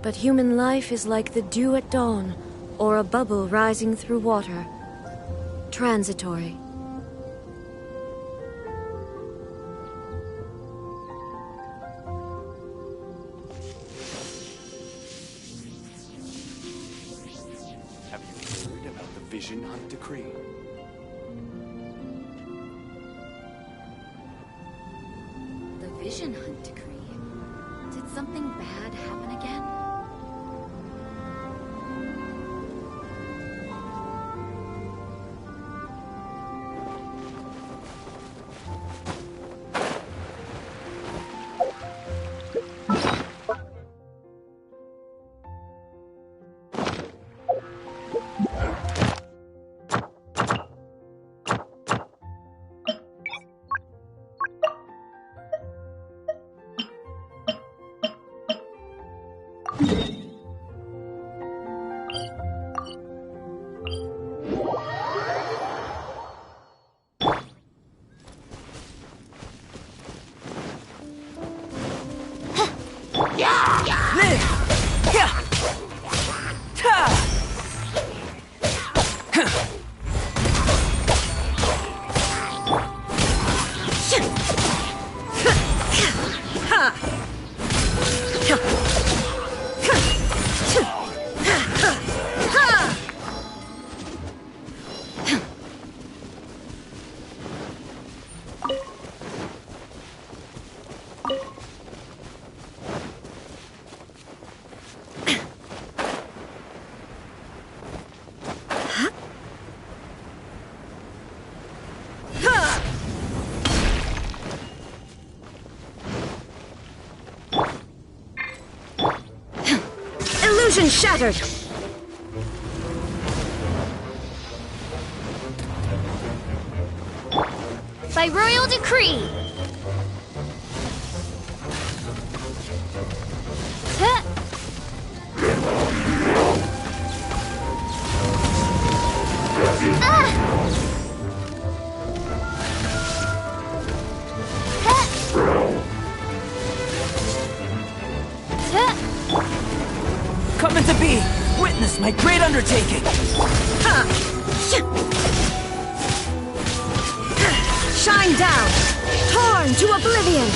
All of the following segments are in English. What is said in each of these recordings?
But human life is like the dew at dawn, or a bubble rising through water. Transitory. Have you heard about the Vision Hunt Decree? The Vision Hunt Decree? Did something bad happen again? Illusion shattered! By royal decree! Huh. Ah! Coming to be! Witness my great undertaking! Shine down! Torn to oblivion!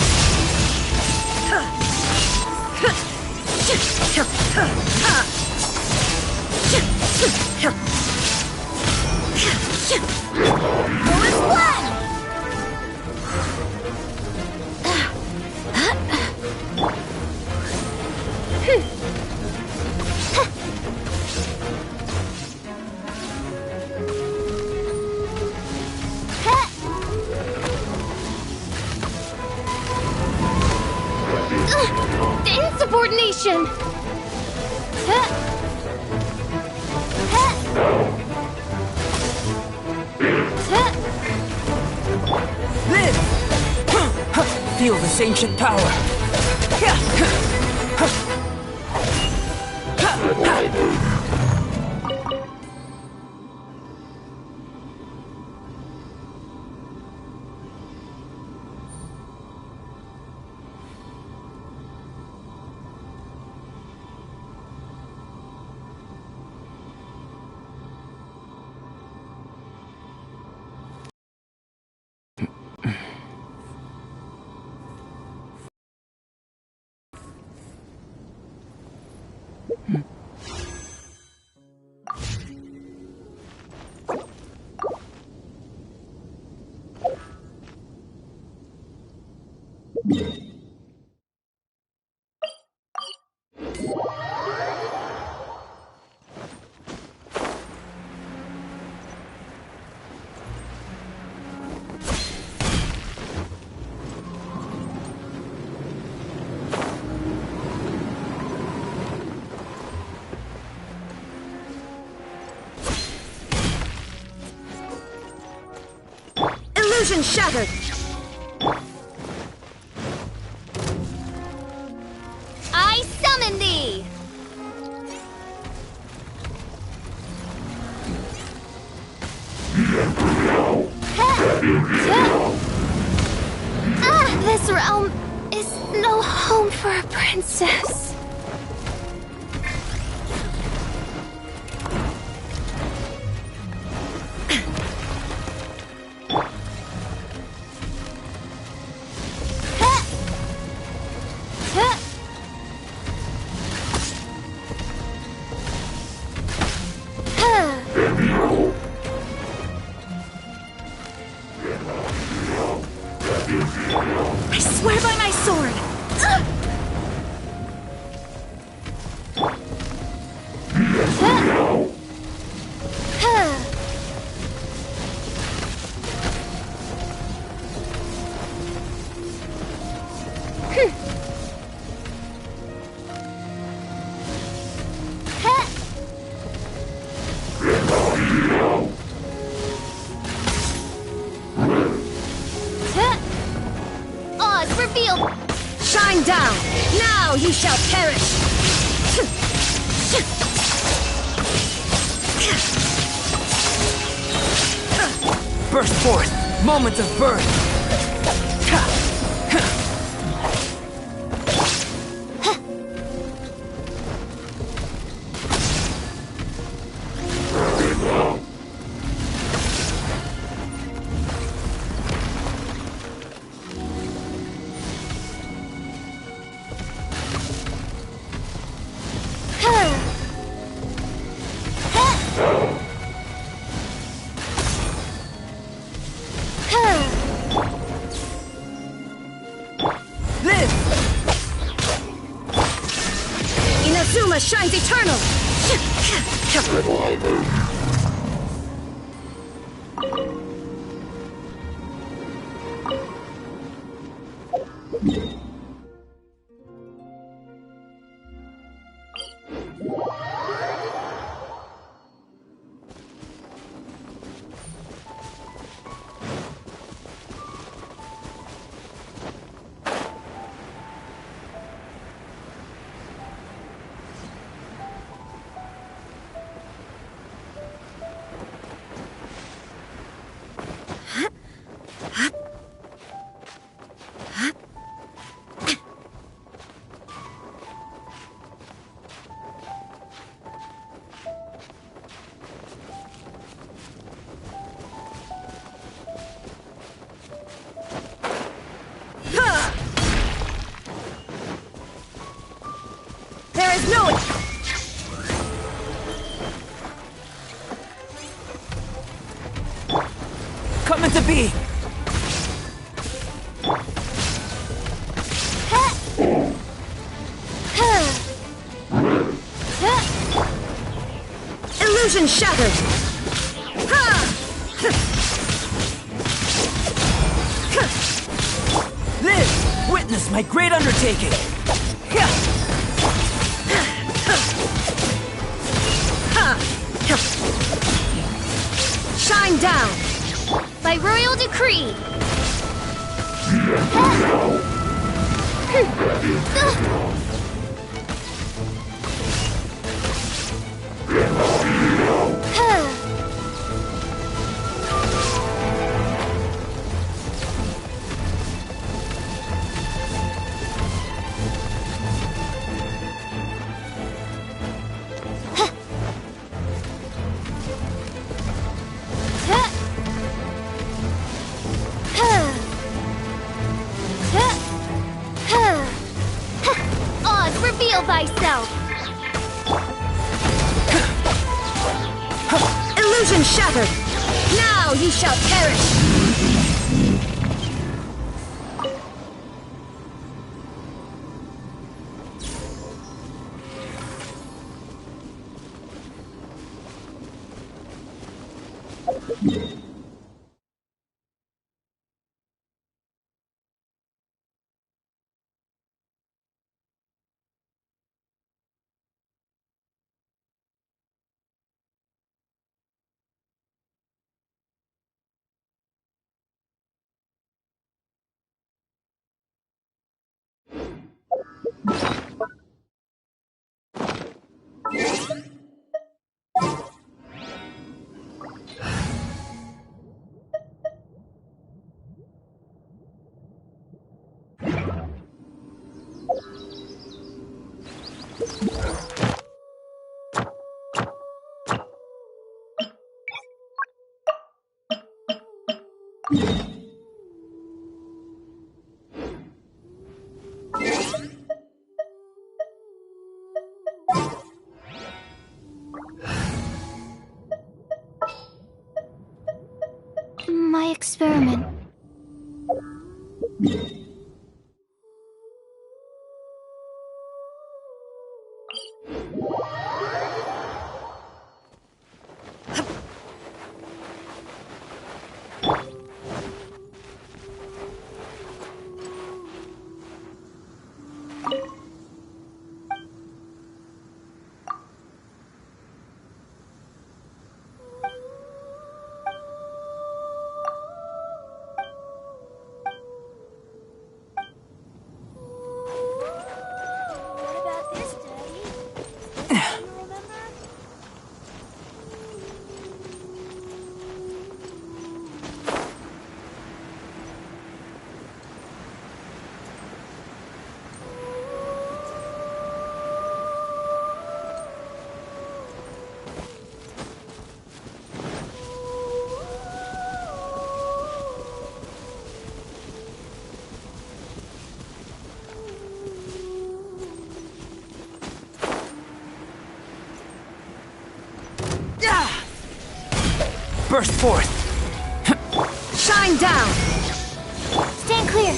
Go as one! Insubordination! Live! Feel this ancient power! Illusion shattered! I summon thee! This realm is no home for a princess. Oz revealed! Shine down! Now you shall perish! Burst forth! Moment of birth! Inazuma shines eternal! There is no... Coming to be! Illusion shattered! Live! Witness my great undertaking! Shine down! By royal decree! Oz, reveal thyself! Illusion shattered! Now you shall perish! My experiment. Burst forth! Shine down! Stand clear.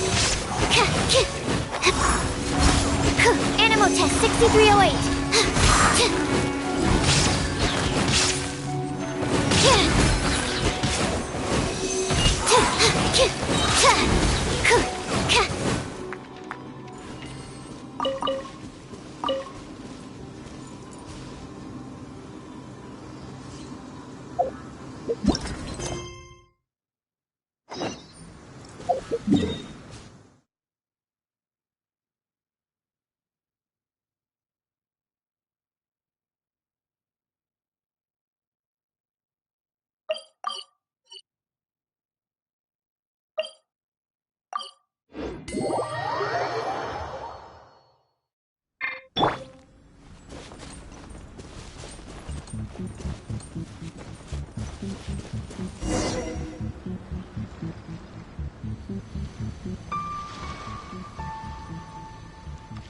Animal test 6308.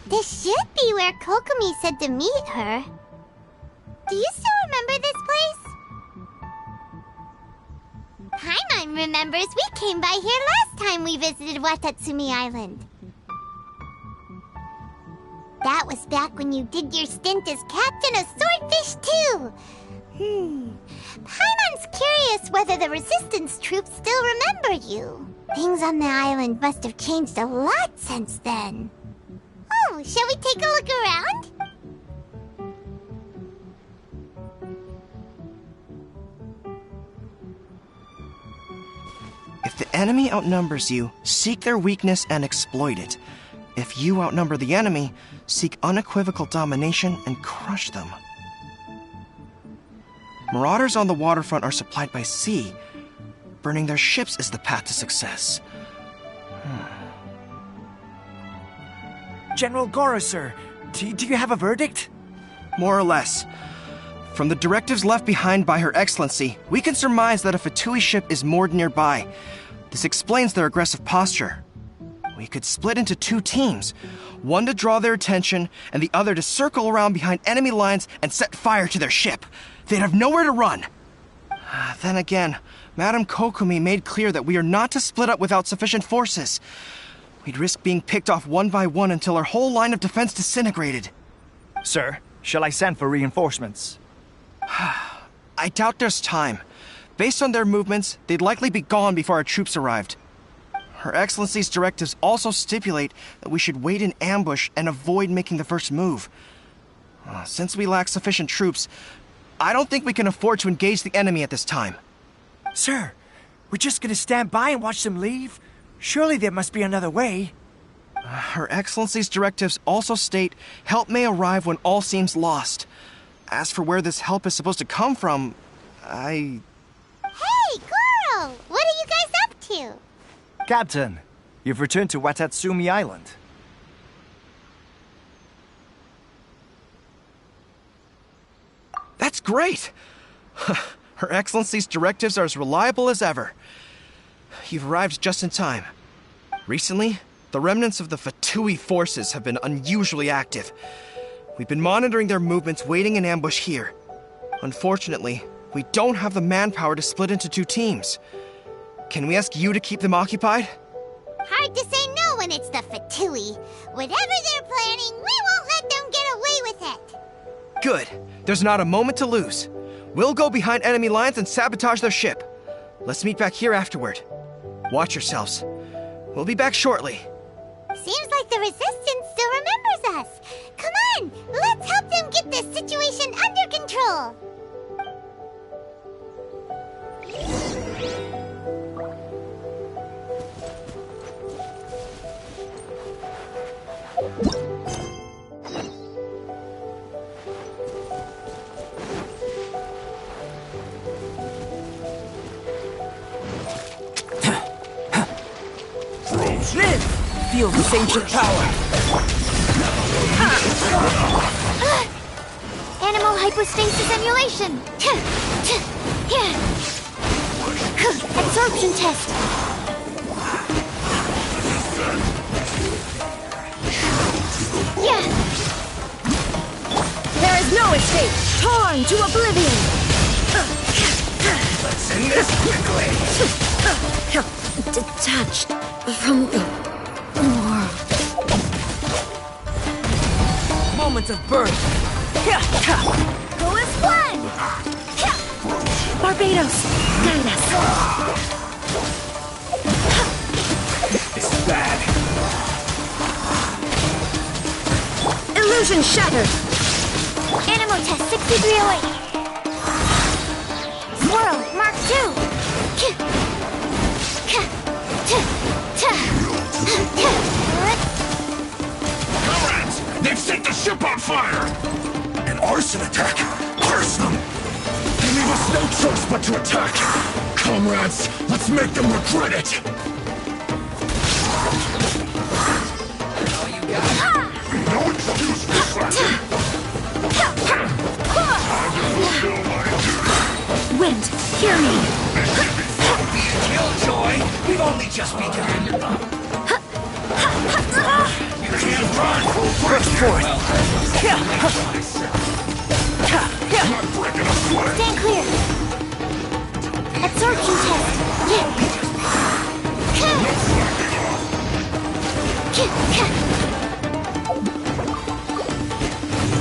This should be where Kokomi said to meet her. Do you still remember this place? Paimon remembers we came by here last time we visited Watatsumi Island. That was back when you did your stint as captain of Swordfish too. Paimon's curious whether the resistance troops still remember you. Things on the island must have changed a lot since then. Oh, shall we take a look around? If the enemy outnumbers you, seek their weakness and exploit it. If you outnumber the enemy, seek unequivocal domination and crush them. Marauders on the waterfront are supplied by sea. Burning their ships is the path to success. General Goro, sir, do you have a verdict? More or less. From the directives left behind by Her Excellency, we can surmise that a Fatui ship is moored nearby. This explains their aggressive posture. We could split into two teams, one to draw their attention, and the other to circle around behind enemy lines and set fire to their ship. They'd have nowhere to run. Then again, Madame Kokomi made clear that we are not to split up without sufficient forces. We'd risk being picked off one by one until our whole line of defense disintegrated. Sir, shall I send for reinforcements? I doubt there's time. Based on their movements, they'd likely be gone before our troops arrived. Her Excellency's directives also stipulate that we should wait in ambush and avoid making the first move. Since we lack sufficient troops, I don't think we can afford to engage the enemy at this time. Sir, we're just gonna stand by and watch them leave? Surely there must be another way. Her Excellency's directives also state help may arrive when all seems lost. As for where this help is supposed to come from, Hey, Goro! What are you guys up to? Captain, you've returned to Watatsumi Island. That's great! Her Excellency's directives are as reliable as ever. You've arrived just in time. Recently, the remnants of the Fatui forces have been unusually active. We've been monitoring their movements, waiting in ambush here. Unfortunately, we don't have the manpower to split into two teams. Can we ask you to keep them occupied? Hard to say no when it's the Fatui. Whatever they're planning, we won't let them get away with it. Good. There's not a moment to lose. We'll go behind enemy lines and sabotage their ship. Let's meet back here afterward. Watch yourselves. We'll be back shortly. Seems like the Resistance still remembers us. Come on, let's help them get this situation under control. Feel this ancient power. Animal hypostasis emulation. Absorption test. There is no escape! Torn to oblivion! Let's end this quickly! Detached from the world. Moments of birth. Who is one? Barbados, guide us. This is bad. Illusion shattered. Animal test 6308. Swirl, Mark 2. Comrades! They've set the ship on fire! An arson attack! Curse them! They leave us no choice but to attack! Comrades, let's make them regret it! No excuse for slacking! Wind, hear me. Be a killjoy! We've only just begun! You can't run! Burst forth. Not breaking a sweat! Stand clear. Absorption test.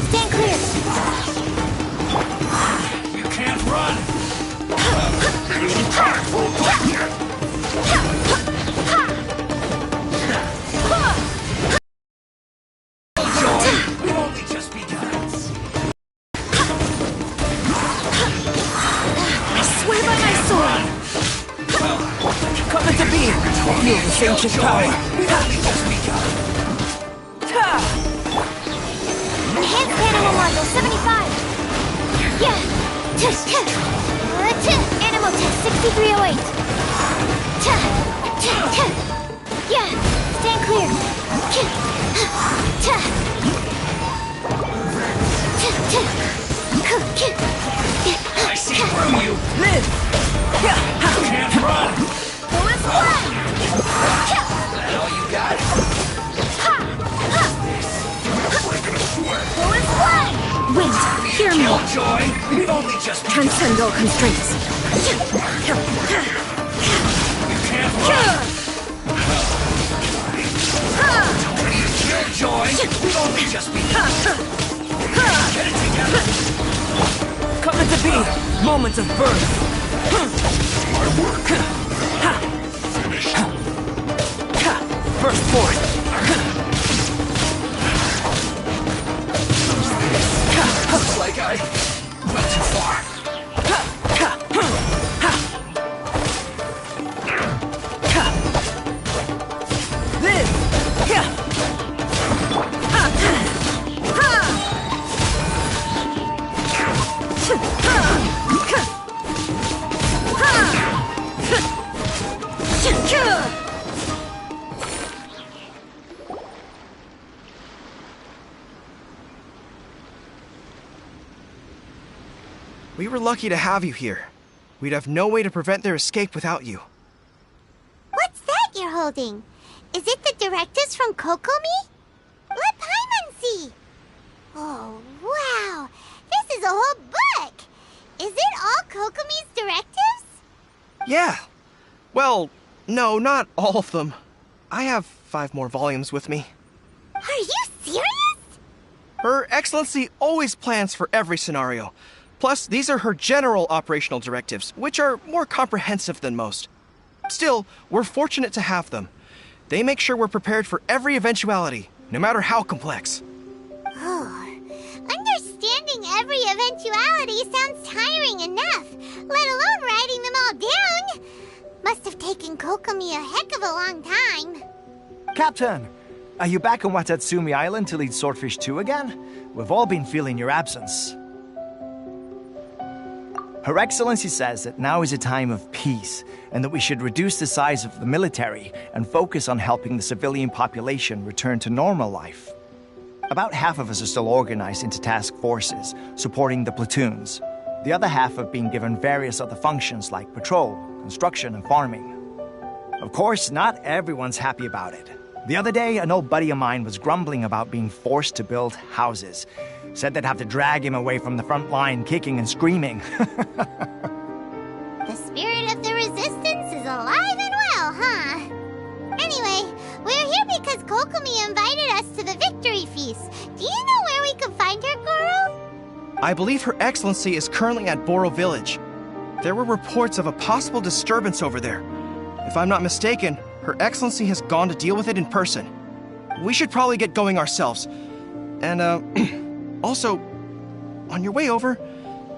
Stand clear. You can't run! Enemy attack! We've only just begun! I swear by my sword. Coming to be. Feel this ancient power. We've only just begun! Enhanced animal module 75. Yeah. Animal test 6308. Yeah. Stand clear. I see through you! Live. You can't run! Who is one? That all you got? Breaking a sweat! Who is one? Wind, hear me. Killjoy! We've only just begun! Transcend all constraints. You can't run! Killjoy! We've only just begun! Get it together! Coming to be. Moments of birth. My work! Finished! Burst forth. Looks like I went too far. Live. We were lucky to have you here. We'd have no way to prevent their escape without you. What's that you're holding? Is it the directives from Kokomi? Let Paimon see. Oh, wow. This is a whole book. Is it all Kokomi's directives? Yeah. Well, no, not all of them. I have 5 more volumes with me. Are you serious? Her Excellency always plans for every scenario. Plus, these are her general operational directives, which are more comprehensive than most. Still, we're fortunate to have them. They make sure we're prepared for every eventuality, no matter how complex. Oh, understanding every eventuality sounds tiring enough, let alone writing them all down. Must have taken Kokomi a heck of a long time. Captain, are you back on Watatsumi Island to lead Swordfish 2 again? We've all been feeling your absence. Her Excellency says that now is a time of peace, and that we should reduce the size of the military and focus on helping the civilian population return to normal life. About half of us are still organized into task forces, supporting the platoons. The other half have been given various other functions like patrol, construction, and farming. Of course, not everyone's happy about it. The other day, an old buddy of mine was grumbling about being forced to build houses. Said they'd have to drag him away from the front line, kicking and screaming. I believe Her Excellency is currently at Boro Village. There were reports of a possible disturbance over there. If I'm not mistaken, Her Excellency has gone to deal with it in person. We should probably get going ourselves. And, also, on your way over,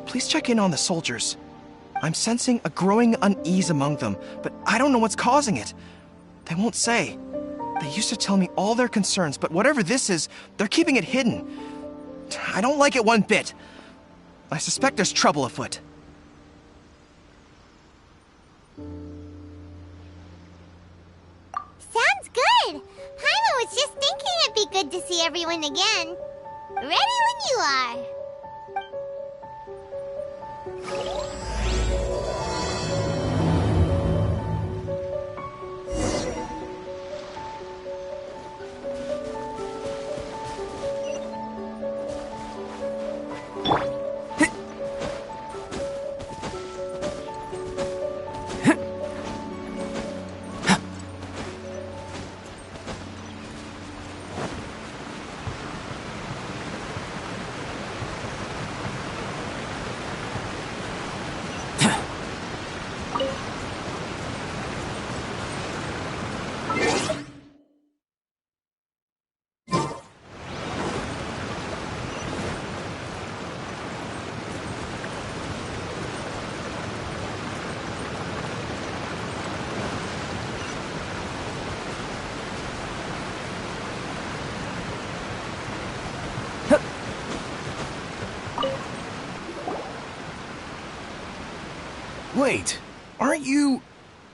please check in on the soldiers. I'm sensing a growing unease among them, but I don't know what's causing it. They won't say. They used to tell me all their concerns, but whatever this is, they're keeping it hidden. I don't like it one bit. I suspect there's trouble afoot. Sounds good! Paimon was just thinking it'd be good to see everyone again. Ready when you are. Wait, aren't you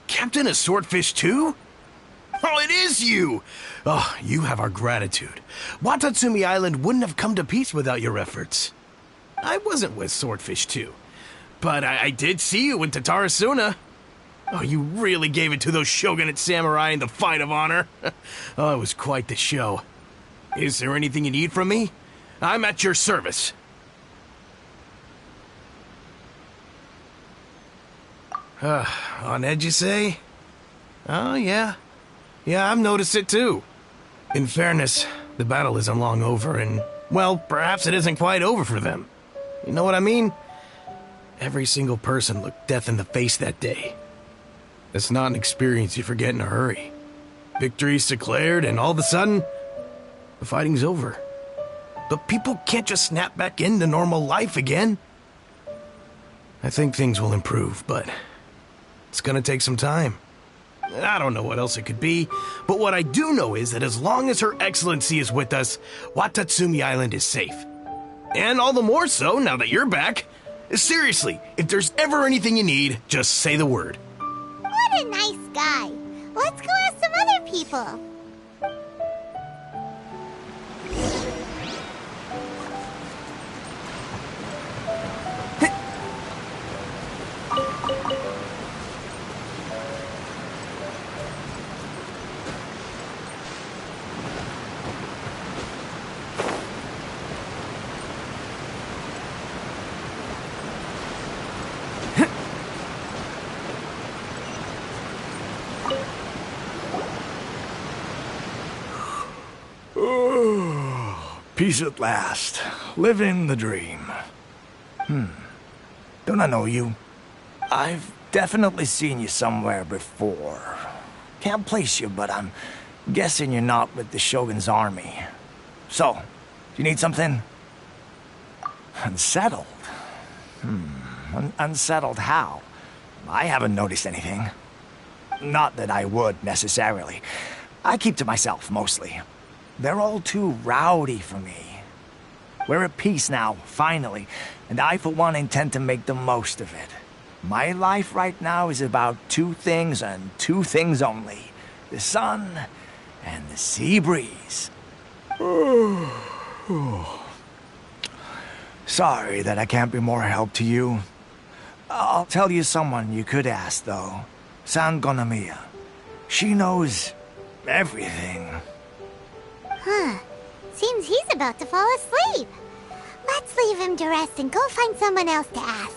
Captain of Swordfish too? Oh, it is you! Oh, you have our gratitude. Watatsumi Island wouldn't have come to peace without your efforts. I wasn't with Swordfish 2, but I did see you in Tatarasuna. Oh, you really gave it to those shogunate samurai in the fight of honor. Oh, it was quite the show. Is there anything you need from me? I'm at your service. On edge, you say? Oh, yeah. Yeah, I've noticed it too. In fairness, the battle isn't long over, and, well, perhaps it isn't quite over for them. You know what I mean? Every single person looked death in the face that day. It's not an experience you forget in a hurry. Victory's declared, and all of a sudden, the fighting's over. But people can't just snap back into normal life again. I think things will improve, but it's gonna take some time. I don't know what else it could be, but what I do know is that as long as Her Excellency is with us, Watatsumi Island is safe. And all the more so now that you're back. Seriously, if there's ever anything you need, just say the word. What a nice guy. Let's go ask some other people. Peace at last. Living the dream. Don't I know you? I've definitely seen you somewhere before. Can't place you, but I'm guessing you're not with the Shogun's army. So, do you need something? Unsettled? Unsettled how? I haven't noticed anything. Not that I would, necessarily. I keep to myself, mostly. They're all too rowdy for me. We're at peace now, finally, and I, for one, intend to make the most of it. My life right now is about two things and two things only. The sun and the sea breeze. Sorry that I can't be more help to you. I'll tell you someone you could ask, though. San Gonamiya. She knows everything. Huh. Seems he's about to fall asleep. Let's leave him to rest and go find someone else to ask.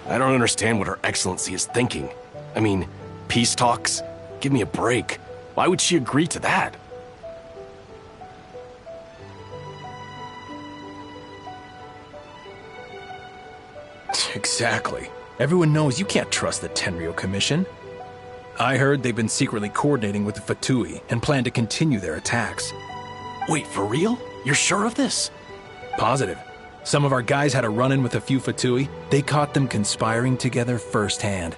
I don't understand what Her Excellency is thinking. I mean, peace talks? Give me a break. Why would she agree to that? Exactly. Everyone knows you can't trust the Tenryou Commission. I heard they've been secretly coordinating with the Fatui and plan to continue their attacks. Wait, for real? You're sure of this? Positive. Some of our guys had a run-in with a few Fatui. They caught them conspiring together firsthand.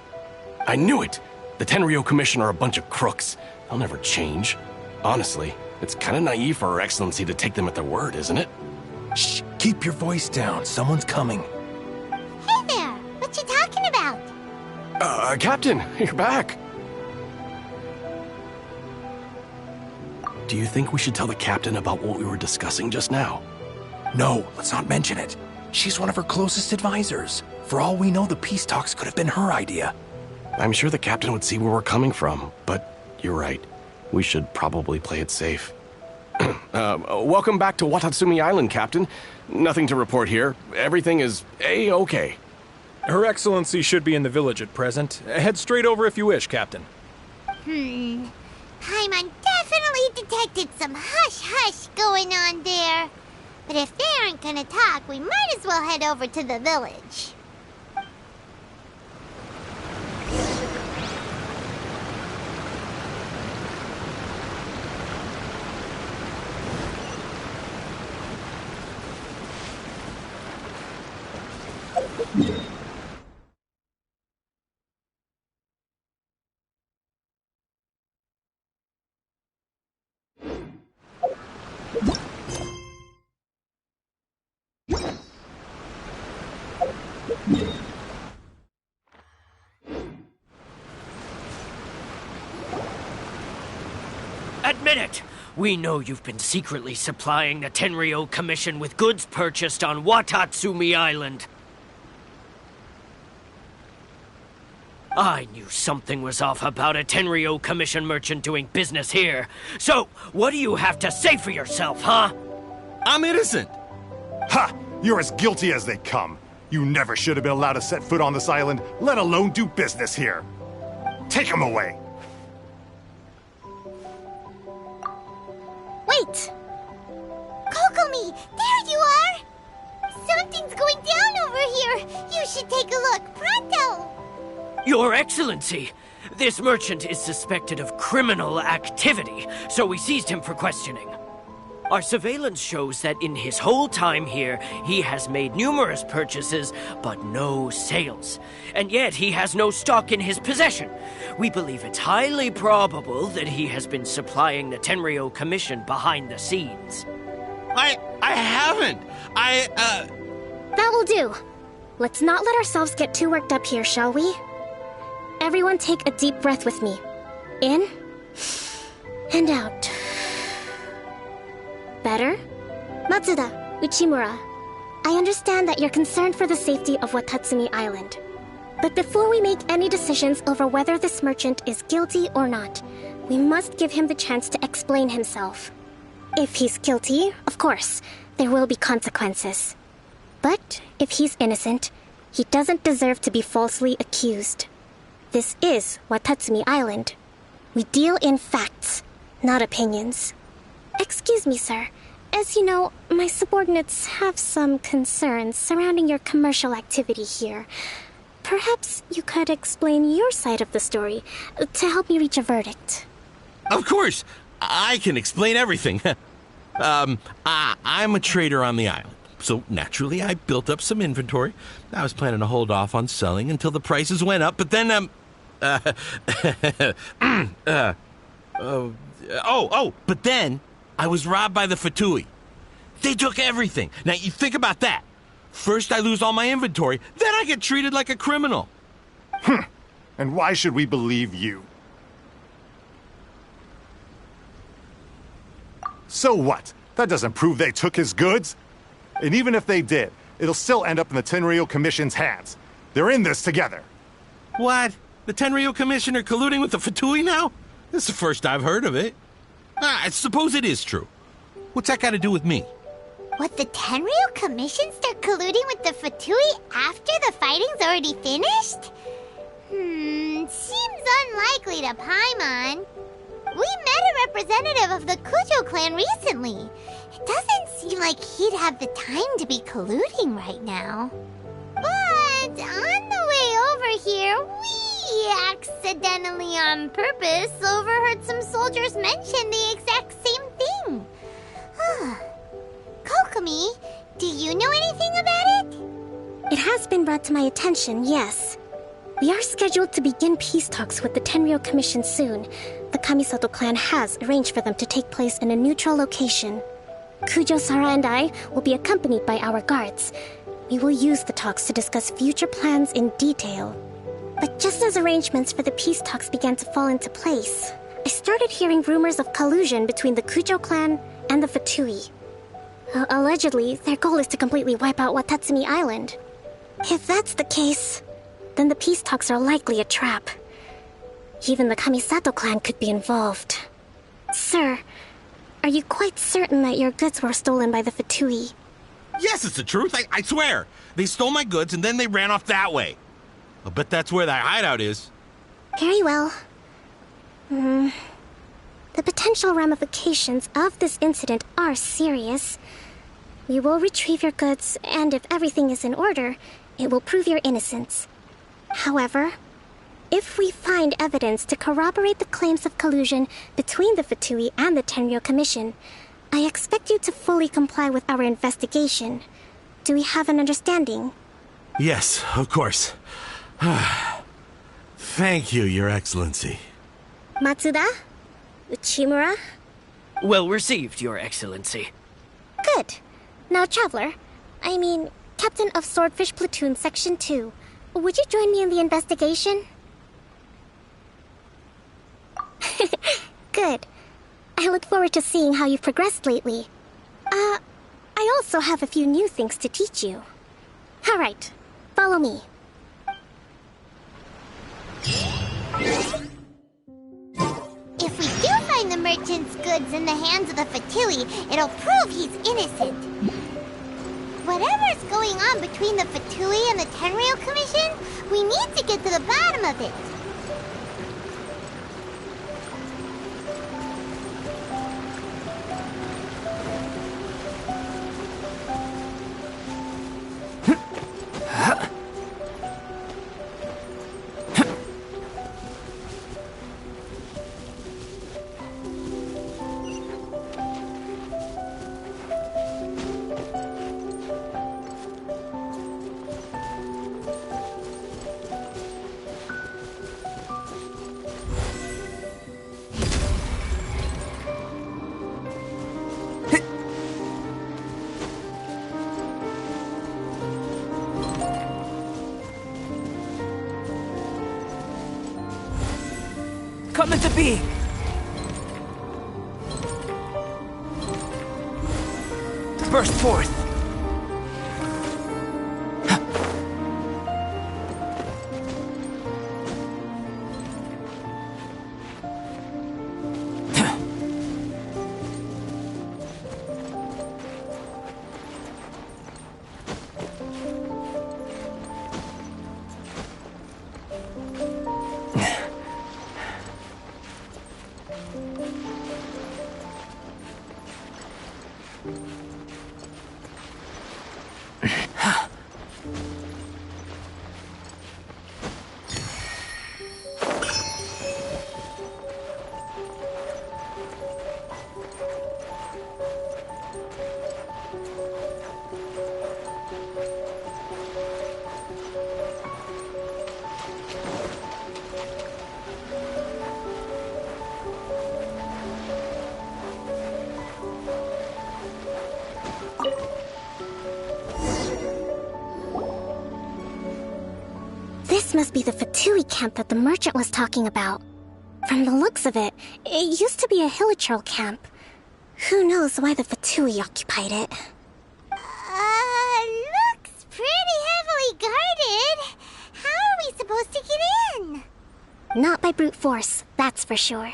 I knew it! The Tenryou Commission are a bunch of crooks. They'll never change. Honestly, it's kind of naive for Her Excellency to take them at their word, isn't it? Shh! Keep your voice down. Someone's coming. Hey there! What you talking about? Captain, you're back. Do you think we should tell the captain about what we were discussing just now? No, let's not mention it. She's one of her closest advisors. For all we know, the peace talks could have been her idea. I'm sure the captain would see where we're coming from, but you're right. We should probably play it safe. Welcome back to Watatsumi Island, Captain. Nothing to report here. Everything is A-okay. Her Excellency should be in the village at present. Head straight over if you wish, Captain. Paimon definitely detected some hush-hush going on there. But if they aren't gonna talk, we might as well head over to the village. Admit it! We know you've been secretly supplying the Tenryou Commission with goods purchased on Watatsumi Island. I knew something was off about a Tenryou Commission merchant doing business here. So, what do you have to say for yourself, huh? I'm innocent! Ha! You're as guilty as they come. You never should have been allowed to set foot on this island, let alone do business here. Take him away! Wait! Kokomi, there you are! Something's going down over here! You should take a look, pronto! Your Excellency! This merchant is suspected of criminal activity, so we seized him for questioning. Our surveillance shows that in his whole time here, he has made numerous purchases, but no sales. And yet he has no stock in his possession. We believe it's highly probable that he has been supplying the Tenryou Commission behind the scenes. I haven't! That will do. Let's not let ourselves get too worked up here, shall we? Everyone take a deep breath with me. In and out. Better? Matsuda, Uchimura, I understand that you're concerned for the safety of Watatsumi Island. But before we make any decisions over whether this merchant is guilty or not, we must give him the chance to explain himself. If he's guilty, of course, there will be consequences. But if he's innocent, he doesn't deserve to be falsely accused. This is Watatsumi Island. We deal in facts, not opinions. Excuse me, sir. As you know, my subordinates have some concerns surrounding your commercial activity here. Perhaps you could explain your side of the story to help me reach a verdict. Of course! I can explain everything. I'm a trader on the island, so naturally I built up some inventory. I was planning to hold off on selling until the prices went up, but then, but then I was robbed by the Fatui. They took everything. Now, you think about that. First I lose all my inventory, then I get treated like a criminal. And why should we believe you? So what? That doesn't prove they took his goods. And even if they did, it'll still end up in the Tenryou Commission's hands. They're in this together. What? The Tenryou Commission are colluding with the Fatui now? This is the first I've heard of it. I suppose it is true. What's that got to do with me? Would the Tenryou Commission start colluding with the Fatui after the fighting's already finished? Seems unlikely to Paimon. We met a representative of the Kujo clan recently. It doesn't seem like he'd have the time to be colluding right now. But on the way over here, we accidentally on purpose overheard some soldiers mention the exact same thing. Kokomi, do you know anything about it? It has been brought to my attention, yes. We are scheduled to begin peace talks with the Tenryou Commission soon. The Kamisato clan has arranged for them to take place in a neutral location. Kujo, Sara, and I will be accompanied by our guards. We will use the talks to discuss future plans in detail. But just as arrangements for the peace talks began to fall into place, I started hearing rumors of collusion between the Kujo clan and the Fatui. Allegedly, their goal is to completely wipe out Watatsumi Island. If that's the case, then the peace talks are likely a trap. Even the Kamisato clan could be involved. Sir, are you quite certain that your goods were stolen by the Fatui? Yes, it's the truth. I swear. They stole my goods and then they ran off that way. I'll bet that's where their hideout is. Very well. The potential ramifications of this incident are serious. We will retrieve your goods, and if everything is in order, it will prove your innocence. However, if we find evidence to corroborate the claims of collusion between the Fatui and the Tenryou Commission, I expect you to fully comply with our investigation. Do we have an understanding? Yes, of course. Thank you, Your Excellency. Matsuda? Uchimura? Well received, Your Excellency. Good. Now, Traveler, Captain of Swordfish Platoon Section 2, would you join me in the investigation? Good. I look forward to seeing how you've progressed lately. I also have a few new things to teach you. All right, follow me. If we do find the merchant's goods in the hands of the Fatui, it'll prove he's innocent. Whatever's going on between the Fatui and the Tenryou Commission, we need to get to the bottom of it. Come into being! Burst forth! This must be the Fatui camp that the merchant was talking about. From the looks of it, it used to be a Hilichurl camp. Who knows why the Fatui occupied it? Looks pretty heavily guarded. How are we supposed to get in? Not by brute force, that's for sure.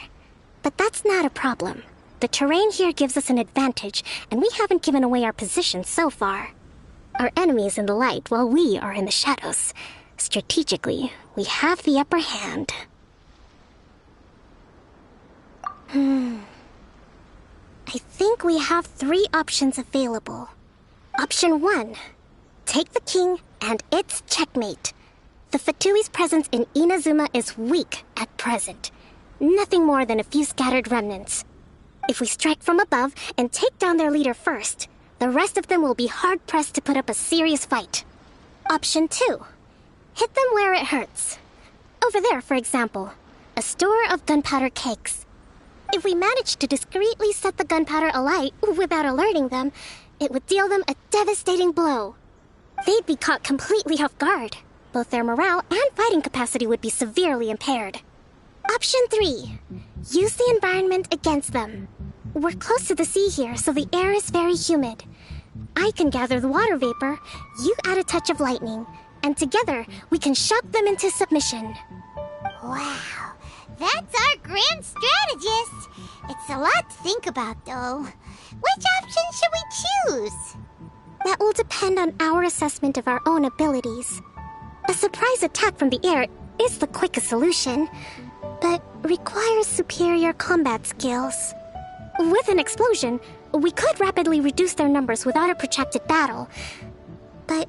But that's not a problem. The terrain here gives us an advantage, and we haven't given away our position so far. Our enemy is in the light, while we are in the shadows. Strategically, we have the upper hand. I think we have 3 options available. Option 1. Take the king, and it's checkmate. The Fatui's presence in Inazuma is weak at present. Nothing more than a few scattered remnants. If we strike from above and take down their leader first, the rest of them will be hard-pressed to put up a serious fight. Option 2. Hit them where it hurts. Over there, for example, a store of gunpowder cakes. If we manage to discreetly set the gunpowder alight without alerting them, it would deal them a devastating blow. They'd be caught completely off guard. Both their morale and fighting capacity would be severely impaired. Option 3. Use the environment against them. We're close to the sea here, so the air is very humid. I can gather the water vapor, you add a touch of lightning, and together we can shock them into submission. Wow, that's our grand strategist. It's a lot to think about, though. Which option should we choose? That will depend on our assessment of our own abilities. A surprise attack from the air is the quickest solution, but requires superior combat skills. With an explosion, we could rapidly reduce their numbers without a protracted battle, but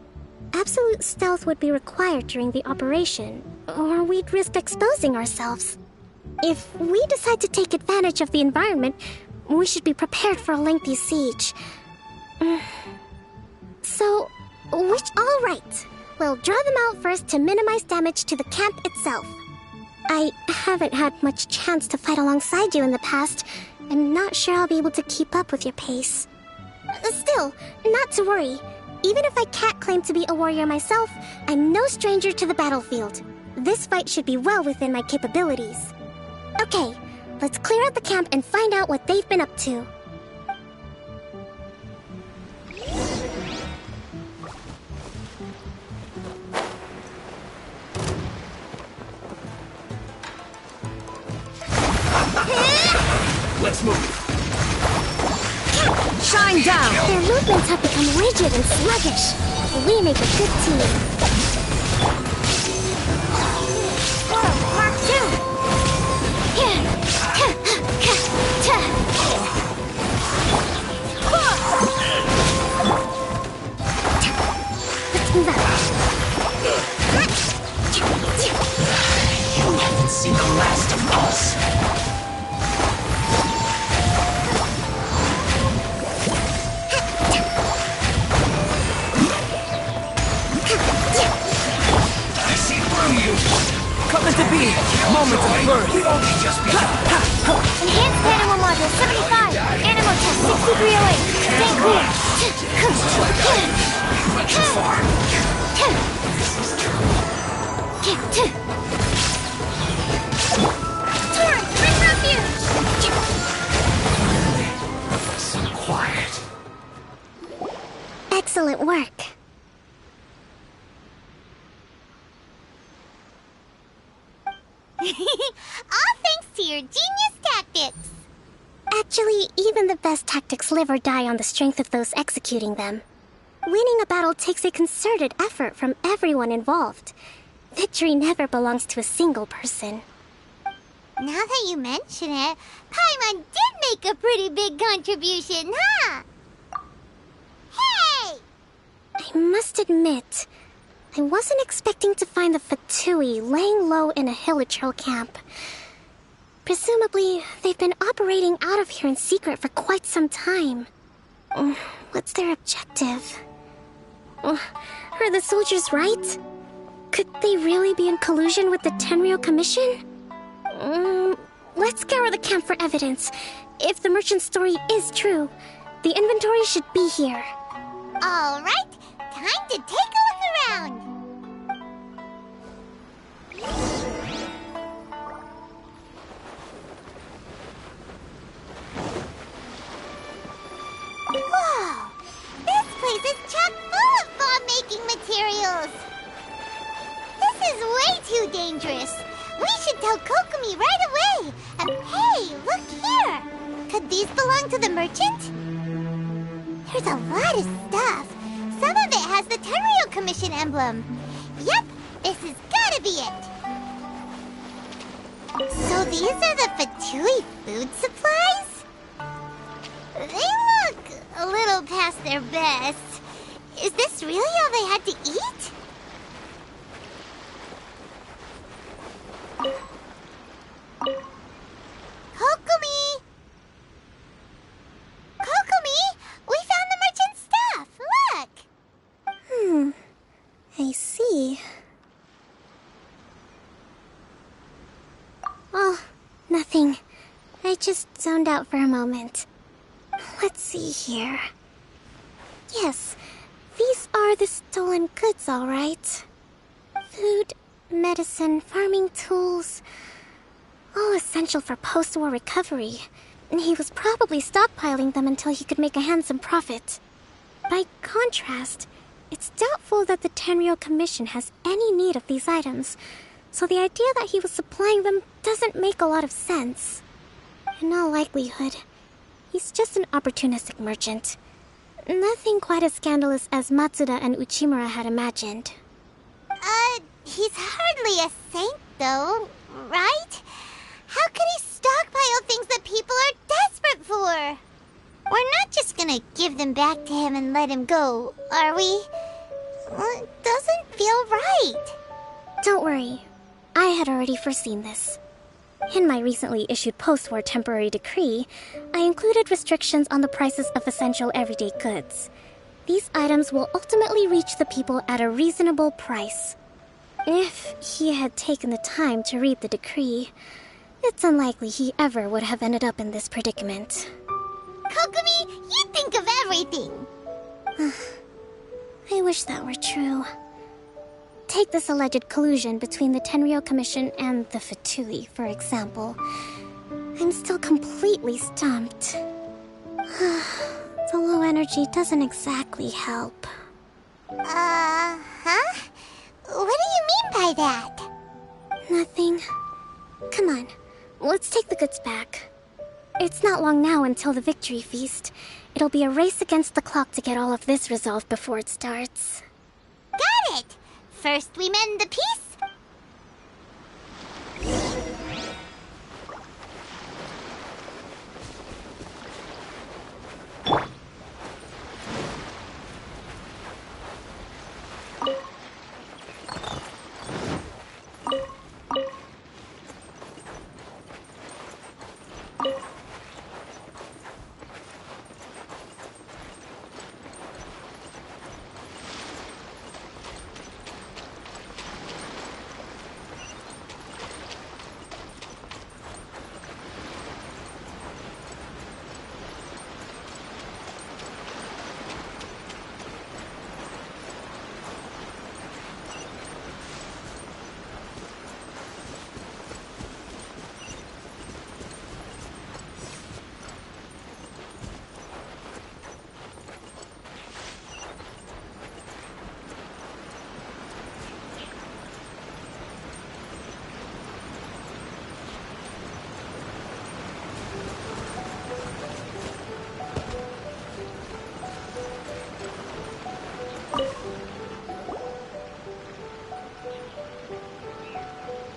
absolute stealth would be required during the operation, or we'd risk exposing ourselves. If we decide to take advantage of the environment, we should be prepared for a lengthy siege. So, all right. We'll draw them out first to minimize damage to the camp itself. I haven't had much chance to fight alongside you in the past. I'm not sure I'll be able to keep up with your pace. Still, not to worry. Even if I can't claim to be a warrior myself, I'm no stranger to the battlefield. This fight should be well within my capabilities. Okay, let's clear out the camp and find out what they've been up to. Let's move. Shine down! Their movements have become rigid and sluggish. We make a good team. Whoa, Mark 2! Let's move out. You haven't seen the last of us. Coming to be! Moment of birth! Enhanced animal module 75. Animal test 6308. Stay clear. Not too far. Torrent, bring refuge! So quiet. Excellent work. All thanks to your genius tactics. Actually, even the best tactics live or die on the strength of those executing them. Winning a battle takes a concerted effort from everyone involved. Victory never belongs to a single person. Now that you mention it, Paimon did make a pretty big contribution, huh? Hey! I must admit, I wasn't expecting to find the Fatui laying low in a Hilichurl camp. Presumably, they've been operating out of here in secret for quite some time. What's their objective? Are the soldiers right? Could they really be in collusion with the Tenryou Commission? Let's scour the camp for evidence. If the merchant's story is true, the inventory should be here. All right, time to take a look around. Whoa! This place is chock full of bomb-making materials! This is way too dangerous! We should tell Kokomi right away! And hey, look here! Could these belong to the merchant? There's a lot of stuff. Some of it has the Tenryo Commission emblem. Yep, this has gotta be it. So these are the Fatui food supplies? They look a little past their best. Is this really all they had to eat? Kokomi! Kokomi! We found the merchant's stuff! Look! I see. Oh, nothing. I just zoned out for a moment. Let's see here. Yes, these are the stolen goods, all right. Food, medicine, farming tools. All essential for post-war recovery. And he was probably stockpiling them until he could make a handsome profit. By contrast, it's doubtful that the Tenryo Commission has any need of these items, so the idea that he was supplying them doesn't make a lot of sense. In all likelihood, he's just an opportunistic merchant. Nothing quite as scandalous as Matsuda and Uchimura had imagined. He's hardly a saint, though, right? How could he stockpile things that people are desperate for? We're not just gonna give them back to him and let him go, are we? It doesn't feel right. Don't worry. I had already foreseen this. In my recently issued post-war temporary decree, I included restrictions on the prices of essential everyday goods. These items will ultimately reach the people at a reasonable price. If he had taken the time to read the decree, it's unlikely he ever would have ended up in this predicament. Kokomi, you think of everything! I wish that were true. Take this alleged collusion between the Tenryo Commission and the Fatui, for example. I'm still completely stumped. The low energy doesn't exactly help. Huh? What do you mean by that? Nothing. Come on, let's take the goods back. It's not long now until the victory feast. It'll be a race against the clock to get all of this resolved before it starts. Got it! First we mend the peace.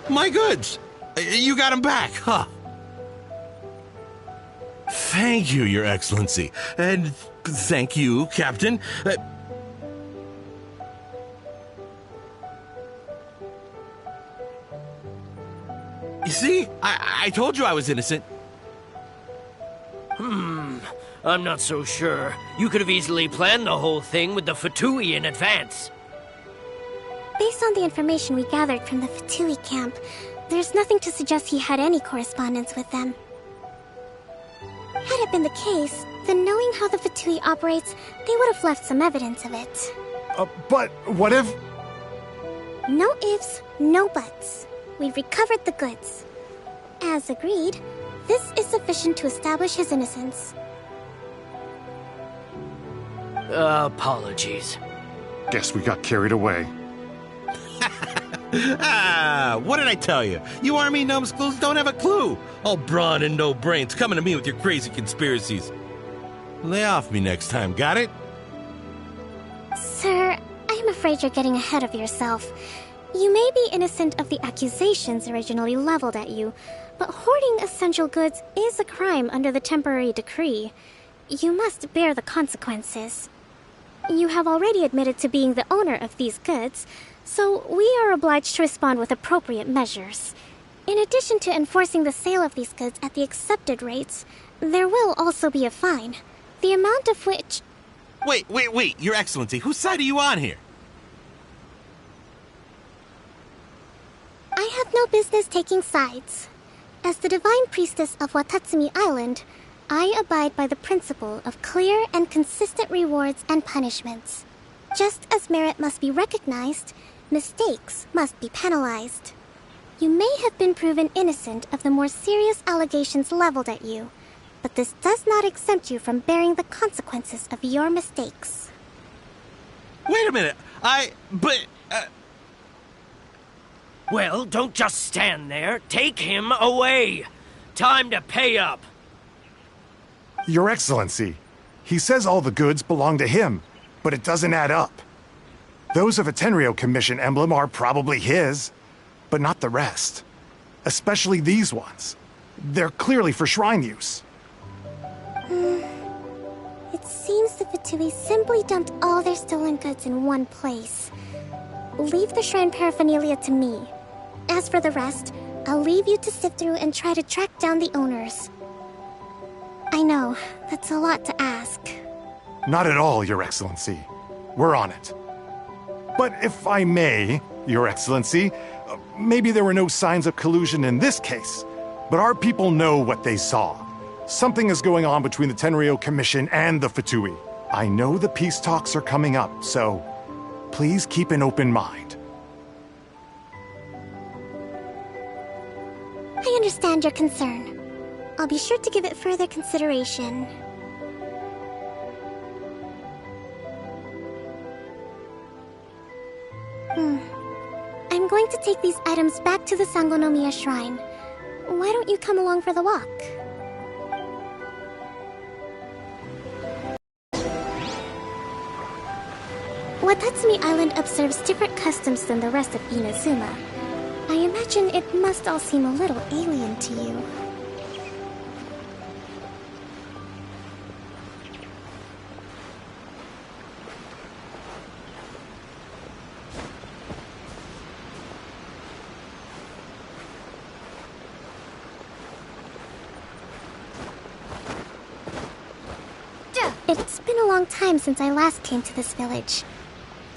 My goods! You got them back, huh? Thank you, Your Excellency. And thank you, Captain. You see? I told you I was innocent. I'm not so sure. You could have easily planned the whole thing with the Fatui in advance. Based on the information we gathered from the Fatui camp, there's nothing to suggest he had any correspondence with them. Had it been the case, then knowing how the Fatui operates, they would have left some evidence of it. But what if... No ifs, no buts. We've recovered the goods. As agreed, this is sufficient to establish his innocence. Apologies. Guess we got carried away. What did I tell you? You army numbskulls don't have a clue. All brawn and no brains, coming to me with your crazy conspiracies. Lay off me next time, got it? Sir, I'm afraid you're getting ahead of yourself. You may be innocent of the accusations originally leveled at you, but hoarding essential goods is a crime under the temporary decree. You must bear the consequences. You have already admitted to being the owner of these goods, so we are obliged to respond with appropriate measures. In addition to enforcing the sale of these goods at the accepted rates, there will also be a fine, the amount of which... Wait, Your Excellency, whose side are you on here? I have no business taking sides. As the Divine Priestess of Watatsumi Island, I abide by the principle of clear and consistent rewards and punishments. Just as merit must be recognized, mistakes must be penalized. You may have been proven innocent of the more serious allegations leveled at you, but this does not exempt you from bearing the consequences of your mistakes. Wait a minute, Well, don't just stand there. Take him away. Time to pay up. Your Excellency, he says all the goods belong to him, but it doesn't add up. Those of a Tenryou Commission emblem are probably his, but not the rest. Especially these ones. They're clearly for shrine use. It seems the Fatui simply dumped all their stolen goods in one place. Leave the shrine paraphernalia to me. As for the rest, I'll leave you to sift through and try to track down the owners. I know, that's a lot to ask. Not at all, Your Excellency. We're on it. But if I may, Your Excellency, maybe there were no signs of collusion in this case, but our people know what they saw. Something is going on between the Tenryou Commission and the Fatui. I know the peace talks are coming up, so please keep an open mind. I understand your concern. I'll be sure to give it further consideration. I'm going to take these items back to the Sangonomiya Shrine. Why don't you come along for the walk? Watatsumi Island observes different customs than the rest of Inazuma. I imagine it must all seem a little alien to you. It's been a long time since I last came to this village.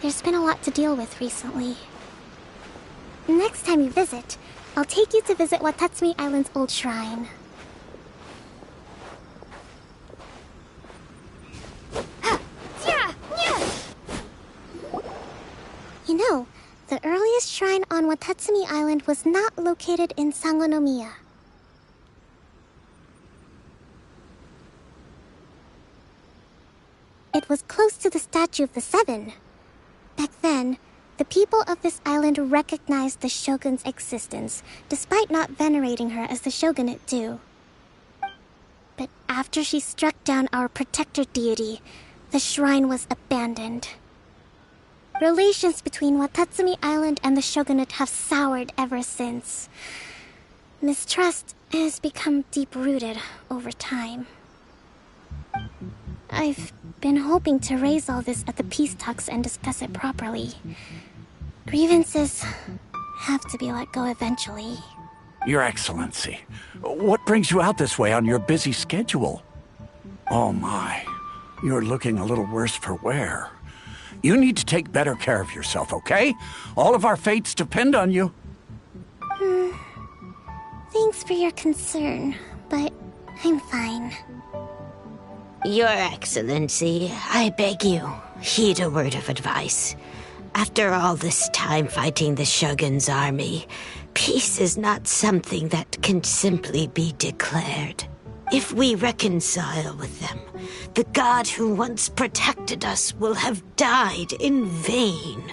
There's been a lot to deal with recently. Next time you visit, I'll take you to visit Watatsumi Island's old shrine. You know, the earliest shrine on Watatsumi Island was not located in Sangonomiya. It was close to the Statue of the Seven. Back then, the people of this island recognized the shogun's existence, despite not venerating her as the shogunate do. But after she struck down our protector deity, the shrine was abandoned. Relations between Watatsumi Island and the shogunate have soured ever since. Mistrust has become deep-rooted over time. I've been hoping to raise all this at the peace talks and discuss it properly. Grievances have to be let go eventually. Your Excellency, what brings you out this way on your busy schedule? Oh my, you're looking a little worse for wear. You need to take better care of yourself, okay? All of our fates depend on you. Thanks for your concern, but I'm fine. Your Excellency, I beg you, heed a word of advice. After all this time fighting the Shogun's army, peace is not something that can simply be declared. If we reconcile with them, the god who once protected us will have died in vain.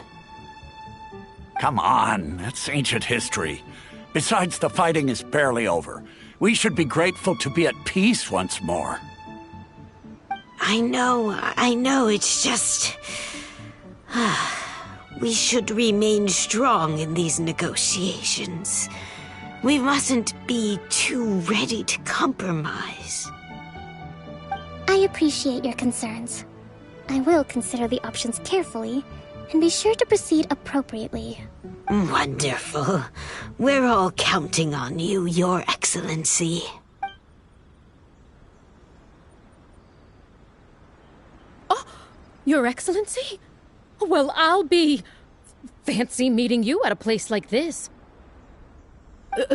Come on, that's ancient history. Besides, the fighting is barely over. We should be grateful to be at peace once more. I know, it's just... We should remain strong in these negotiations. We mustn't be too ready to compromise. I appreciate your concerns. I will consider the options carefully, and be sure to proceed appropriately. Wonderful. We're all counting on you, Your Excellency. Oh, Your Excellency? Well, I'll be... fancy meeting you at a place like this.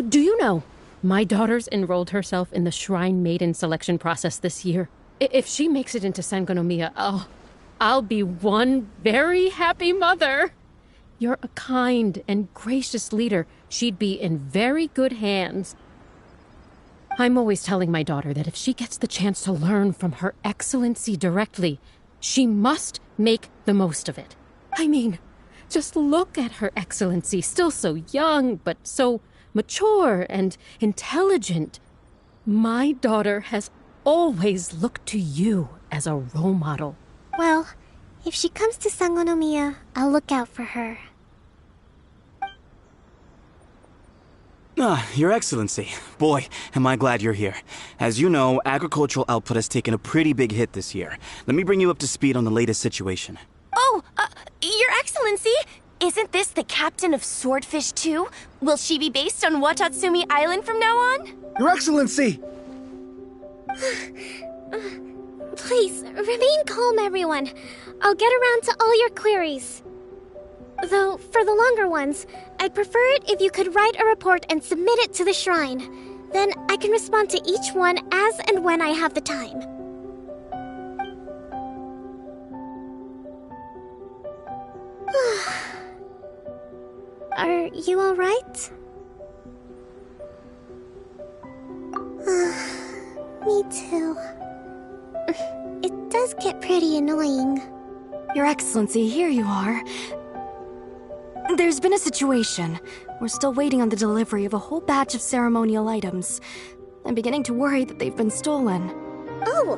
Do you know, my daughter's enrolled herself in the Shrine Maiden selection process this year. If she makes it into Sangonomiya, I'll be one very happy mother. You're a kind and gracious leader. She'd be in very good hands. I'm always telling my daughter that if she gets the chance to learn from Her Excellency directly, she must make the most of it. I mean, just look at Her Excellency, still so young, but so mature and intelligent. My daughter has always looked to you as a role model. Well, if she comes to Sangonomiya, I'll look out for her. Your Excellency. Boy, am I glad you're here. As you know, agricultural output has taken a pretty big hit this year. Let me bring you up to speed on the latest situation. Oh, Your Excellency! Isn't this the captain of Swordfish too? Will she be based on Watatsumi Island from now on? Your Excellency! Please, remain calm, everyone. I'll get around to all your queries. Though, for the longer ones, I'd prefer it if you could write a report and submit it to the shrine. Then I can respond to each one as and when I have the time. Are you alright? Me too. It does get pretty annoying. Your Excellency, here you are. There's been a situation. We're still waiting on the delivery of a whole batch of ceremonial items. I'm beginning to worry that they've been stolen. Oh,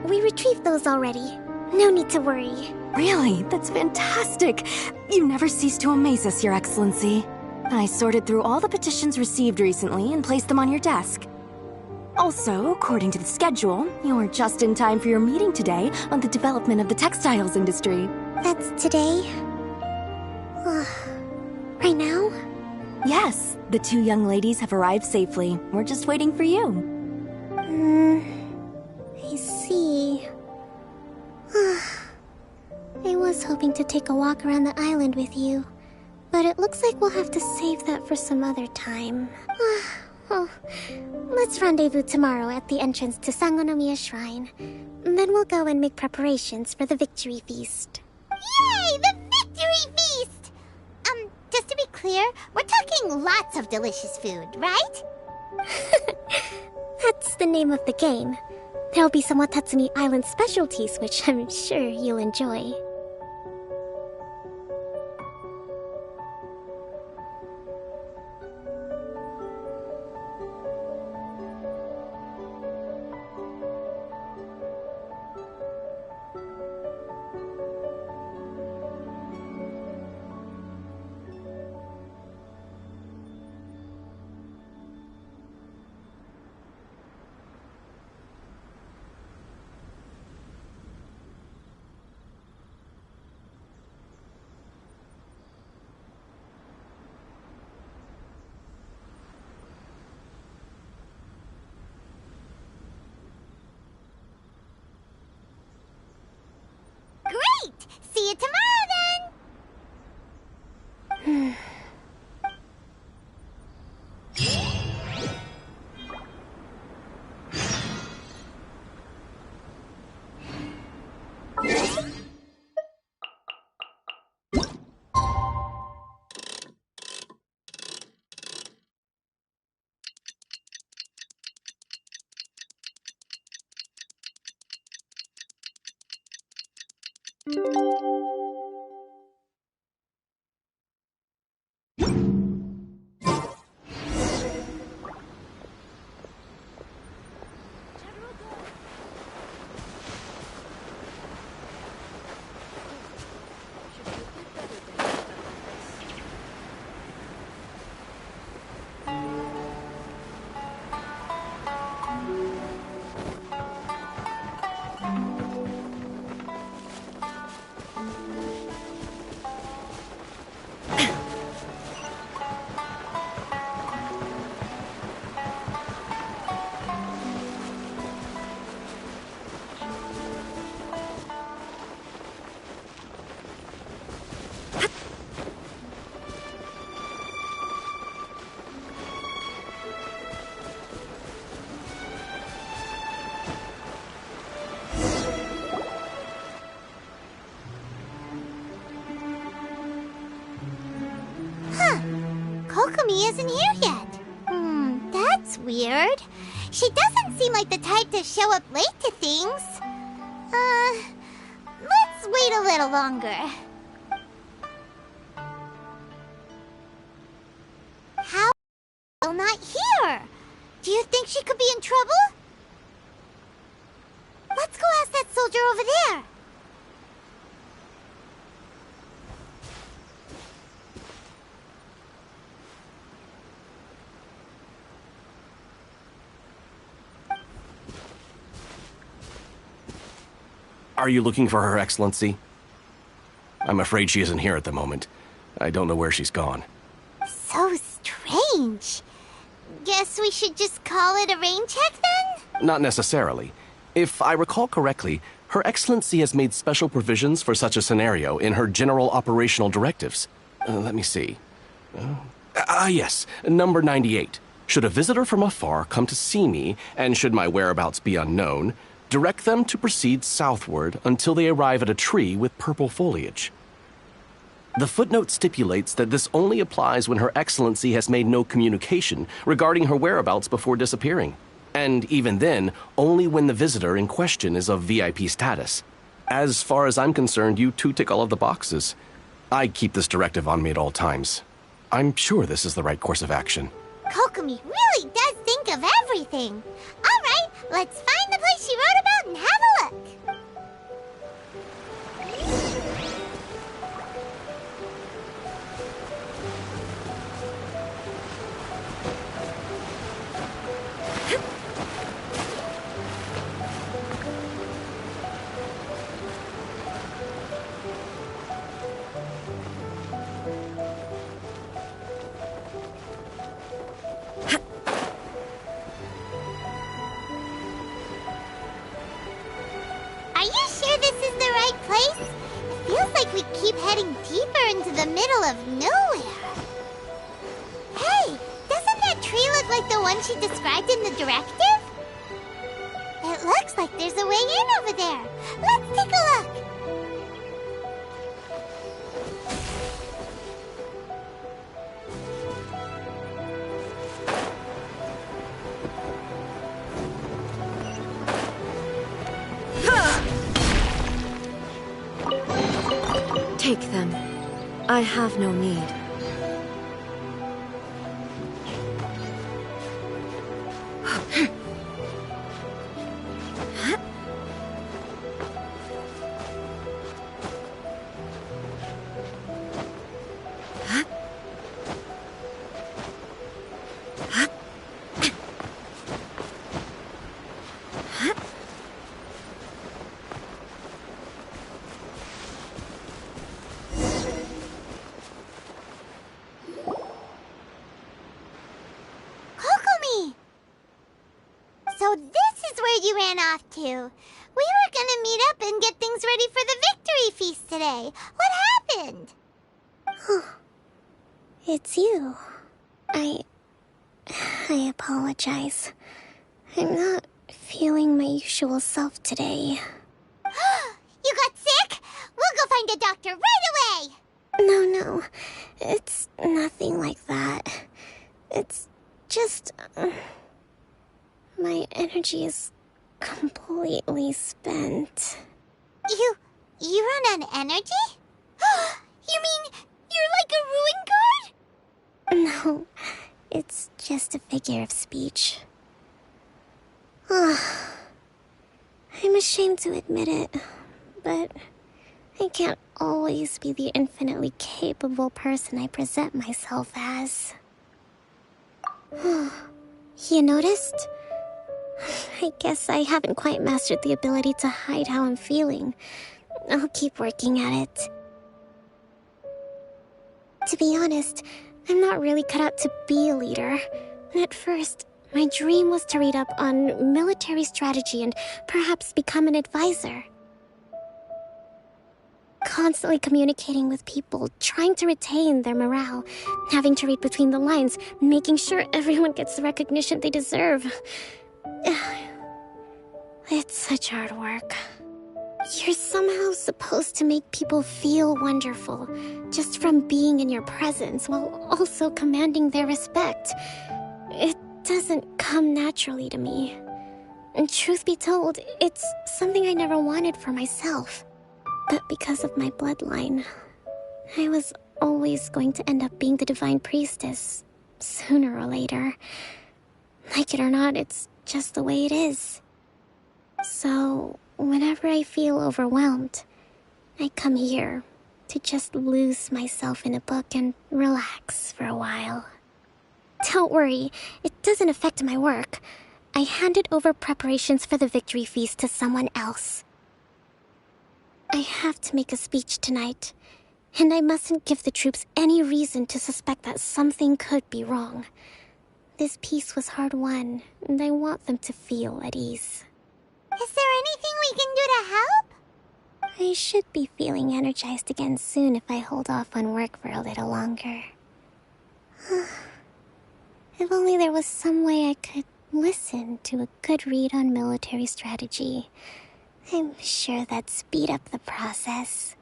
we retrieved those already. No need to worry. Really? That's fantastic. You never cease to amaze us, Your Excellency. I sorted through all the petitions received recently and placed them on your desk. Also, according to the schedule, you're just in time for your meeting today on the development of the textiles industry. That's today? Right now? Yes, the two young ladies have arrived safely. We're just waiting for you. I see. I was hoping to take a walk around the island with you, but it looks like we'll have to save that for some other time. Well, let's rendezvous tomorrow at the entrance to Sangonomiya Shrine. Then we'll go and make preparations for the victory feast. Yay, the victory feast! Just to be clear, we're talking lots of delicious food, right? That's the name of the game. There'll be some Watatsumi Island specialties, which I'm sure you'll enjoy. Kokomi isn't here yet. That's weird. She doesn't seem like the type to show up late to things. Let's wait a little longer. How is she still not here? Do you think she could be in trouble? Let's go ask that soldier over there. Are you looking for Her Excellency? I'm afraid she isn't here at the moment. I don't know where she's gone. So strange. Guess we should just call it a rain check then? Not necessarily. If I recall correctly, Her Excellency has made special provisions for such a scenario in her general operational directives. Let me see. Yes, number 98. Should a visitor from afar come to see me, and should my whereabouts be unknown, direct them to proceed southward until they arrive at a tree with purple foliage. The footnote stipulates that this only applies when Her Excellency has made no communication regarding her whereabouts before disappearing, and even then, only when the visitor in question is of VIP status. As far as I'm concerned, you two tick all of the boxes. I keep this directive on me at all times. I'm sure this is the right course of action. Kokomi really does think of everything. All right, let's find the place she wrote about and have a look. Are you sure this is the right place? It feels like we keep heading deeper into the middle of nowhere. Hey, doesn't that tree look like the one she described in the directive? It looks like there's a way in over there. Let's take a look. Take them. I have no need. Kokomi! So this is where you ran off to. We were gonna meet up and get things ready for the victory feast today. What happened? It's you. I apologize. I'm not feeling my usual self today. You got sick? We'll go find a doctor right away! No. It's nothing like that. It's just... my energy is completely spent. You run on energy? You mean you're like a ruin guard? No, it's just a figure of speech. I'm ashamed to admit it, but I can't always be the infinitely capable person I present myself as. You noticed? I guess I haven't quite mastered the ability to hide how I'm feeling. I'll keep working at it. To be honest, I'm not really cut out to be a leader. At first, my dream was to read up on military strategy and perhaps become an advisor. Constantly communicating with people, trying to retain their morale, having to read between the lines, making sure everyone gets the recognition they deserve. It's such hard work. You're somehow supposed to make people feel wonderful, just from being in your presence, while also commanding their respect. It doesn't come naturally to me. And truth be told, it's something I never wanted for myself. But because of my bloodline, I was always going to end up being the Divine Priestess, sooner or later. Like it or not, it's just the way it is. So, whenever I feel overwhelmed, I come here to just lose myself in a book and relax for a while. Don't worry, it doesn't affect my work. I handed over preparations for the victory feast to someone else. I have to make a speech tonight, and I mustn't give the troops any reason to suspect that something could be wrong. This peace was hard won, and I want them to feel at ease. Is there anything we can do to help? I should be feeling energized again soon if I hold off on work for a little longer. If only there was some way I could listen to a good read on military strategy. I'm sure that'd speed up the process.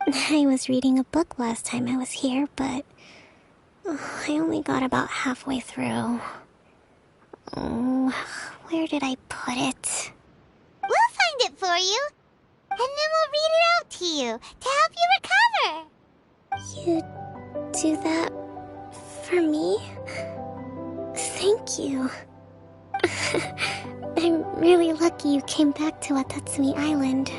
I was reading a book last time I was here, but I only got about halfway through. Where did I put it? We'll find it for you, and then we'll read it out to you to help you recover. You do that for me? Thank you. I'm really lucky you came back to Watatsumi Island.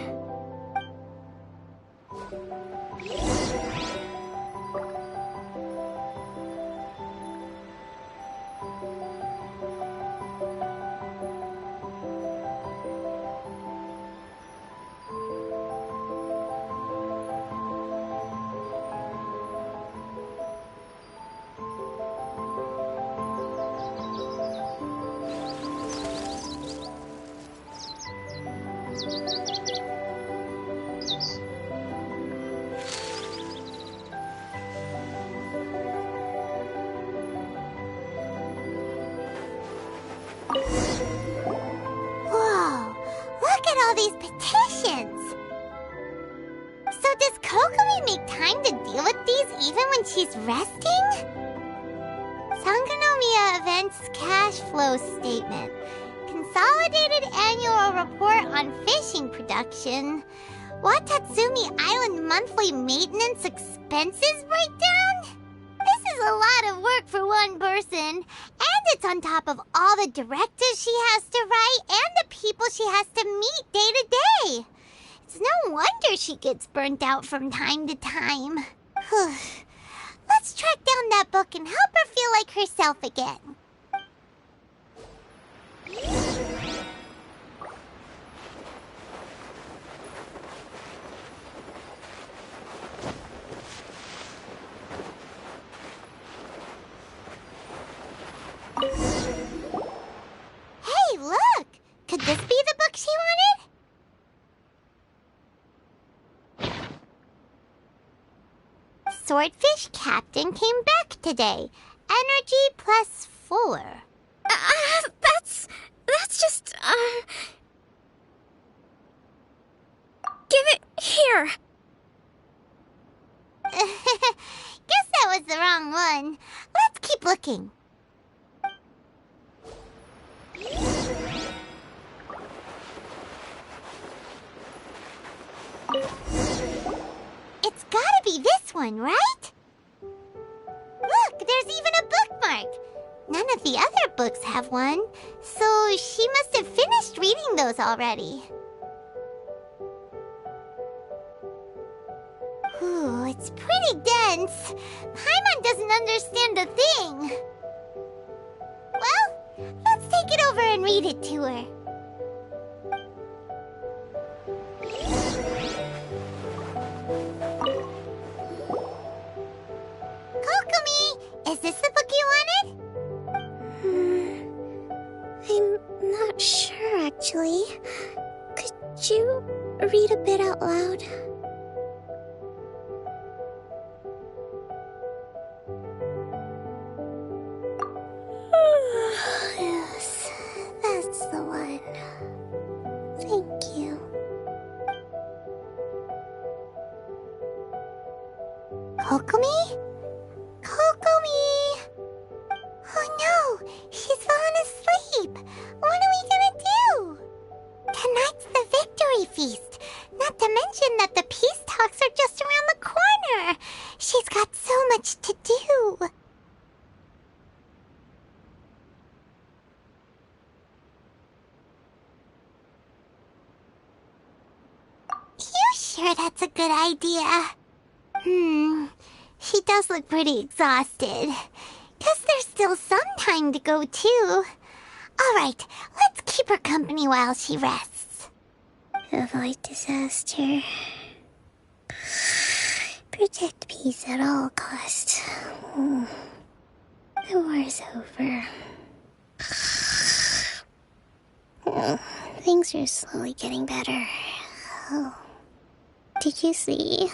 Whoa, look at all these petitions! So does Kokomi make time to deal with these even when she's resting? Sangonomiya Events Cash Flow Statement. Consolidated Annual Report on Fishing Production. Watatsumi Island Monthly Maintenance Expenses Breakdown? This is a lot of work for one person, and it's on top of all the directives she has to write and the people she has to meet day to day. It's no wonder she gets burnt out from time to time. Let's track down that book and help her feel like herself again. Hey, look! Could this be the book she wanted? Swordfish Captain came back today. Energy +4. That's just, Give it here! Guess that was the wrong one. Let's keep looking. It's gotta be this one, right? Look, there's even a bookmark. None of the other books have one, so she must have finished reading those already. Ooh, it's pretty dense. Paimon doesn't understand a thing. Well, let's take it over and read it to her. Kokomi, is this the book you wanted? I'm not sure, actually. Could you read a bit out loud? Yes, that's the one. Thank you. she's fallen asleep. What are we gonna do? Tonight's the victory feast. Not to mention that the peace talks are just around the corner. She's got so much to do. You sure that's a good idea? She does look pretty exhausted. Guess there's still some time to go, too. Alright, let's keep her company while she rests. Avoid disaster. Protect peace at all costs. The war's over. Things are slowly getting better. Oh. Did you see?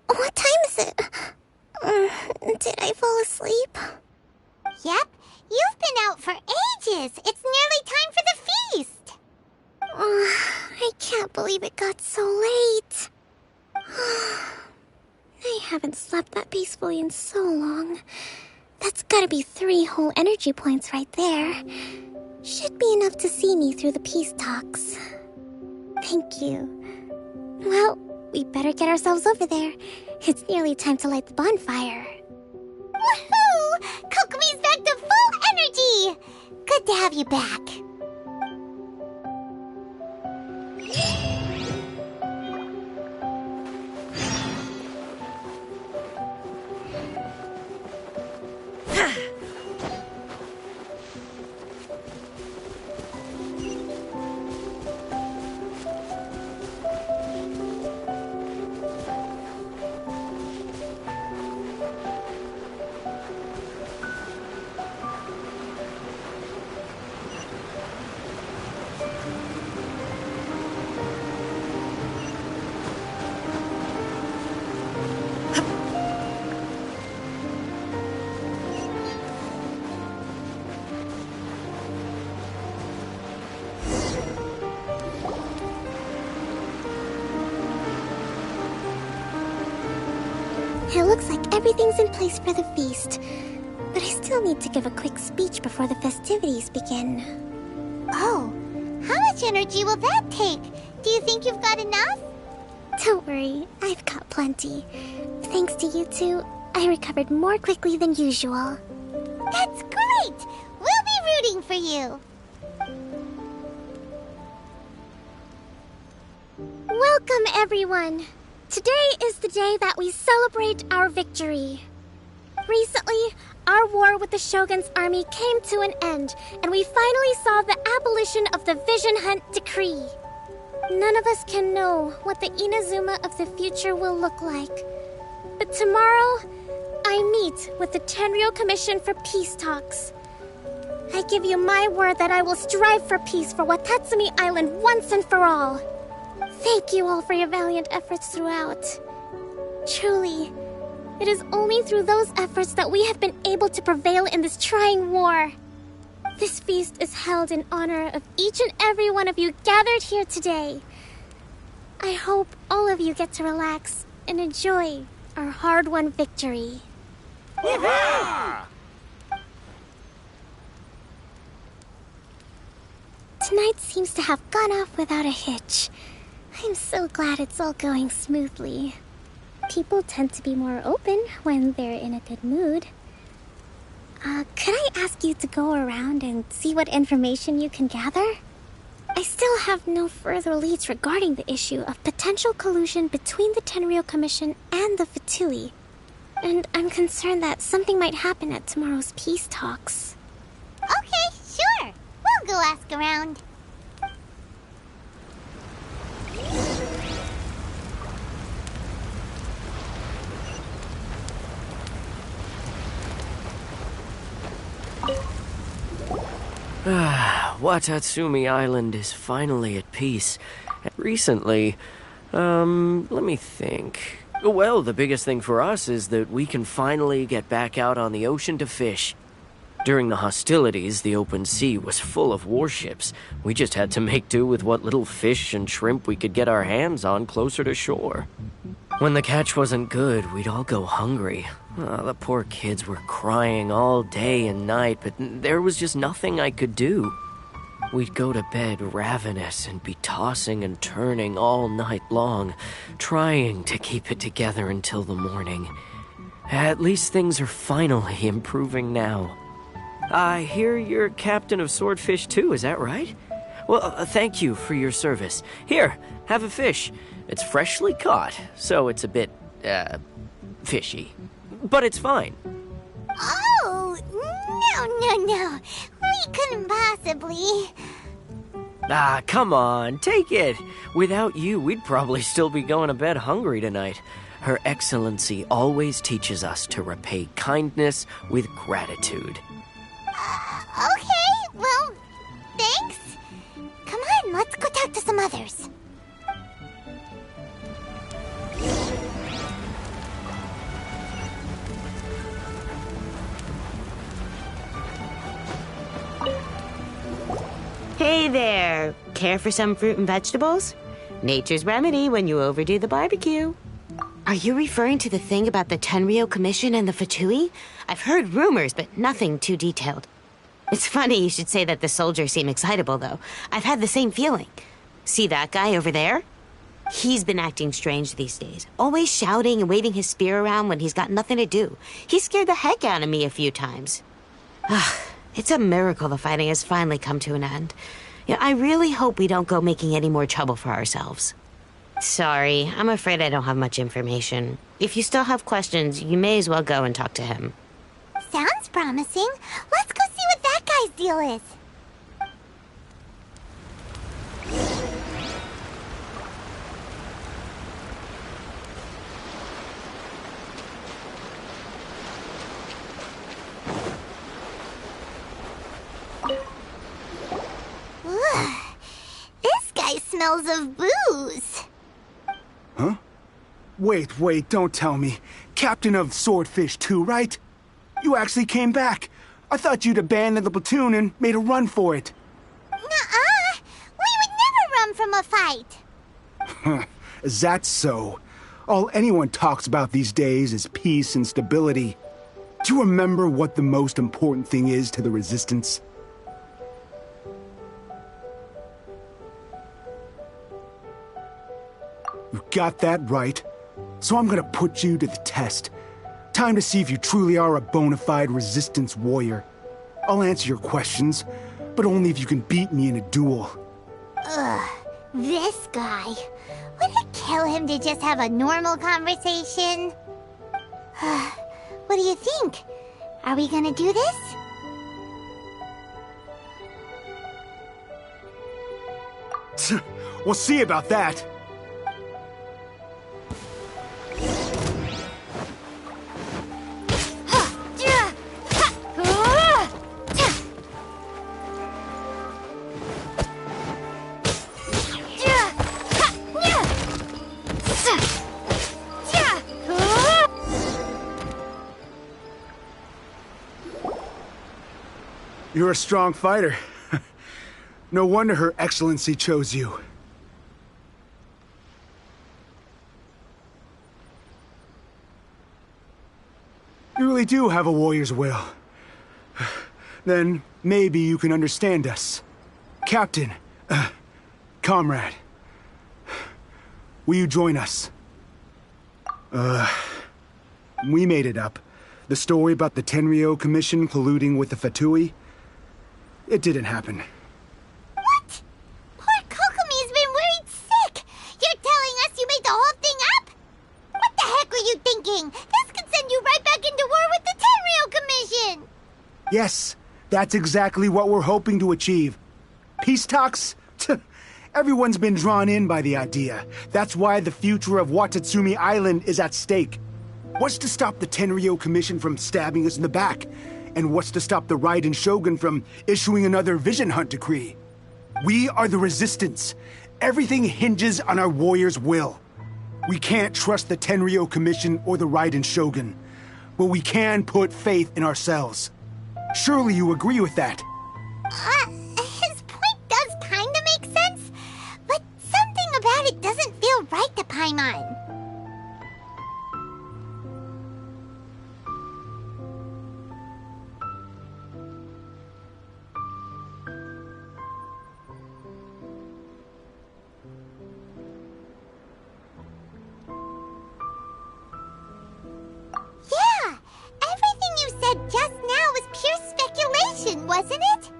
What time is it? Did I fall asleep? Yep, you've been out for ages. It's nearly time for the feast. I can't believe it got so late. I haven't slept that peacefully in so long. That's gotta be 3 whole energy points right there. Should be enough to see me through the peace talks. Thank you. Well, we better get ourselves over there. It's nearly time to light the bonfire. Woohoo! Kokomi's back to full energy! Good to have you back. It looks like everything's in place for the feast. But I still need to give a quick speech before the festivities begin. Oh, how much energy will that take? Do you think you've got enough? Don't worry, I've got plenty. Thanks to you two, I recovered more quickly than usual. That's great! We'll be rooting for you. Welcome, everyone! Today is the day that we celebrate our victory. Recently, our war with the Shogun's army came to an end, and we finally saw the abolition of the Vision Hunt Decree. None of us can know what the Inazuma of the future will look like. But tomorrow, I meet with the Tenryou Commission for peace talks. I give you my word that I will strive for peace for Watatsumi Island once and for all. Thank you all for your valiant efforts throughout. Truly, it is only through those efforts that we have been able to prevail in this trying war. This feast is held in honor of each and every one of you gathered here today. I hope all of you get to relax and enjoy our hard-won victory. Tonight seems to have gone off without a hitch. I'm so glad it's all going smoothly. People tend to be more open when they're in a good mood. Could I ask you to go around and see what information you can gather? I still have no further leads regarding the issue of potential collusion between the Tenryou Commission and the Fatui. And I'm concerned that something might happen at tomorrow's peace talks. Okay, sure. We'll go ask around. Watatsumi Island is finally at peace. Recently, let me think. Well, the biggest thing for us is that we can finally get back out on the ocean to fish. During the hostilities, the open sea was full of warships. We just had to make do with what little fish and shrimp we could get our hands on closer to shore. When the catch wasn't good, we'd all go hungry. The poor kids were crying all day and night, but there was just nothing I could do. We'd go to bed ravenous and be tossing and turning all night long, trying to keep it together until the morning. At least things are finally improving now. I hear you're captain of Swordfish too, is that right? Well, thank you for your service. Here, have a fish. It's freshly caught, so it's a bit, fishy. But it's fine. Oh, no. We couldn't possibly. Ah, come on, take it. Without you, we'd probably still be going to bed hungry tonight. Her Excellency always teaches us to repay kindness with gratitude. Okay, well, thanks. Come on, let's go talk to some others. Hey there! Care for some fruit and vegetables? Nature's remedy when you overdo the barbecue. Are you referring to the thing about the Tenryou Commission and the Fatui? I've heard rumors, but nothing too detailed. It's funny you should say that the soldiers seem excitable, though. I've had the same feeling. See that guy over there? He's been acting strange these days. Always shouting and waving his spear around when he's got nothing to do. He scared the heck out of me a few times. It's a miracle the fighting has finally come to an end. Yeah, I really hope we don't go making any more trouble for ourselves. Sorry, I'm afraid I don't have much information. If you still have questions, you may as well go and talk to him. Sounds promising. Let's go see what that guy's deal is. This guy smells of booze. Huh? Wait, don't tell me. Captain of Swordfish too, right? You actually came back. I thought you'd abandoned the platoon and made a run for it. Nuh-uh. We would never run from a fight. Is that so? All anyone talks about these days is peace and stability. Do you remember what the most important thing is to the Resistance? You got that right. So I'm gonna put you to the test. Time to see if you truly are a bona fide Resistance warrior. I'll answer your questions, but only if you can beat me in a duel. Ugh, this guy. Would it kill him to just have a normal conversation? What do you think? Are we gonna do this? We'll see about that. You're a strong fighter. No wonder Her Excellency chose you. You really do have a warrior's will. Then maybe you can understand us. Captain, comrade, will you join us? We made it up. The story about the Tenryou Commission colluding with the Fatui, it didn't happen. What? Poor Kokomi's been worried sick. You're telling us you made the whole thing up? What the heck were you thinking? This could send you right back into war with the Tenryou Commission. Yes, that's exactly what we're hoping to achieve. Peace talks? Everyone's been drawn in by the idea. That's why the future of Watatsumi Island is at stake. What's to stop the Tenryou Commission from stabbing us in the back? And what's to stop the Raiden Shogun from issuing another Vision Hunt decree? We are the Resistance. Everything hinges on our warrior's will. We can't trust the Tenryou Commission or the Raiden Shogun, but we can put faith in ourselves. Surely you agree with that. His point does kinda make sense, but something about it doesn't feel right to Paimon. Yeah, everything you said just now was pure speculation, wasn't it?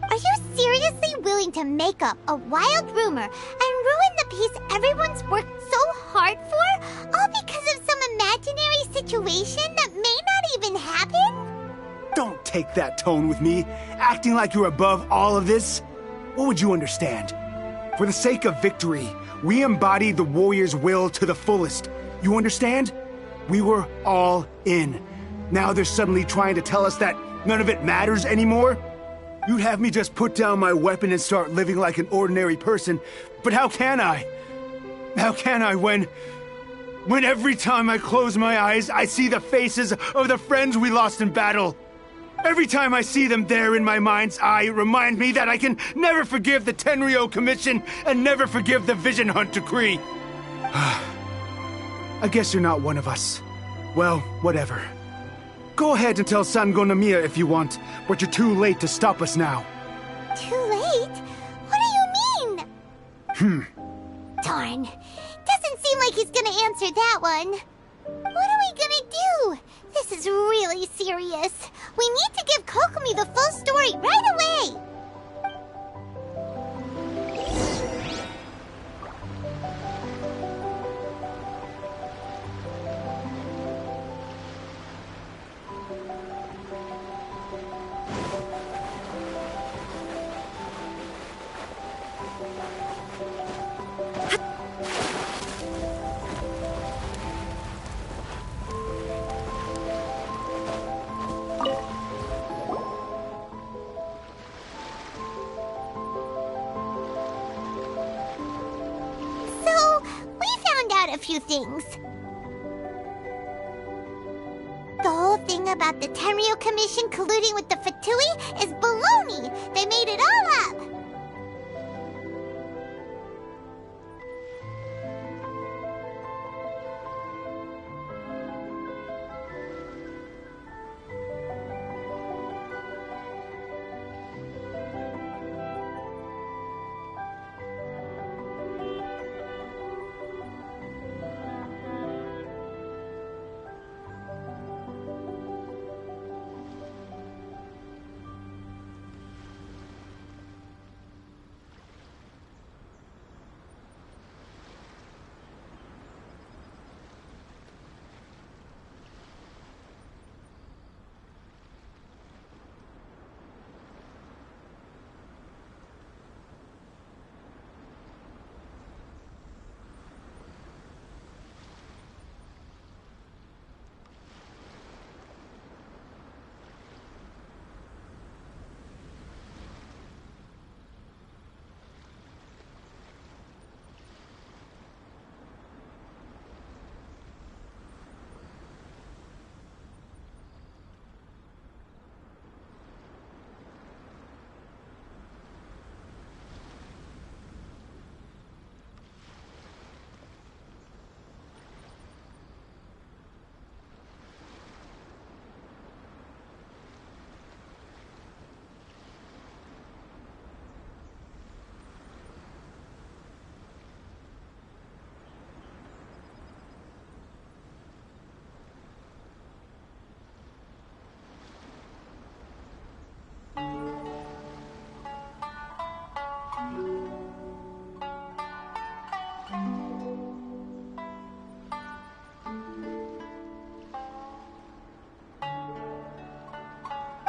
Are you seriously willing to make up a wild rumor and ruin the peace everyone's worked so hard for, all because of some imaginary situation that may not even happen? Don't take that tone with me, acting like you're above all of this. What would you understand? For the sake of victory, we embodied the warrior's will to the fullest. You understand? We were all in. Now they're suddenly trying to tell us that none of it matters anymore? You'd have me just put down my weapon and start living like an ordinary person, but how can I? How can I when every time I close my eyes, I see the faces of the friends we lost in battle? Every time I see them there in my mind's eye, it reminds me that I can never forgive the Tenryo Commission and never forgive the Vision Hunt Decree. I guess you're not one of us. Well, whatever. Go ahead and tell Sangonomiya if you want, but you're too late to stop us now. Too late? What do you mean? Darn. Doesn't seem like he's gonna answer that one. What are we gonna do? This is really serious. We need to give Kokomi the full story right away. A few things. The whole thing about the Tenryo Commission colluding with the Fatui is baloney. They made it all up.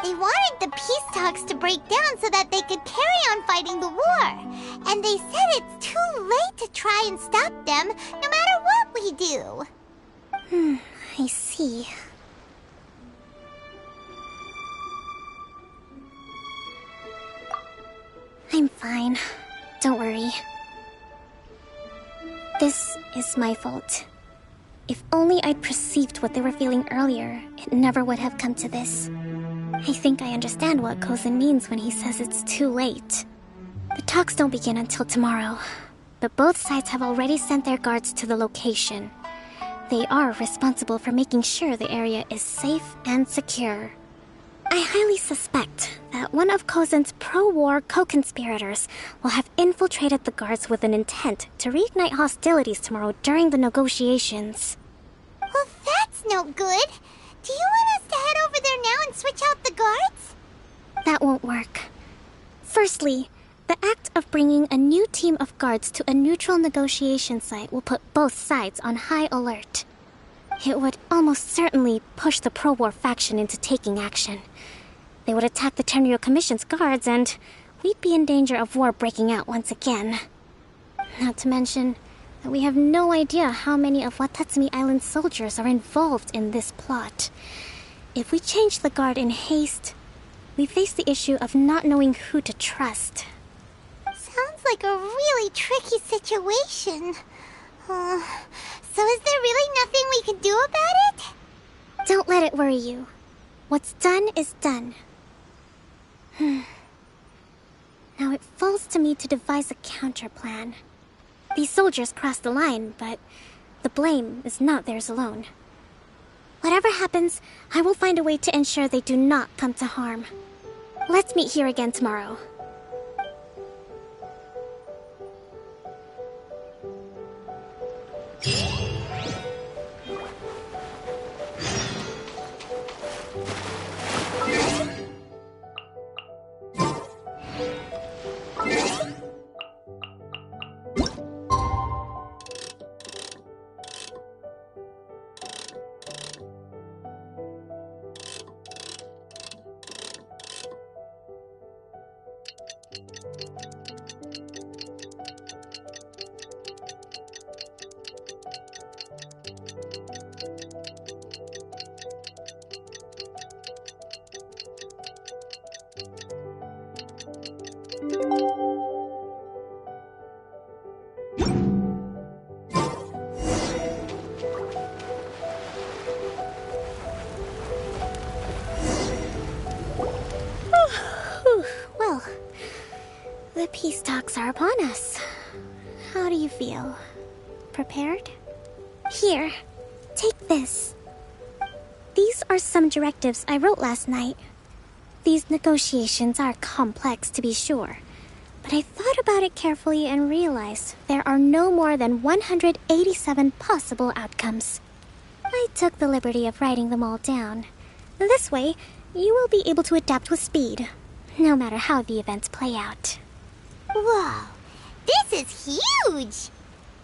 They wanted the peace talks to break down so that they could carry on fighting the war. And they said it's too late to try and stop them, no matter what we do. I see. I'm fine. Don't worry. This is my fault. If only I'd perceived what they were feeling earlier, it never would have come to this. I think I understand what Kozan means when he says it's too late. The talks don't begin until tomorrow, but both sides have already sent their guards to the location. They are responsible for making sure the area is safe and secure. I highly suspect that one of Kozan's pro-war co-conspirators will have infiltrated the guards with an intent to reignite hostilities tomorrow during the negotiations. Well, that's no good. Do you want us to head over there now and switch out the guards? That won't work. Firstly, the act of bringing a new team of guards to a neutral negotiation site will put both sides on high alert. It would almost certainly push the pro-war faction into taking action. They would attack the Tenryo Commission's guards, and we'd be in danger of war breaking out once again. Not to mention that we have no idea how many of Watatsumi Island's soldiers are involved in this plot. If we change the guard in haste, we face the issue of not knowing who to trust. Sounds like a really tricky situation. So is there really nothing we can do about it? Don't let it worry you. What's done is done. Now it falls to me to devise a counterplan. These soldiers crossed the line, but the blame is not theirs alone. Whatever happens, I will find a way to ensure they do not come to harm. Let's meet here again tomorrow. Well, the peace talks are upon us. How do you feel? Prepared? Here, take this. These are some directives I wrote last night. These negotiations are complex, to be sure, but I thought about it carefully and realized there are no more than 187 possible outcomes. I took the liberty of writing them all down. This way, you will be able to adapt with speed, no matter how the events play out. Whoa, this is huge!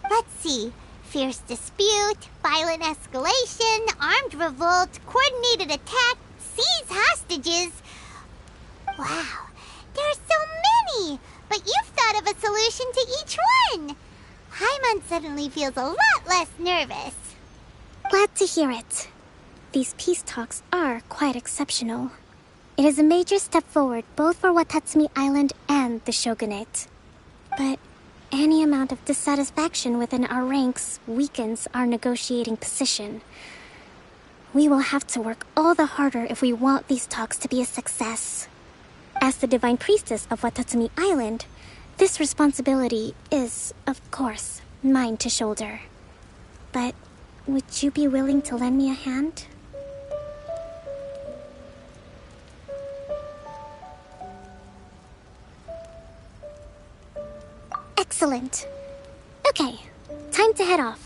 Let's see. Fierce dispute, violent escalation, armed revolt, coordinated attack, seize hostages. Wow, there are so many! But you've thought of a solution to each one! Hyman suddenly feels a lot less nervous. Glad to hear it. These peace talks are quite exceptional. It is a major step forward both for Watatsumi Island and the Shogunate. But any amount of dissatisfaction within our ranks weakens our negotiating position. We will have to work all the harder if we want these talks to be a success. As the Divine Priestess of Watatsumi Island, this responsibility is, of course, mine to shoulder. But would you be willing to lend me a hand? Excellent. Okay, time to head off.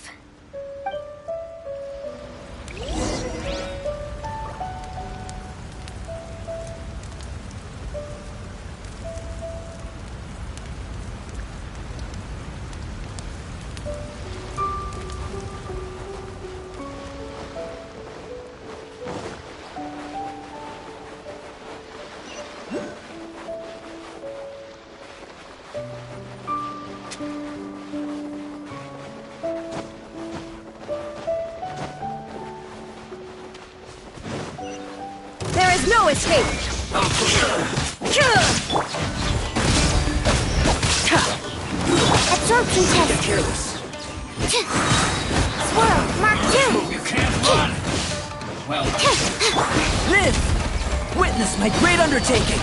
No escape! Absorption test. Careless. Swirl, Mark 2. You can't run. Well, live! Witness my great undertaking!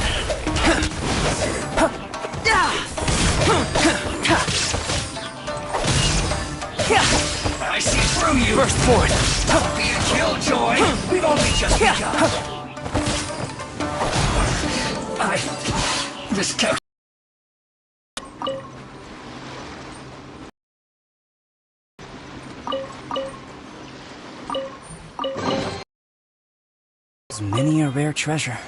I see through you! First forth! Don't be a killjoy! We've only just begun! This can't... Many a rare treasure.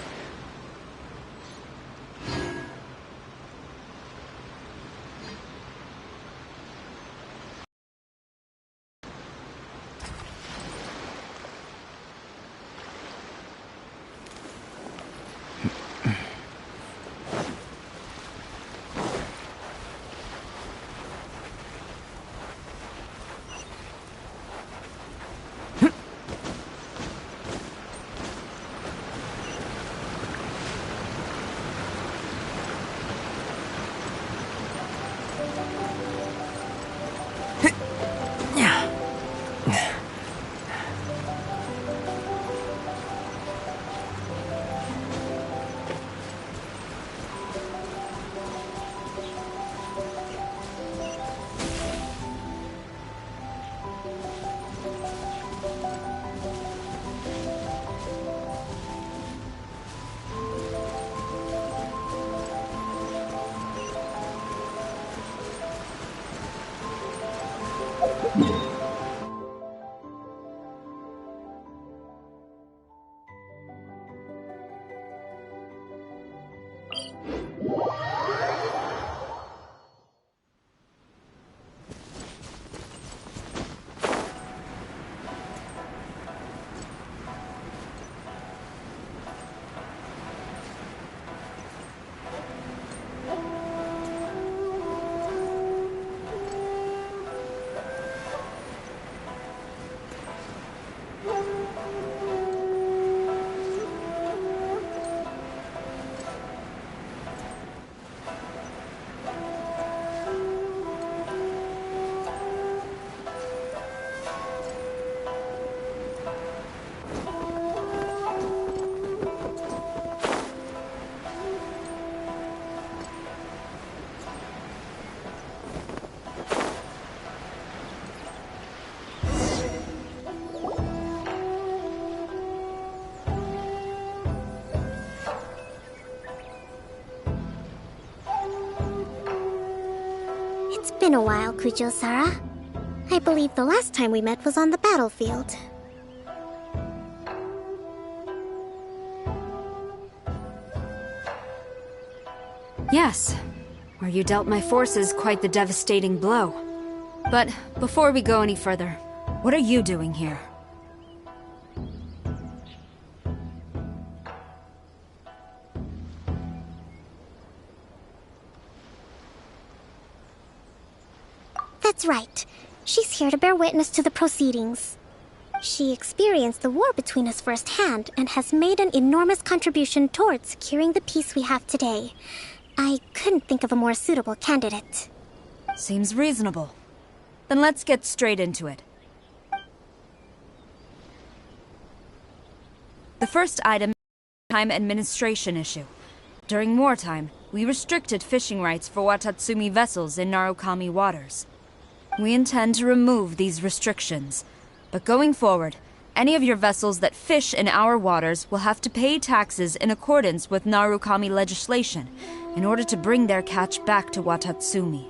It's been a while, Kujo-Sara. I believe the last time we met was on the battlefield. Yes, where you dealt my forces quite the devastating blow. But before we go any further, what are you doing here? That's right. She's here to bear witness to the proceedings. She experienced the war between us firsthand and has made an enormous contribution towards securing the peace we have today. I couldn't think of a more suitable candidate. Seems reasonable. Then let's get straight into it. The first item is a time administration issue. During wartime, we restricted fishing rights for Watatsumi vessels in Narukami waters. We intend to remove these restrictions, but going forward, any of your vessels that fish in our waters will have to pay taxes in accordance with Narukami legislation in order to bring their catch back to Watatsumi.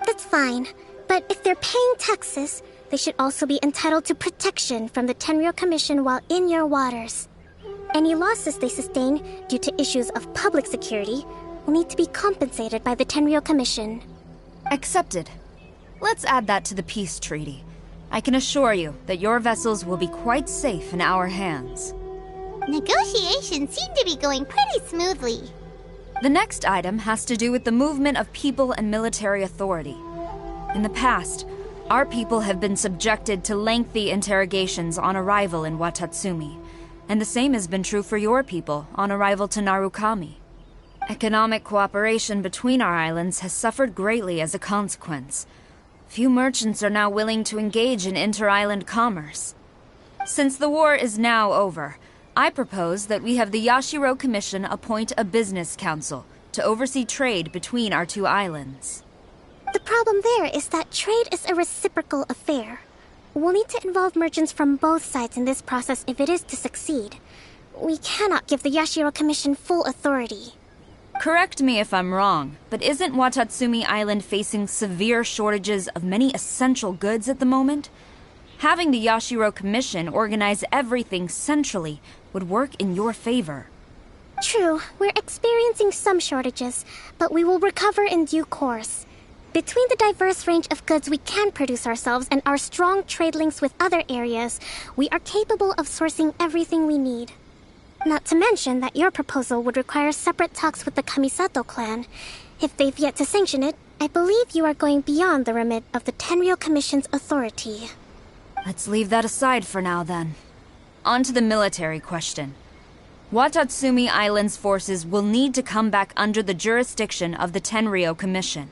That's fine, but if they're paying taxes, they should also be entitled to protection from the Tenryou Commission while in your waters. Any losses they sustain due to issues of public security will need to be compensated by the Tenryou Commission. Accepted. Let's add that to the peace treaty. I can assure you that your vessels will be quite safe in our hands. Negotiations seem to be going pretty smoothly. The next item has to do with the movement of people and military authority. In the past, our people have been subjected to lengthy interrogations on arrival in Watatsumi, and the same has been true for your people on arrival to Narukami. Economic cooperation between our islands has suffered greatly as a consequence. Few merchants are now willing to engage in inter-island commerce. Since the war is now over, I propose that we have the Yashiro Commission appoint a business council to oversee trade between our two islands. The problem there is that trade is a reciprocal affair. We'll need to involve merchants from both sides in this process if it is to succeed. We cannot give the Yashiro Commission full authority. Correct me if I'm wrong, but isn't Watatsumi Island facing severe shortages of many essential goods at the moment? Having the Yashiro Commission organize everything centrally would work in your favor. True, we're experiencing some shortages, but we will recover in due course. Between the diverse range of goods we can produce ourselves and our strong trade links with other areas, we are capable of sourcing everything we need. Not to mention that your proposal would require separate talks with the Kamisato clan. If they've yet to sanction it, I believe you are going beyond the remit of the Tenryou Commission's authority. Let's leave that aside for now, then. On to the military question. Watatsumi Island's forces will need to come back under the jurisdiction of the Tenryou Commission.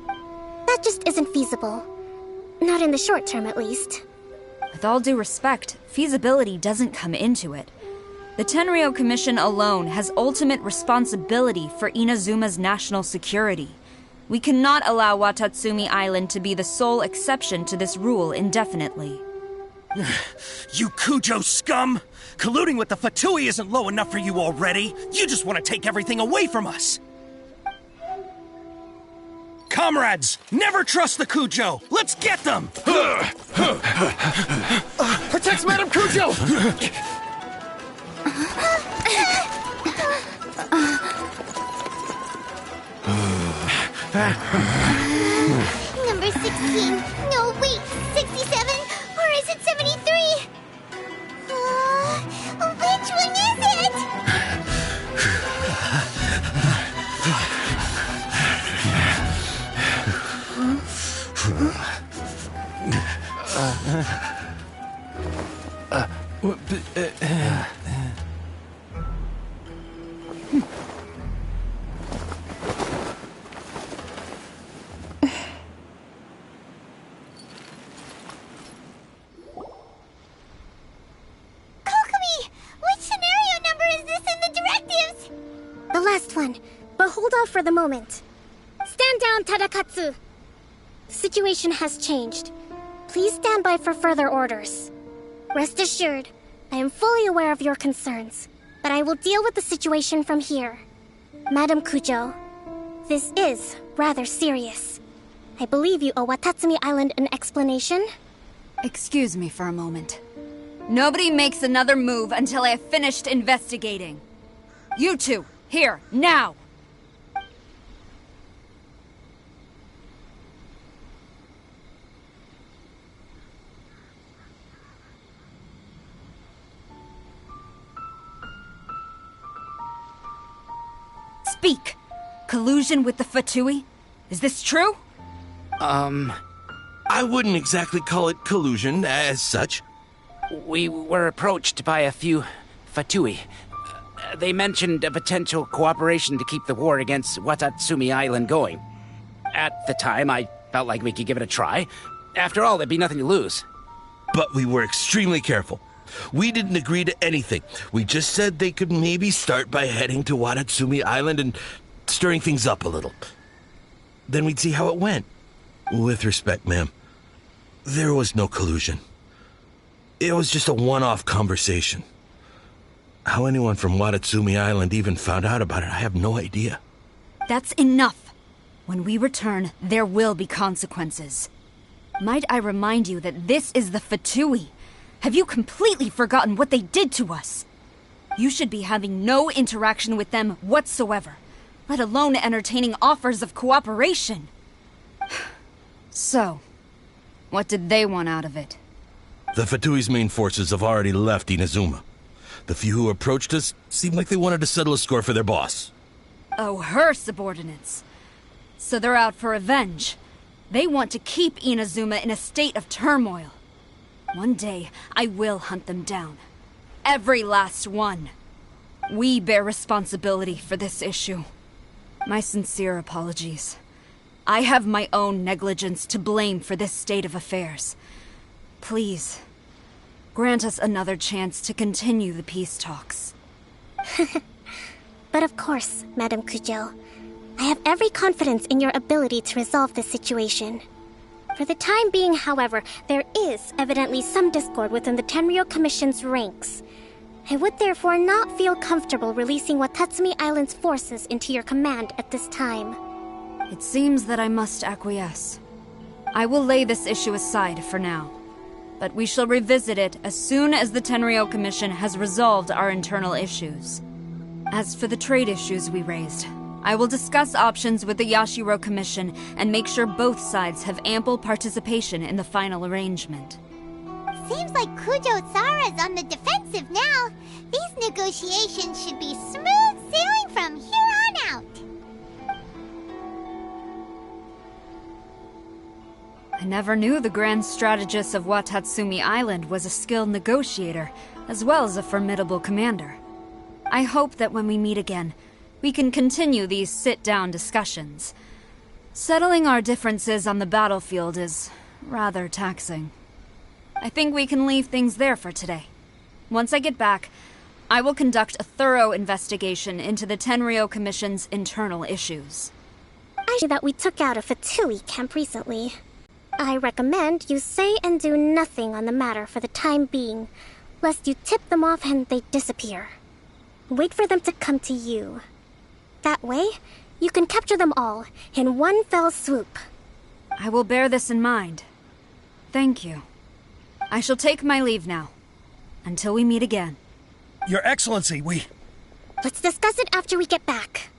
That just isn't feasible. Not in the short term, at least. With all due respect, feasibility doesn't come into it. The Tenryou Commission alone has ultimate responsibility for Inazuma's national security. We cannot allow Watatsumi Island to be the sole exception to this rule indefinitely. You Kujo scum! Colluding with the Fatui isn't low enough for you already. You just want to take everything away from us. Comrades, never trust the Kujo! Let's get them! Protect Madame Kujo! Number 16. No, wait, 67? Or is it 73? Which one is it? Kokomi! Which scenario number is this in the directives? The last one, but hold off for the moment. Stand down, Tadakatsu! The situation has changed. Please stand by for further orders. Rest assured, I am fully aware of your concerns, but I will deal with the situation from here. Madam Kujo, this is rather serious. I believe you owe Watatsumi Island an explanation. Excuse me for a moment. Nobody makes another move until I have finished investigating. You two, here, now! Speak! Collusion with the Fatui? Is this true? I wouldn't exactly call it collusion as such. We were approached by a few Fatui. They mentioned a potential cooperation to keep the war against Watatsumi Island going. At the time, I felt like we could give it a try. After all, there'd be nothing to lose. But we were extremely careful. We didn't agree to anything. We just said they could maybe start by heading to Watatsumi Island and stirring things up a little. Then we'd see how it went. With respect, ma'am, there was no collusion. It was just a one-off conversation. How anyone from Watatsumi Island even found out about it, I have no idea. That's enough. When we return, there will be consequences. Might I remind you that this is the Fatui? Have you completely forgotten what they did to us? You should be having no interaction with them whatsoever, let alone entertaining offers of cooperation. So, what did they want out of it? The Fatui's main forces have already left Inazuma. The few who approached us seemed like they wanted to settle a score for their boss. Oh, her subordinates. So they're out for revenge. They want to keep Inazuma in a state of turmoil. One day, I will hunt them down. Every last one. We bear responsibility for this issue. My sincere apologies. I have my own negligence to blame for this state of affairs. Please, Grant us another chance to continue the peace talks. But of course, Madame Kujo. I have every confidence in your ability to resolve this situation. For the time being, however, there is evidently some discord within the Tenryou Commission's ranks. I would therefore not feel comfortable releasing Watatsumi Island's forces into your command at this time. It seems that I must acquiesce. I will lay this issue aside for now, but we shall revisit it as soon as the Tenryou Commission has resolved our internal issues. As for the trade issues we raised, I will discuss options with the Yashiro Commission and make sure both sides have ample participation in the final arrangement. Seems like Kujo-sara's on the defensive now. These negotiations should be smooth sailing from here on out. I never knew the Grand Strategist of Watatsumi Island was a skilled negotiator, as well as a formidable commander. I hope that when we meet again, we can continue these sit-down discussions. Settling our differences on the battlefield is rather taxing. I think we can leave things there for today. Once I get back, I will conduct a thorough investigation into the Tenryou Commission's internal issues. I see that we took out a Fatui camp recently. I recommend you say and do nothing on the matter for the time being, lest you tip them off and they disappear. Wait for them to come to you. That way, you can capture them all in one fell swoop. I will bear this in mind. Thank you. I shall take my leave now. Until we meet again. Your Excellency, Let's discuss it after we get back.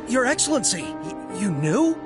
Your Excellency, you knew?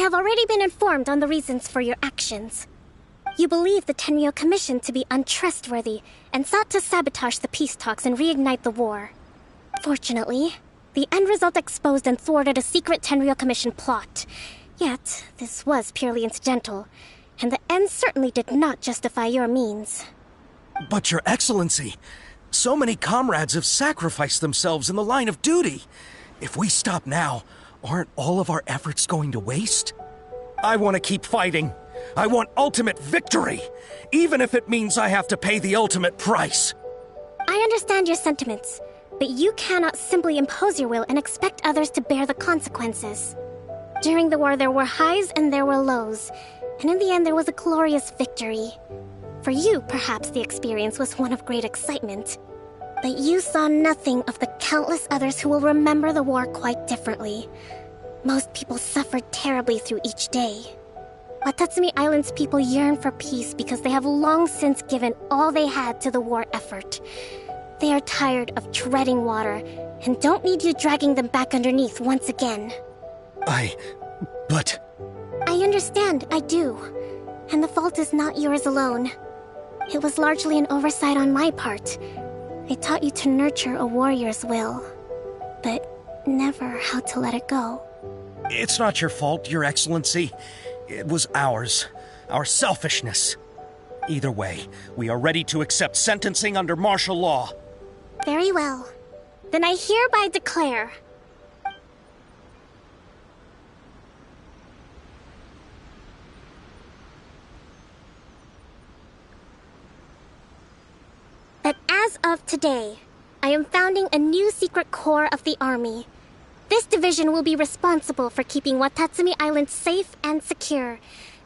have already been informed on the reasons for your actions. You believe the Tenryou Commission to be untrustworthy and sought to sabotage the peace talks and reignite the war. Fortunately, the end result exposed and thwarted a secret Tenryou Commission plot. Yet, this was purely incidental, and the end certainly did not justify your means. But Your Excellency, so many comrades have sacrificed themselves in the line of duty. If we stop now, aren't all of our efforts going to waste? I want to keep fighting. I want ultimate victory, even if it means I have to pay the ultimate price. I understand your sentiments, but you cannot simply impose your will and expect others to bear the consequences. During the war, there were highs and there were lows, and in the end, there was a glorious victory. For you, perhaps the experience was one of great excitement, but you saw nothing of the countless others who will remember the war quite differently. Most people suffered terribly through each day. Watatsumi Island's people yearn for peace because they have long since given all they had to the war effort. They are tired of treading water and don't need you dragging them back underneath once again. But... I understand, I do. And the fault is not yours alone. It was largely an oversight on my part. I taught you to nurture a warrior's will, but never how to let it go. It's not your fault, Your Excellency. It was ours. Our selfishness. Either way, we are ready to accept sentencing under martial law. Very well. Then I hereby declare... that as of today, I am founding a new secret corps of the army. This division will be responsible for keeping Watatsumi Island safe and secure,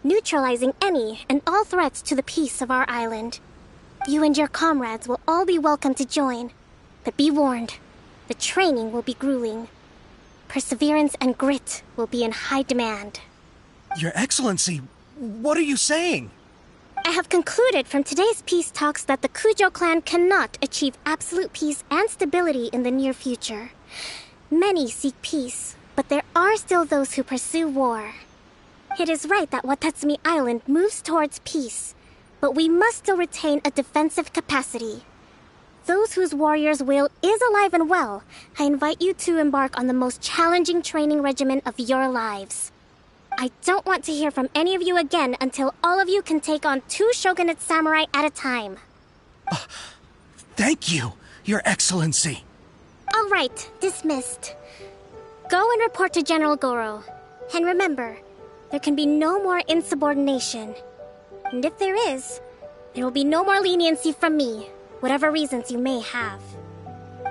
neutralizing any and all threats to the peace of our island. You and your comrades will all be welcome to join, but be warned, the training will be grueling. Perseverance and grit will be in high demand. Your Excellency, what are you saying? I have concluded from today's peace talks that the Kujo clan cannot achieve absolute peace and stability in the near future. Many seek peace, but there are still those who pursue war. It is right that Watatsumi Island moves towards peace, but we must still retain a defensive capacity. Those whose warrior's will is alive and well, I invite you to embark on the most challenging training regimen of your lives. I don't want to hear from any of you again until all of you can take on 2 shogunate samurai at a time. Thank you, Your Excellency. All right, dismissed. Go and report to General Goro. And remember, there can be no more insubordination. And if there is, there will be no more leniency from me, whatever reasons you may have.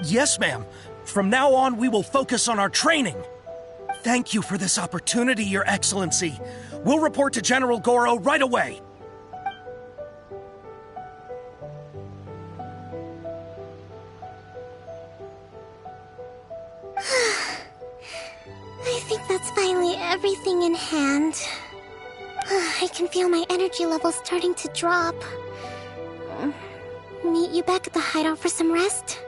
Yes, ma'am. From now on, we will focus on our training. Thank you for this opportunity, Your Excellency. We'll report to General Goro right away. I think that's finally everything in hand. I can feel my energy levels starting to drop. Meet you back at the hideout for some rest?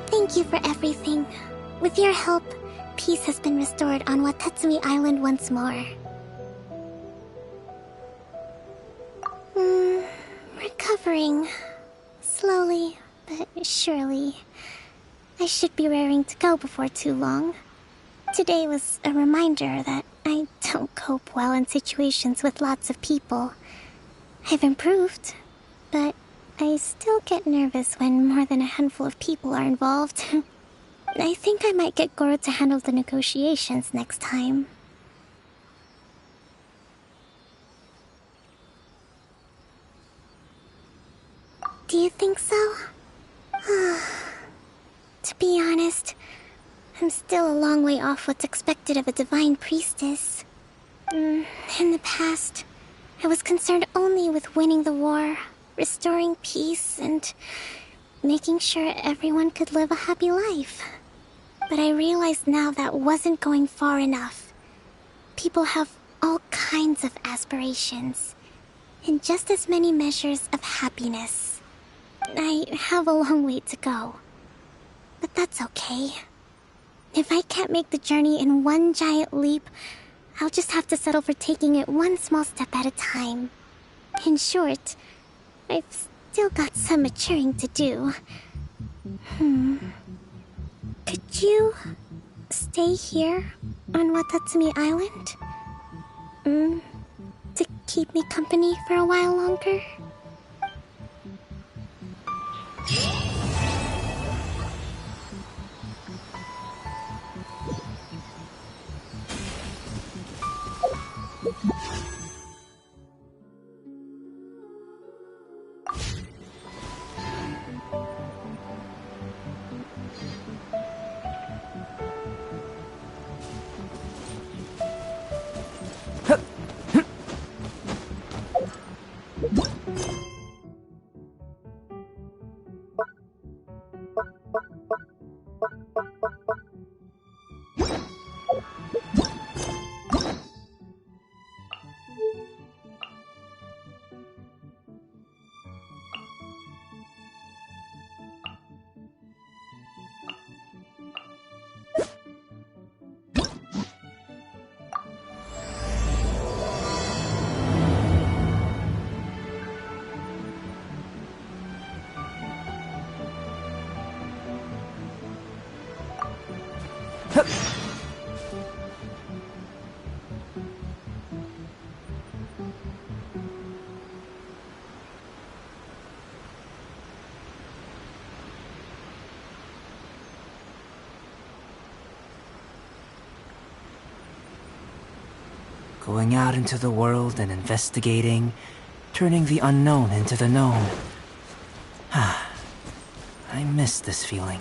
Thank you for everything. With your help, peace has been restored on Watatsumi Island once more. Recovering. Slowly, but surely. I should be raring to go before too long. Today was a reminder that I don't cope well in situations with lots of people. I've improved, but I still get nervous when more than a handful of people are involved. I think I might get Goro to handle the negotiations next time. Do you think so? To be honest, I'm still a long way off what's expected of a divine priestess. In the past, I was concerned only with winning the war, restoring peace, and making sure everyone could live a happy life. But I realize now that wasn't going far enough. People have all kinds of aspirations, and just as many measures of happiness. I have a long way to go. But that's okay. If I can't make the journey in one giant leap, I'll just have to settle for taking it one small step at a time. In short, I've still got some maturing to do. Could you stay here on Watatsumi Island? To keep me company for a while longer? Going out into the world and investigating, turning the unknown into the known. I miss this feeling.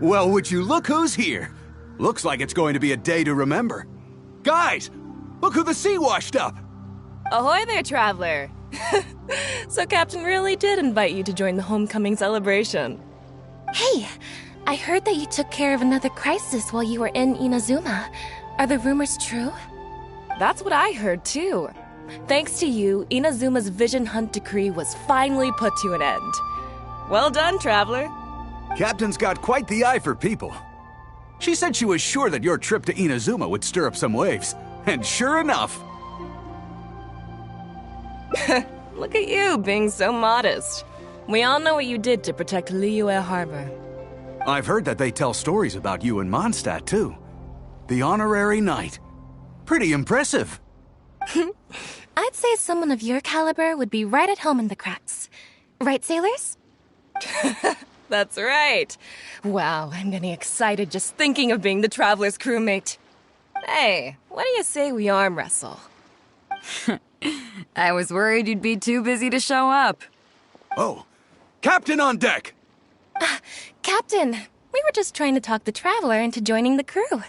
Well, would you look who's here? Looks like it's going to be a day to remember. Guys, look who the sea washed up! Ahoy there, traveler! So Captain really did invite you to join the homecoming celebration. Hey, I heard that you took care of another crisis while you were in Inazuma. Are the rumors true? That's what I heard, too. Thanks to you, Inazuma's Vision Hunt decree was finally put to an end. Well done, traveler. Captain's got quite the eye for people. She said she was sure that your trip to Inazuma would stir up some waves. And sure enough... Look at you, being so modest. We all know what you did to protect Liyue Harbor. I've heard that they tell stories about you in Mondstadt, too. The honorary knight. Pretty impressive. I'd say someone of your caliber would be right at home in the cracks. Right, sailors? That's right. Wow, I'm getting excited just thinking of being the Traveler's crewmate. Hey, what do you say we arm wrestle? I was worried you'd be too busy to show up. Oh, Captain on deck! Captain, we were just trying to talk the Traveler into joining the crew.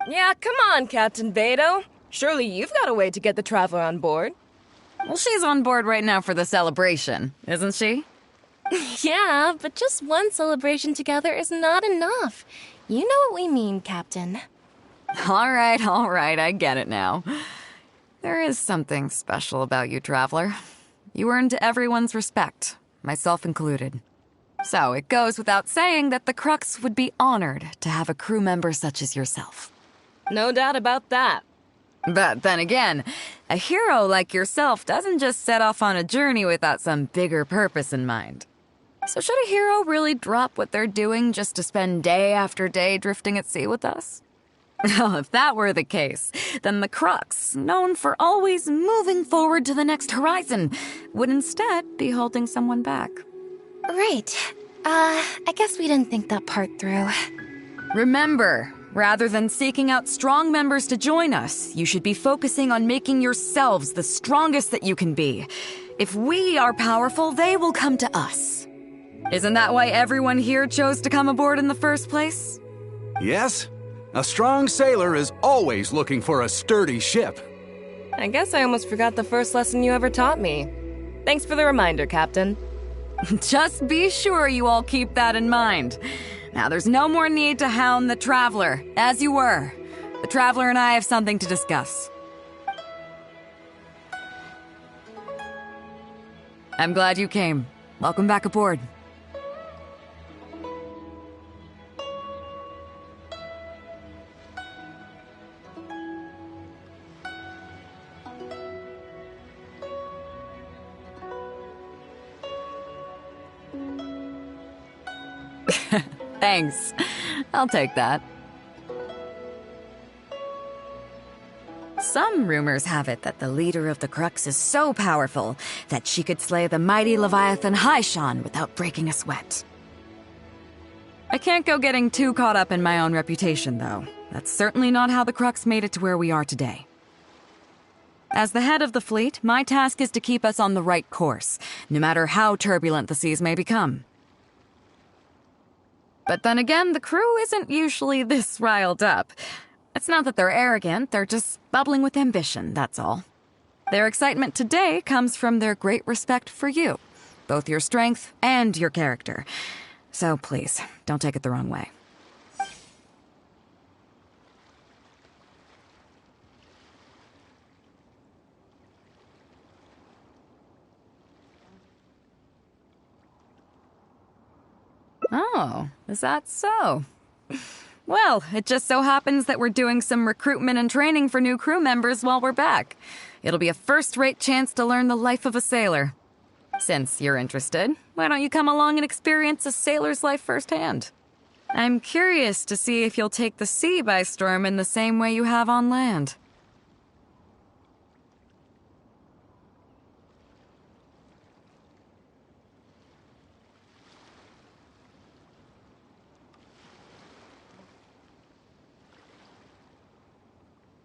Yeah, come on, Captain Beidou. Surely you've got a way to get the Traveler on board. Well, she's on board right now for the celebration, isn't she? Yeah, but just one celebration together is not enough. You know what we mean, Captain. All right, I get it now. There is something special about you, Traveler. You earned everyone's respect, myself included. So it goes without saying that the Crux would be honored to have a crew member such as yourself. No doubt about that. But then again, a hero like yourself doesn't just set off on a journey without some bigger purpose in mind. So should a hero really drop what they're doing just to spend day after day drifting at sea with us? Well, if that were the case, then the Crux, known for always moving forward to the next horizon, would instead be holding someone back. Right. I guess we didn't think that part through. Remember, rather than seeking out strong members to join us, you should be focusing on making yourselves the strongest that you can be. If we are powerful, they will come to us. Isn't that why everyone here chose to come aboard in the first place? Yes. A strong sailor is always looking for a sturdy ship. I guess I almost forgot the first lesson you ever taught me. Thanks for the reminder, Captain. Just be sure you all keep that in mind. Now, there's no more need to hound the Traveler, as you were. The Traveler and I have something to discuss. I'm glad you came. Welcome back aboard. Thanks. I'll take that. Some rumors have it that the leader of the Crux is so powerful that she could slay the mighty Leviathan Haishan without breaking a sweat. I can't go getting too caught up in my own reputation, though. That's certainly not how the Crux made it to where we are today. As the head of the fleet, my task is to keep us on the right course, no matter how turbulent the seas may become. But then again, the crew isn't usually this riled up. It's not that they're arrogant, they're just bubbling with ambition, that's all. Their excitement today comes from their great respect for you, both your strength and your character. So please, don't take it the wrong way. Oh, is that so? Well, it just so happens that we're doing some recruitment and training for new crew members while we're back. It'll be a first-rate chance to learn the life of a sailor. Since you're interested, why don't you come along and experience a sailor's life firsthand? I'm curious to see if you'll take the sea by storm in the same way you have on land.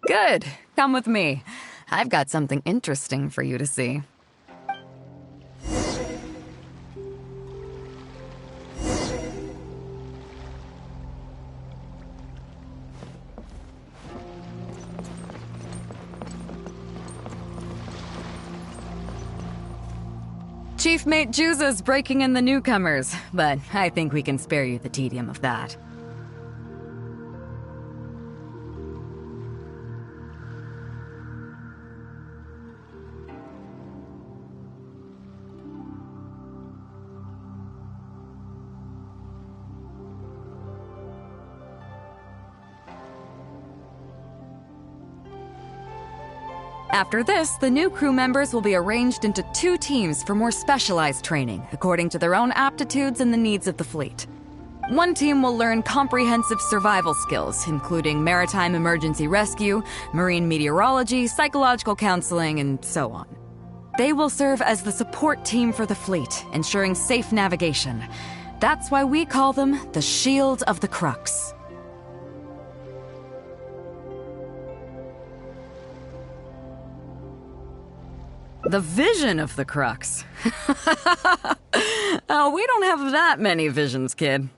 Good. Come with me. I've got something interesting for you to see. Chief Mate Juza's breaking in the newcomers, but I think we can spare you the tedium of that. After this, the new crew members will be arranged into 2 teams for more specialized training, according to their own aptitudes and the needs of the fleet. One team will learn comprehensive survival skills, including maritime emergency rescue, marine meteorology, psychological counseling, and so on. They will serve as the support team for the fleet, ensuring safe navigation. That's why we call them the Shield of the Crux. The vision of the Crux. Oh, we don't have that many visions, kid.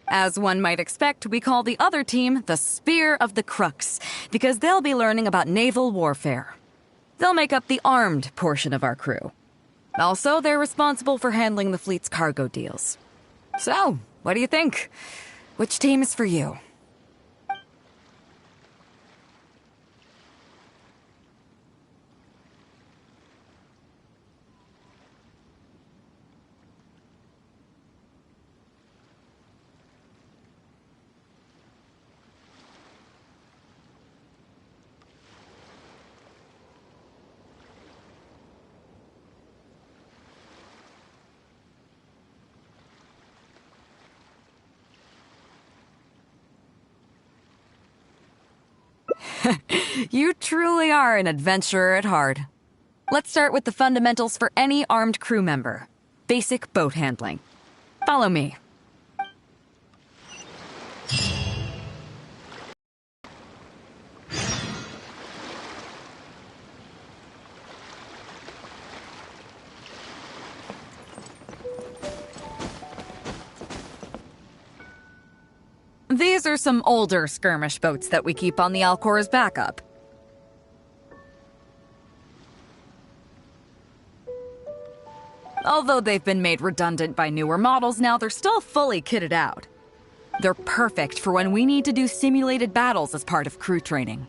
As one might expect, we call the other team the Spear of the Crux, because they'll be learning about naval warfare. They'll make up the armed portion of our crew. Also, they're responsible for handling the fleet's cargo deals. So, what do you think? Which team is for you? You truly are an adventurer at heart. Let's start with the fundamentals for any armed crew member. Basic boat handling. Follow me. These are some older skirmish boats that we keep on the Alcor as backup. Although they've been made redundant by newer models now, they're still fully kitted out. They're perfect for when we need to do simulated battles as part of crew training.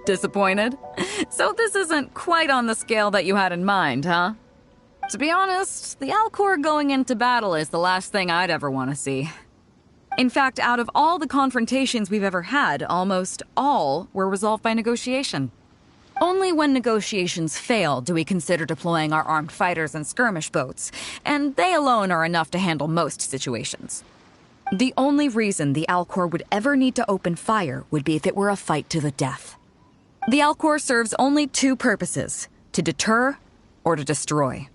Disappointed? So this isn't quite on the scale that you had in mind, huh? To be honest, the Alcor going into battle is the last thing I'd ever want to see. In fact, out of all the confrontations we've ever had, almost all were resolved by negotiation. Only when negotiations fail do we consider deploying our armed fighters and skirmish boats, and they alone are enough to handle most situations. The only reason the Alcor would ever need to open fire would be if it were a fight to the death. The Alcor serves only 2 purposes: to deter or to destroy.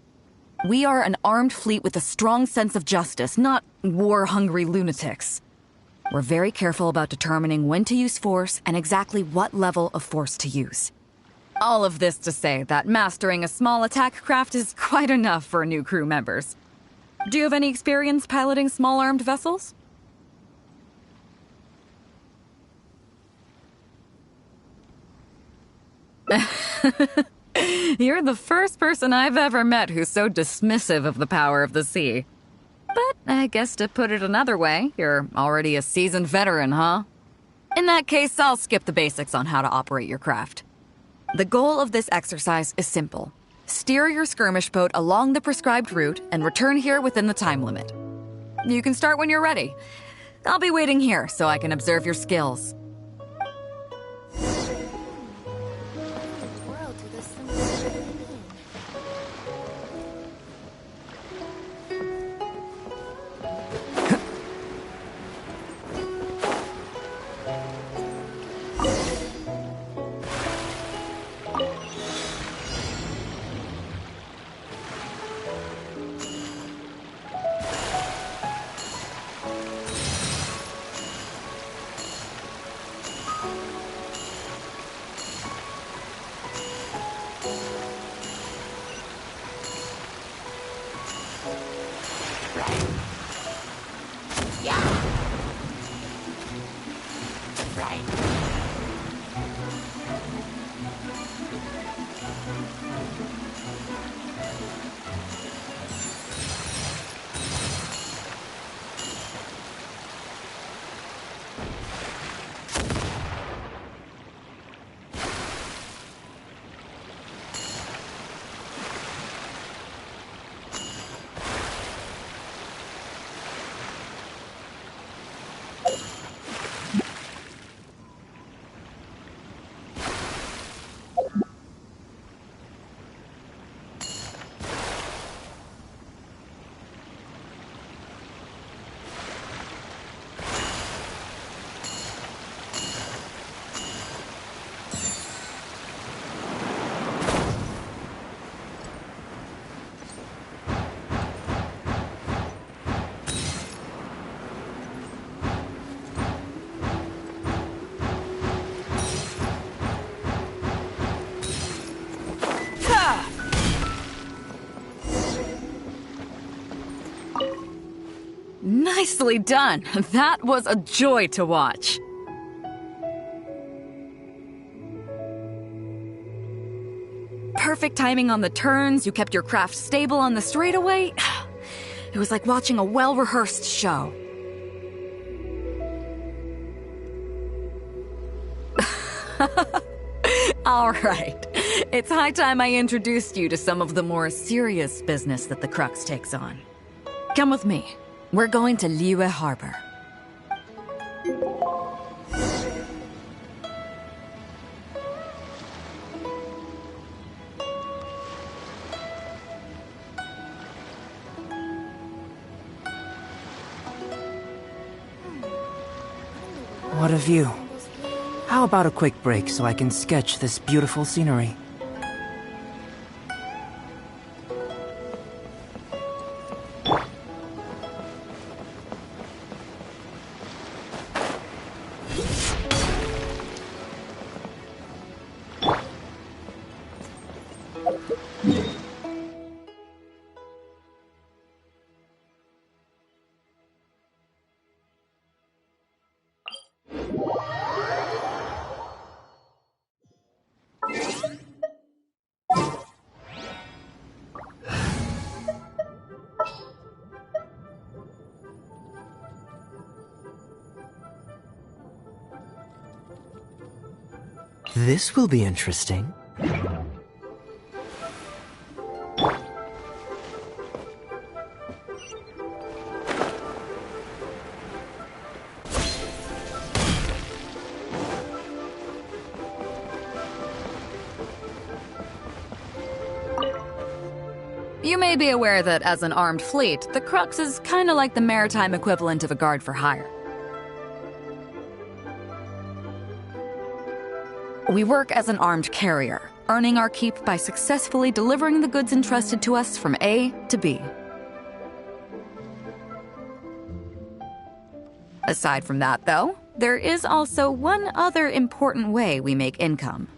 We are an armed fleet with a strong sense of justice, not war-hungry lunatics. We're very careful about determining when to use force and exactly what level of force to use. All of this to say that mastering a small attack craft is quite enough for new crew members. Do you have any experience piloting small armed vessels? You're the first person I've ever met who's so dismissive of the power of the sea. But I guess to put it another way, you're already a seasoned veteran, huh? In that case, I'll skip the basics on how to operate your craft. The goal of this exercise is simple. Steer your skirmish boat along the prescribed route and return here within the time limit. You can start when you're ready. I'll be waiting here so I can observe your skills. Nicely done. That was a joy to watch. Perfect timing on the turns, you kept your craft stable on the straightaway. It was like watching a well-rehearsed show. All right. It's high time I introduced you to some of the more serious business that the Crux takes on. Come with me. We're going to Liyue Harbor. What a view. How about a quick break so I can sketch this beautiful scenery? This will be interesting. You may be aware that as an armed fleet, the Crux is kinda like the maritime equivalent of a guard for hire. We work as an armed carrier, earning our keep by successfully delivering the goods entrusted to us from A to B. Aside from that, though, there is also one other important way we make income.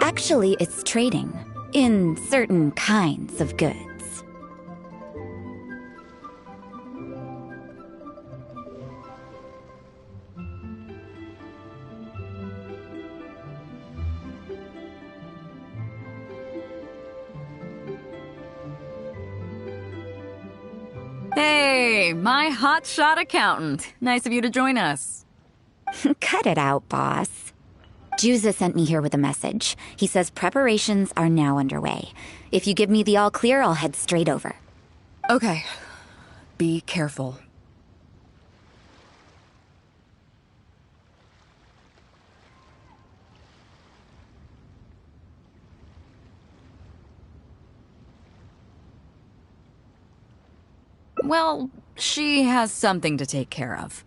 Actually, it's trading. In certain kinds of goods. Hey, my hotshot accountant. Nice of you to join us. Cut it out, boss. Juza sent me here with a message. He says preparations are now underway. If you give me the all clear, I'll head straight over. Okay. Be careful. Well, she has something to take care of.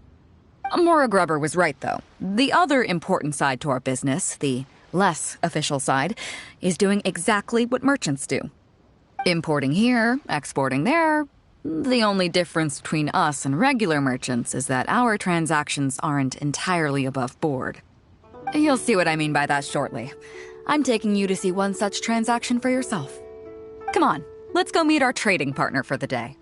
Mora Grubber was right, though. The other important side to our business, the less official side, is doing exactly what merchants do. Importing here, exporting there. The only difference between us and regular merchants is that our transactions aren't entirely above board. You'll see what I mean by that shortly. I'm taking you to see one such transaction for yourself. Come on, let's go meet our trading partner for the day.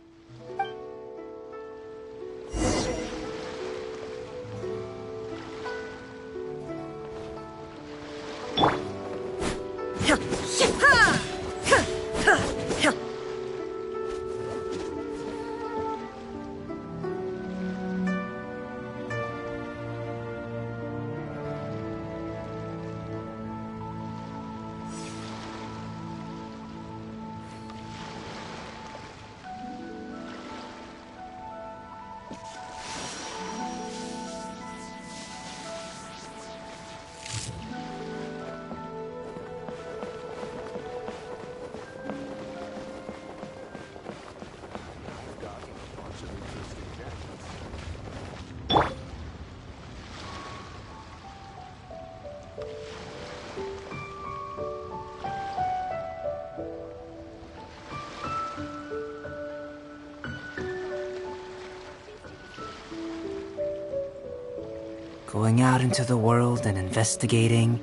Going out into the world and investigating,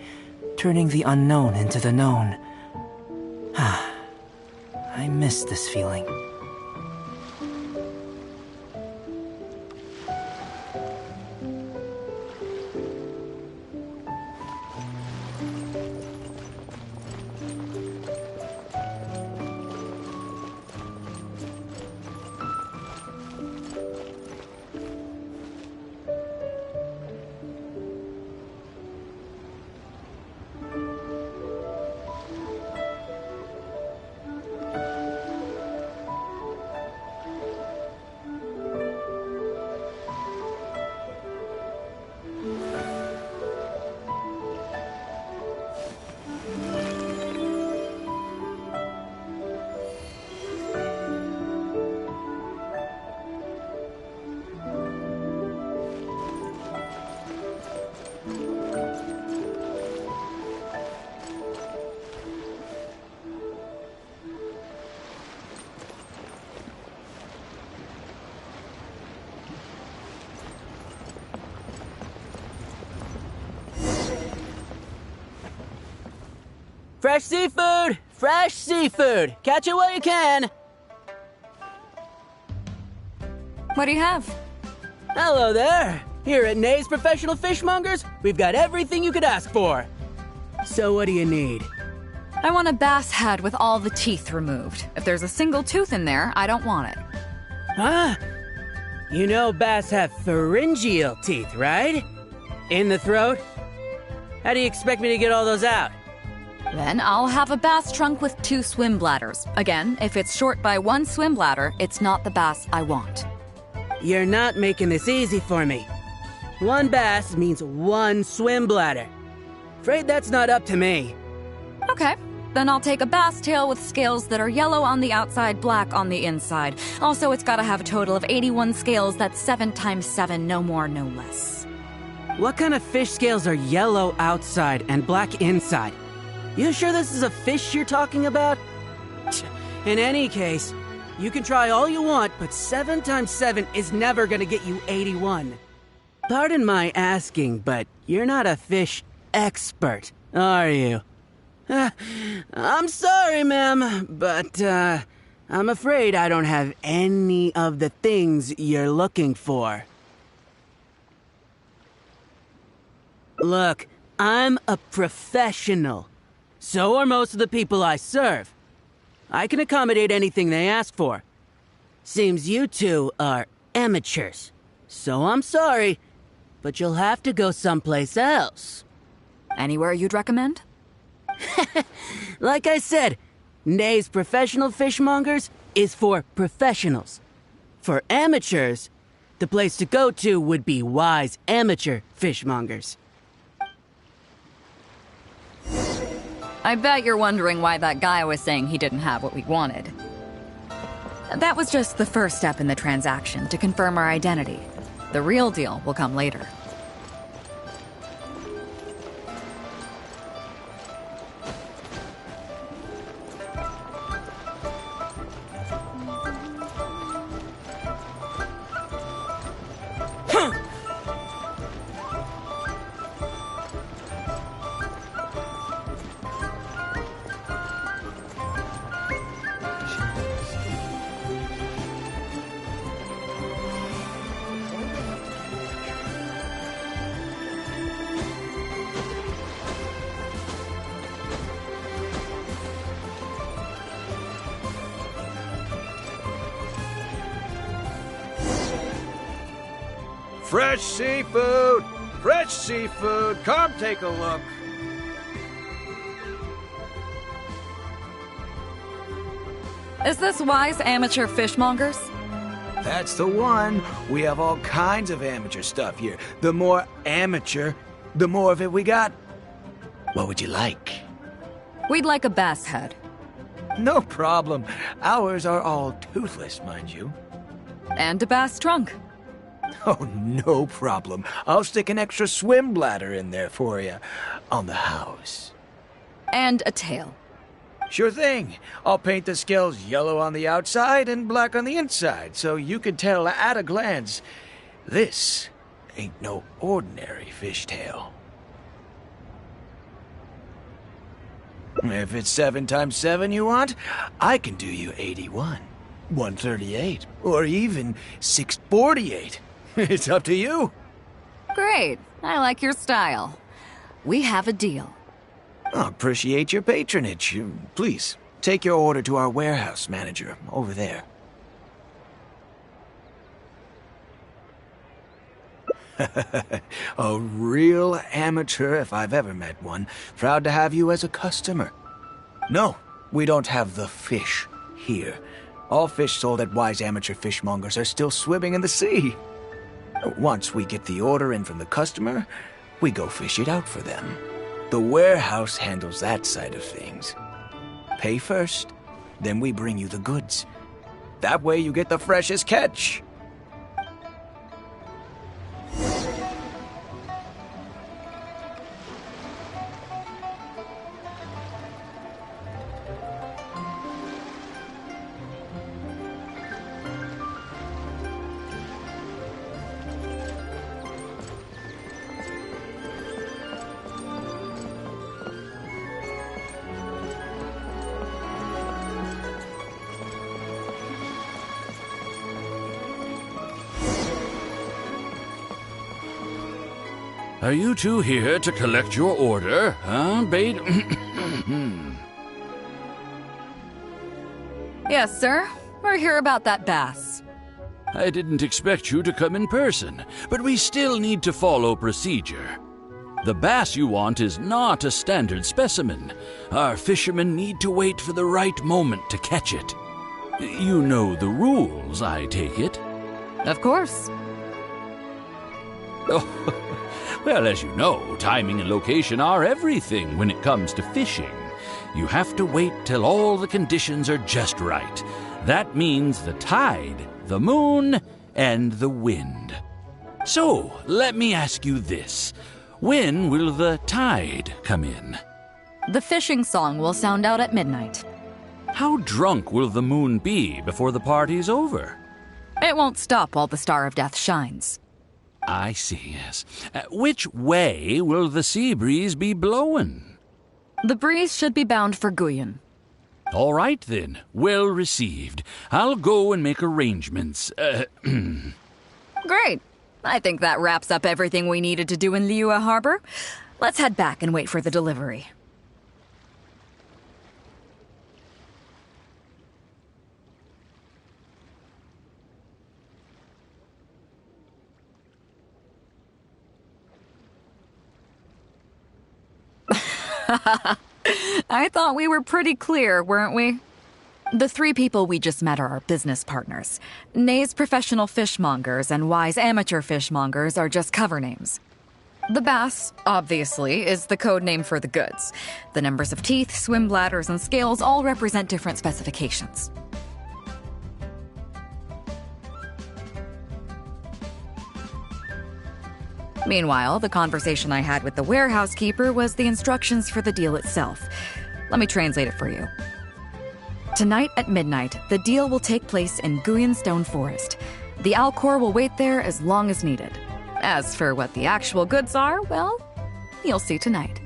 turning the unknown into the known. I miss this feeling. Fresh seafood! Fresh seafood! Catch it while you can! What do you have? Hello there! Here at Nay's Professional Fishmongers, we've got everything you could ask for. So what do you need? I want a bass head with all the teeth removed. If there's a single tooth in there, I don't want it. Huh? You know bass have pharyngeal teeth, right? In the throat? How do you expect me to get all those out? Then I'll have a bass trunk with 2 swim bladders. Again, if it's short by 1 swim bladder, it's not the bass I want. You're not making this easy for me. 1 bass means 1 swim bladder. Afraid that's not up to me. Okay, then I'll take a bass tail with scales that are yellow on the outside, black on the inside. Also, it's gotta have a total of 81 scales, that's 7 times 7, no more, no less. What kind of fish scales are yellow outside and black inside? You sure this is a fish you're talking about? In any case, you can try all you want, but 7 times 7 is never gonna get you 81. Pardon my asking, but you're not a fish expert, are you? I'm sorry, ma'am, but I'm afraid I don't have any of the things you're looking for. Look, I'm a professional. So are most of the people I serve. I can accommodate anything they ask for. Seems you two are amateurs. So I'm sorry, but you'll have to go someplace else. Anywhere you'd recommend? Like I said, Nay's Professional Fishmongers is for professionals. For amateurs, the place to go to would be Wise Amateur Fishmongers. I bet you're wondering why that guy was saying he didn't have what we wanted. That was just the first step in the transaction to confirm our identity. The real deal will come later. Fresh seafood! Fresh seafood! Come take a look! Is this Wise Amateur Fishmongers? That's the one. We have all kinds of amateur stuff here. The more amateur, the more of it we got. What would you like? We'd like a bass head. No problem. Ours are all toothless, mind you. And a bass trunk. Oh, no problem. I'll stick an extra swim bladder in there for you. On the house. And a tail. Sure thing. I'll paint the scales yellow on the outside and black on the inside, so you can tell at a glance, this ain't no ordinary fishtail. If it's 7 times 7 you want, I can do you 81, 138, or even 648. It's up to you. Great. I like your style. We have a deal. I appreciate your patronage. Please, take your order to our warehouse manager over there. A real amateur if I've ever met one. Proud to have you as a customer. No, we don't have the fish here. All fish sold at Wise Amateur Fishmongers are still swimming in the sea. Once we get the order in from the customer, we go fish it out for them. The warehouse handles that side of things. Pay first, then we bring you the goods. That way you get the freshest catch. Are you two here to collect your order, huh, Beidou? Yes, sir. We're here about that bass. I didn't expect you to come in person, but we still need to follow procedure. The bass you want is not a standard specimen. Our fishermen need to wait for the right moment to catch it. You know the rules, I take it? Of course. Oh, well, as you know, timing and location are everything when it comes to fishing. You have to wait till all the conditions are just right. That means the tide, the moon, and the wind. So, let me ask you this. When will the tide come in? The fishing song will sound out at midnight. How drunk will the moon be before the party's over? It won't stop while the Star of Death shines. I see, yes. Which way will the sea breeze be blowing? The breeze should be bound for Guyan. All right, then. Well received. I'll go and make arrangements. Great. I think that wraps up everything we needed to do in Liyue Harbor. Let's head back and wait for the delivery. I thought we were pretty clear, weren't we? The 3 people we just met are our business partners. Nay's professional fishmongers and Wise amateur fishmongers are just cover names. The bass, obviously, is the code name for the goods. The numbers of teeth, swim bladders, and scales all represent different specifications. Meanwhile, the conversation I had with the warehouse keeper was the instructions for the deal itself. Let me translate it for you. Tonight at midnight, the deal will take place in Guyan Stone Forest. The Alcor will wait there as long as needed. As for what the actual goods are, well, you'll see tonight.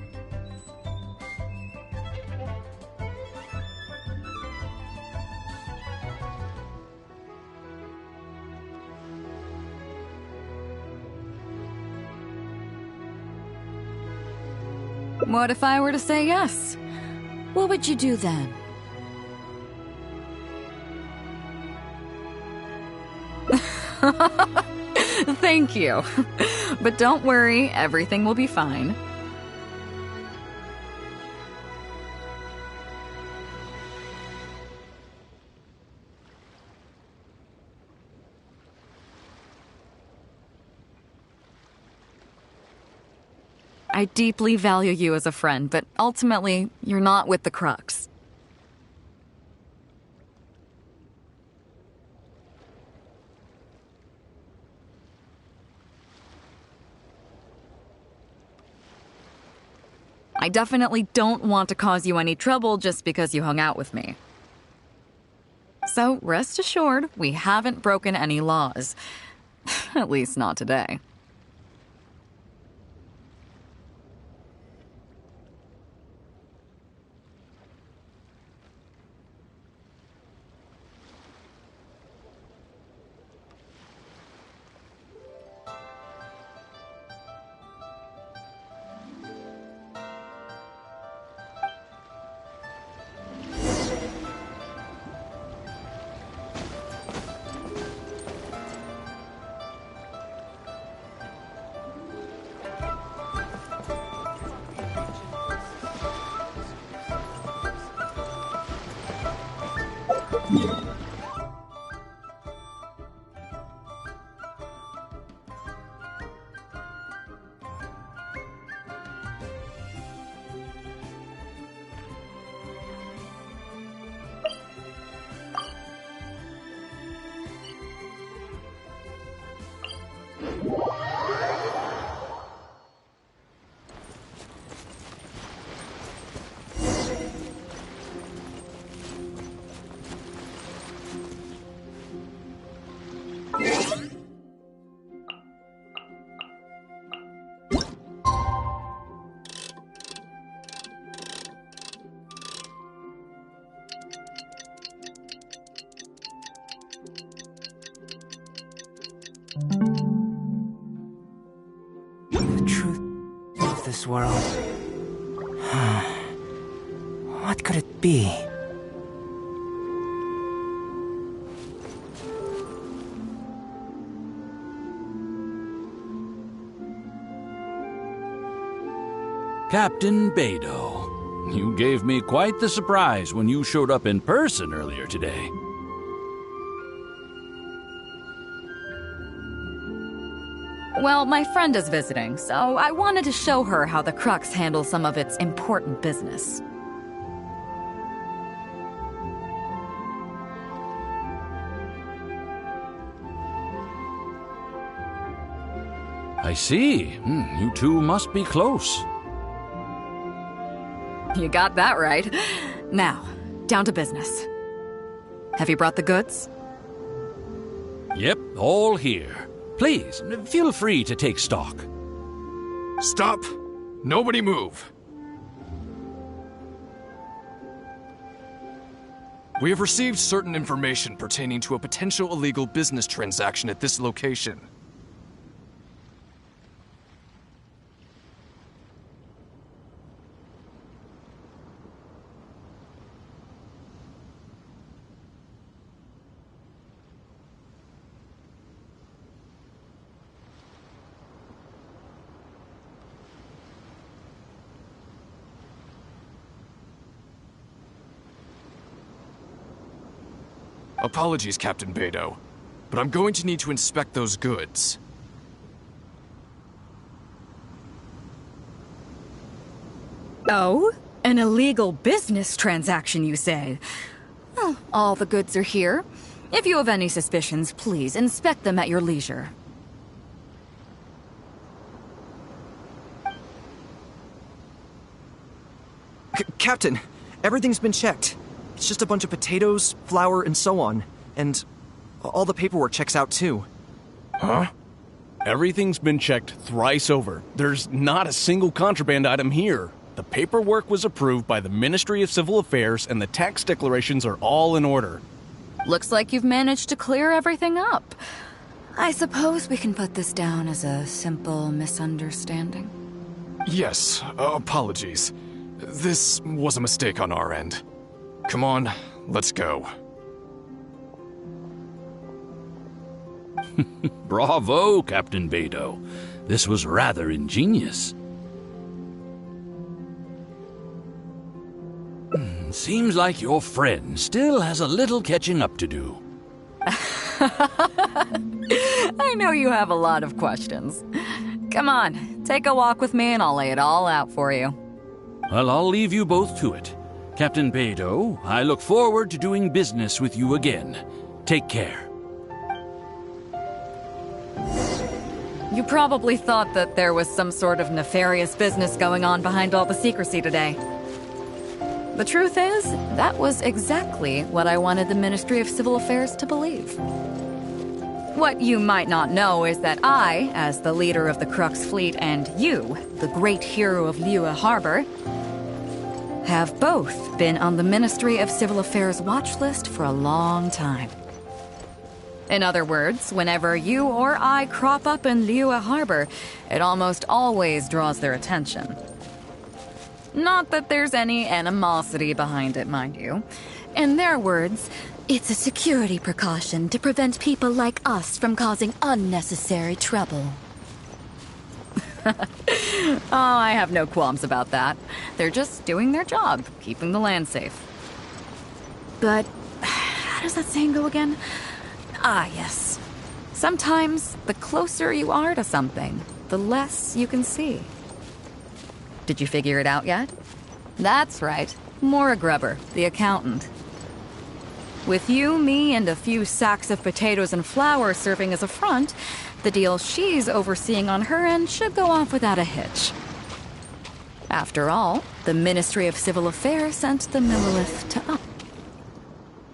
What if I were to say yes? What would you do then? Thank you. But don't worry, everything will be fine. I deeply value you as a friend, but ultimately, you're not with the Crux. I definitely don't want to cause you any trouble just because you hung out with me. So rest assured, we haven't broken any laws. At least not today. The truth of this world. What could it be? Captain Beidou, you gave me quite the surprise when you showed up in person earlier today. Well, my friend is visiting, so I wanted to show her how the Crux handles some of its important business. I see. You two must be close. You got that right. Now, down to business. Have you brought the goods? Yep, all here. Please, feel free to take stock. Stop! Nobody move! We have received certain information pertaining to a potential illegal business transaction at this location. Apologies, Captain Beidou, but I'm going to need to inspect those goods. Oh? An illegal business transaction, you say? Well, all the goods are here. If you have any suspicions, please inspect them at your leisure. Captain, everything's been checked. It's just a bunch of potatoes, flour, and so on. And all the paperwork checks out, too. Huh? Everything's been checked thrice over. There's not a single contraband item here. The paperwork was approved by the Ministry of Civil Affairs, and the tax declarations are all in order. Looks like you've managed to clear everything up. I suppose we can put this down as a simple misunderstanding. Yes, apologies. This was a mistake on our end. Come on, let's go. Bravo, Captain Beidou. This was rather ingenious. Seems like your friend still has a little catching up to do. I know you have a lot of questions. Come on, take a walk with me and I'll lay it all out for you. Well, I'll leave you both to it. Captain Beidou, I look forward to doing business with you again. Take care. You probably thought that there was some sort of nefarious business going on behind all the secrecy today. The truth is, that was exactly what I wanted the Ministry of Civil Affairs to believe. What you might not know is that I, as the leader of the Crux fleet, and you, the great hero of Liyue Harbor, have both been on the Ministry of Civil Affairs watch list for a long time. In other words, whenever you or I crop up in Liyue Harbor, it almost always draws their attention. Not that there's any animosity behind it, mind you. In their words, it's a security precaution to prevent people like us from causing unnecessary trouble. Oh, I have no qualms about that. They're just doing their job, keeping the land safe. But How does that saying go again? Ah, yes. Sometimes the closer you are to something, the less you can see. Did you figure it out yet? That's right. Maura Grubber, the accountant. With you, me, and a few sacks of potatoes and flour serving as a front, the deal she's overseeing on her end should go off without a hitch. After all, the Ministry of Civil Affairs sent the Millilith to us.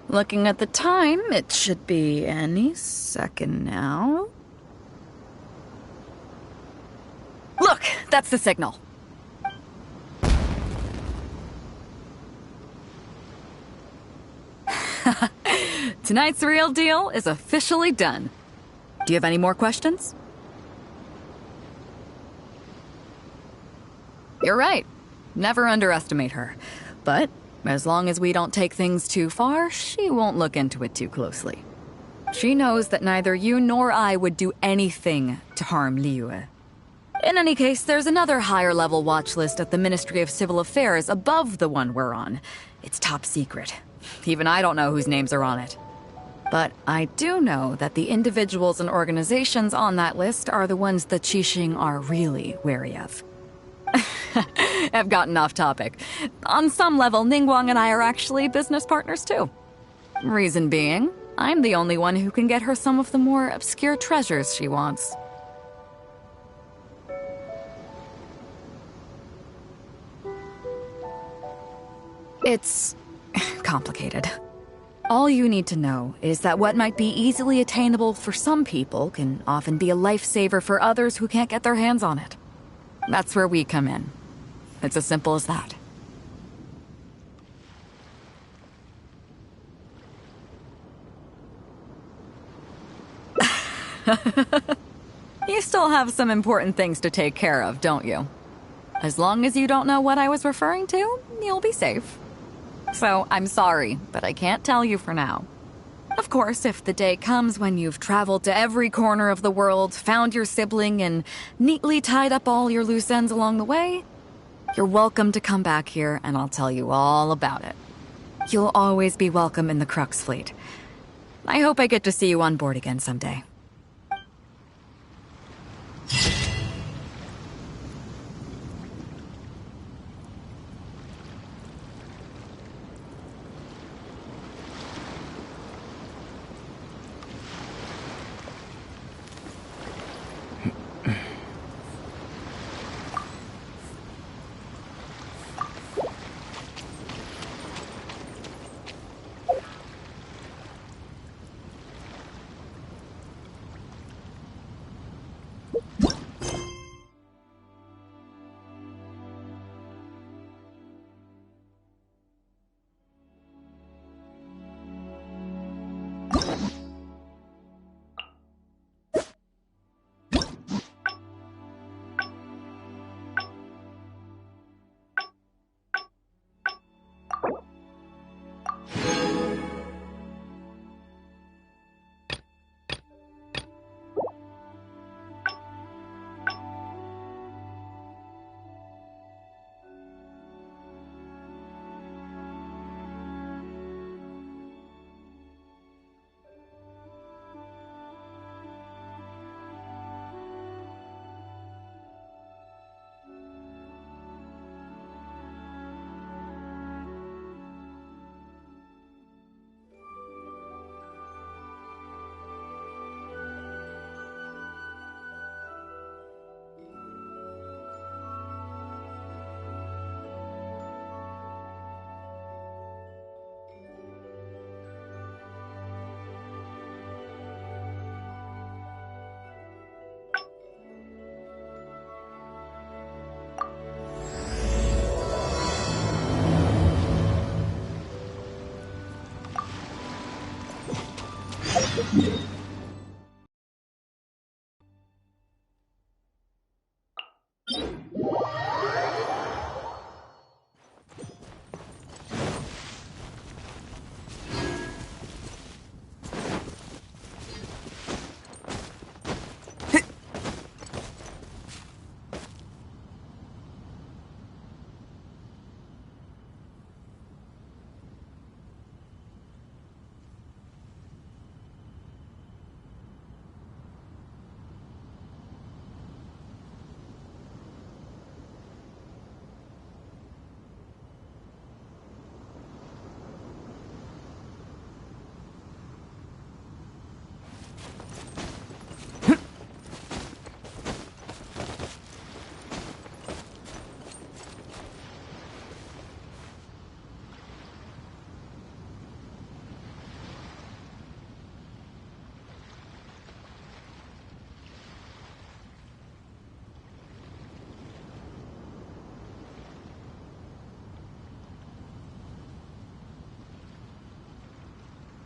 Looking at the time, it should be any second now. Look, that's the signal. Tonight's real deal is officially done. Do you have any more questions? You're right. Never underestimate her. But as long as we don't take things too far, she won't look into it too closely. She knows that neither you nor I would do anything to harm Liyue. In any case, there's another higher-level watch list at the Ministry of Civil Affairs above the one we're on. It's top secret. Even I don't know whose names are on it. But I do know that the individuals and organizations on that list are the ones the Qixing are really wary of. I've gotten off topic. On some level, Ningguang and I are actually business partners too. Reason being, I'm the only one who can get her some of the more obscure treasures she wants. It's complicated. All you need to know is that what might be easily attainable for some people can often be a lifesaver for others who can't get their hands on it. That's where we come in. It's as simple as that. You still have some important things to take care of, don't you? As long as you don't know what I was referring to, you'll be safe. So, I'm sorry, but I can't tell you for now. Of course, if the day comes when you've traveled to every corner of the world, found your sibling, and neatly tied up all your loose ends along the way, you're welcome to come back here and I'll tell you all about it. You'll always be welcome in the Crux fleet. I hope I get to see you on board again someday.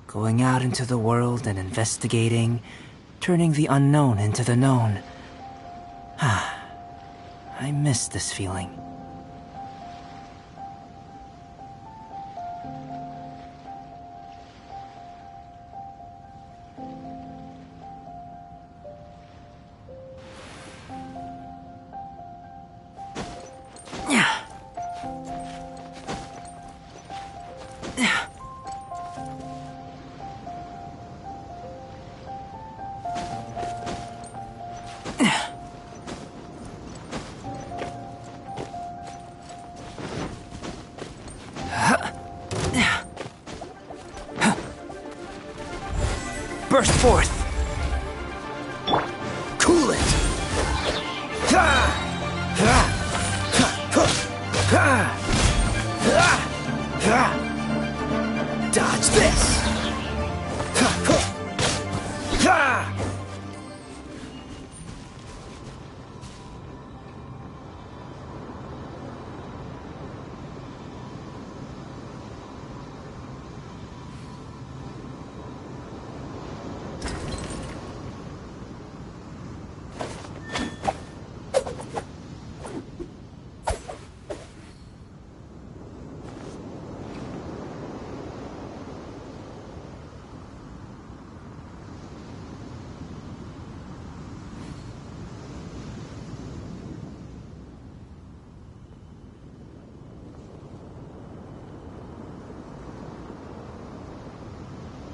Going out into the world and investigating, turning the unknown into the known. I miss this feeling. Burst forth! Cool it! Dodge this!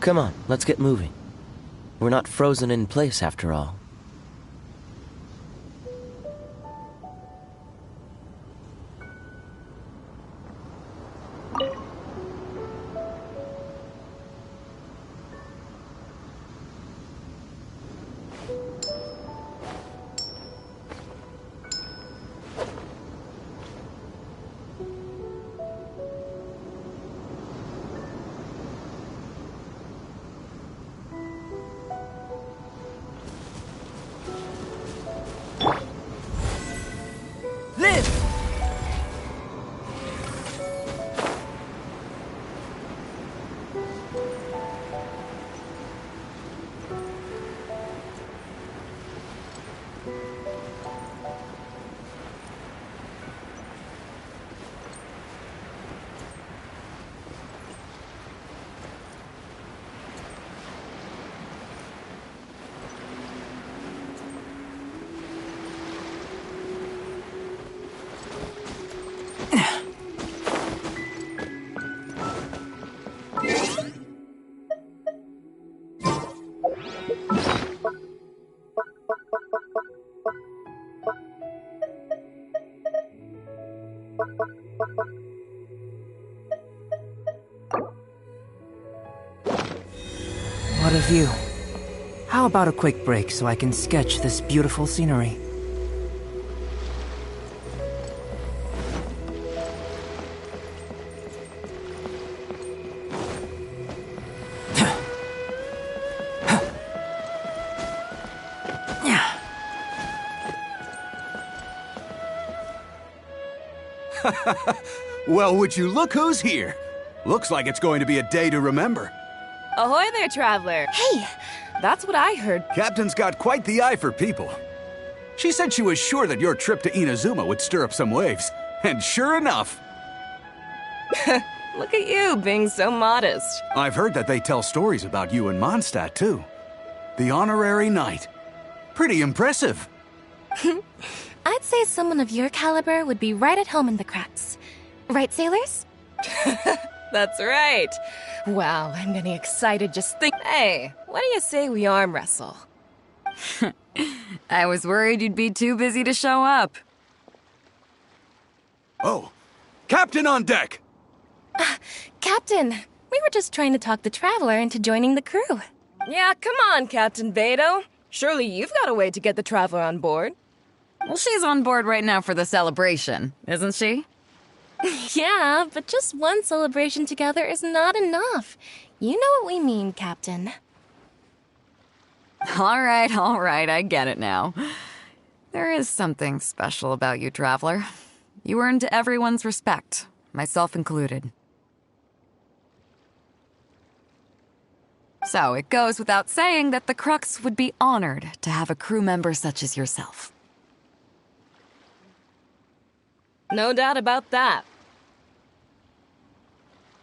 Come on, let's get moving. We're not frozen in place after all. What a view. How about a quick break so I can sketch this beautiful scenery? Well, would you look who's here? Looks like it's going to be a day to remember. Ahoy there, traveler. Hey! That's what I heard. Captain's got quite the eye for people. She said she was sure that your trip to Inazuma would stir up some waves. And sure enough... Look at you, being so modest. I've heard that they tell stories about you in Mondstadt, too. The honorary knight. Pretty impressive. I'd say someone of your caliber would be right at home in the cracks. Right, sailors? That's right. Wow, I'm getting excited just think. Hey, what do you say we arm wrestle? I was worried you'd be too busy to show up. Oh, Captain on deck! Captain, we were just trying to talk the traveler into joining the crew. Yeah, come on, Captain Beidou. Surely you've got a way to get the traveler on board. Well, she's on board right now for the celebration, isn't she? Yeah, but just one celebration together is not enough. You know what we mean, Captain. All right, I get it now. There is something special about you, traveler. You earned everyone's respect, myself included. So it goes without saying that the Crux would be honored to have a crew member such as yourself. No doubt about that.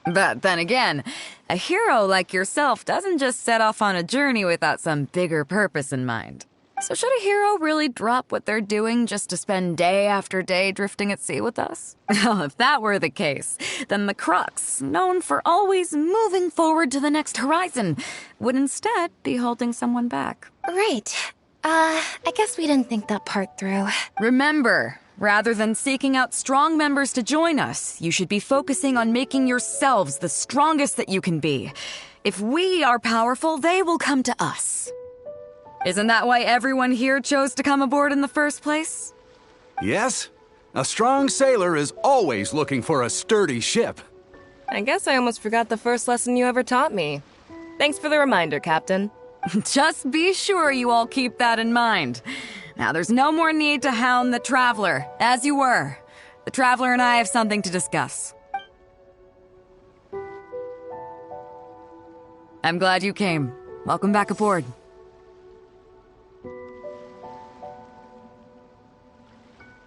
But then again, a hero like yourself doesn't just set off on a journey without some bigger purpose in mind. So should a hero really drop what they're doing just to spend day after day drifting at sea with us? Well, if that were the case, then the Crux, known for always moving forward to the next horizon, would instead be holding someone back. Right. I guess we didn't think that part through. Remember, rather than seeking out strong members to join us, you should be focusing on making yourselves the strongest that you can be. If we are powerful, they will come to us. Isn't that why everyone here chose to come aboard in the first place? Yes. A strong sailor is always looking for a sturdy ship. I guess I almost forgot the first lesson you ever taught me. Thanks for the reminder, Captain. Just be sure you all keep that in mind. Now, there's no more need to hound the Traveler, as you were. The Traveler and I have something to discuss. I'm glad you came. Welcome back aboard.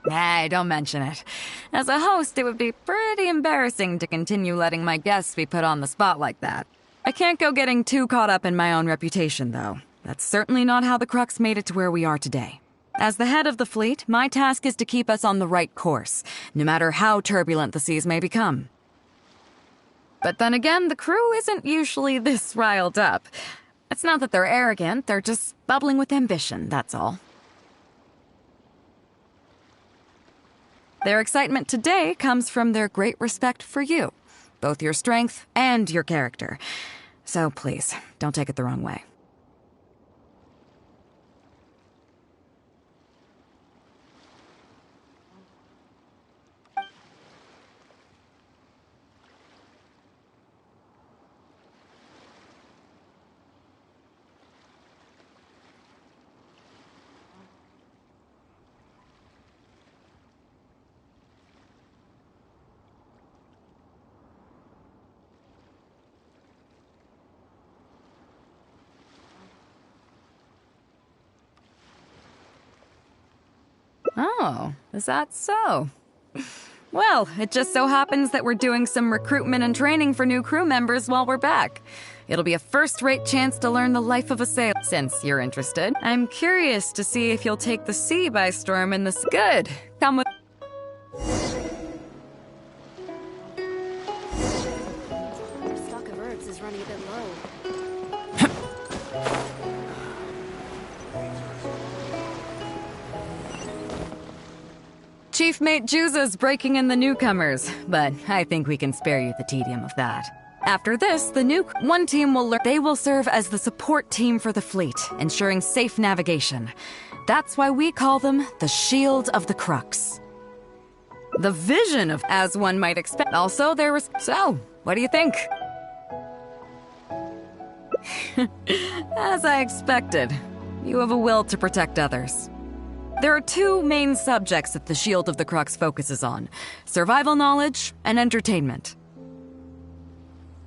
Hey, don't mention it. As a host, it would be pretty embarrassing to continue letting my guests be put on the spot like that. I can't go getting too caught up in my own reputation, though. That's certainly not how the Crux made it to where we are today. As the head of the fleet, my task is to keep us on the right course, no matter how turbulent the seas may become. But then again, the crew isn't usually this riled up. It's not that they're arrogant, they're just bubbling with ambition, that's all. Their excitement today comes from their great respect for you, both your strength and your character. So please, don't take it the wrong way. Oh, is that so? Well, it just so happens that we're doing some recruitment and training for new crew members while we're back. It'll be a first-rate chance to learn the life of a sailor. Since you're interested, I'm curious to see if you'll take the sea by storm in this. Good. Come with. Our stock of herbs is running a bit low. Chief Mate Juza's breaking in the newcomers, but I think we can spare you the tedium of that. After this, one team will learn. They will serve as the support team for the fleet, ensuring safe navigation. That's why we call them the Shield of the Crux. The vision of, as one might expect. Also, there was. So, what do you think? As I expected, you have a will to protect others. There are two main subjects that the Shield of the Crux focuses on: survival knowledge and entertainment.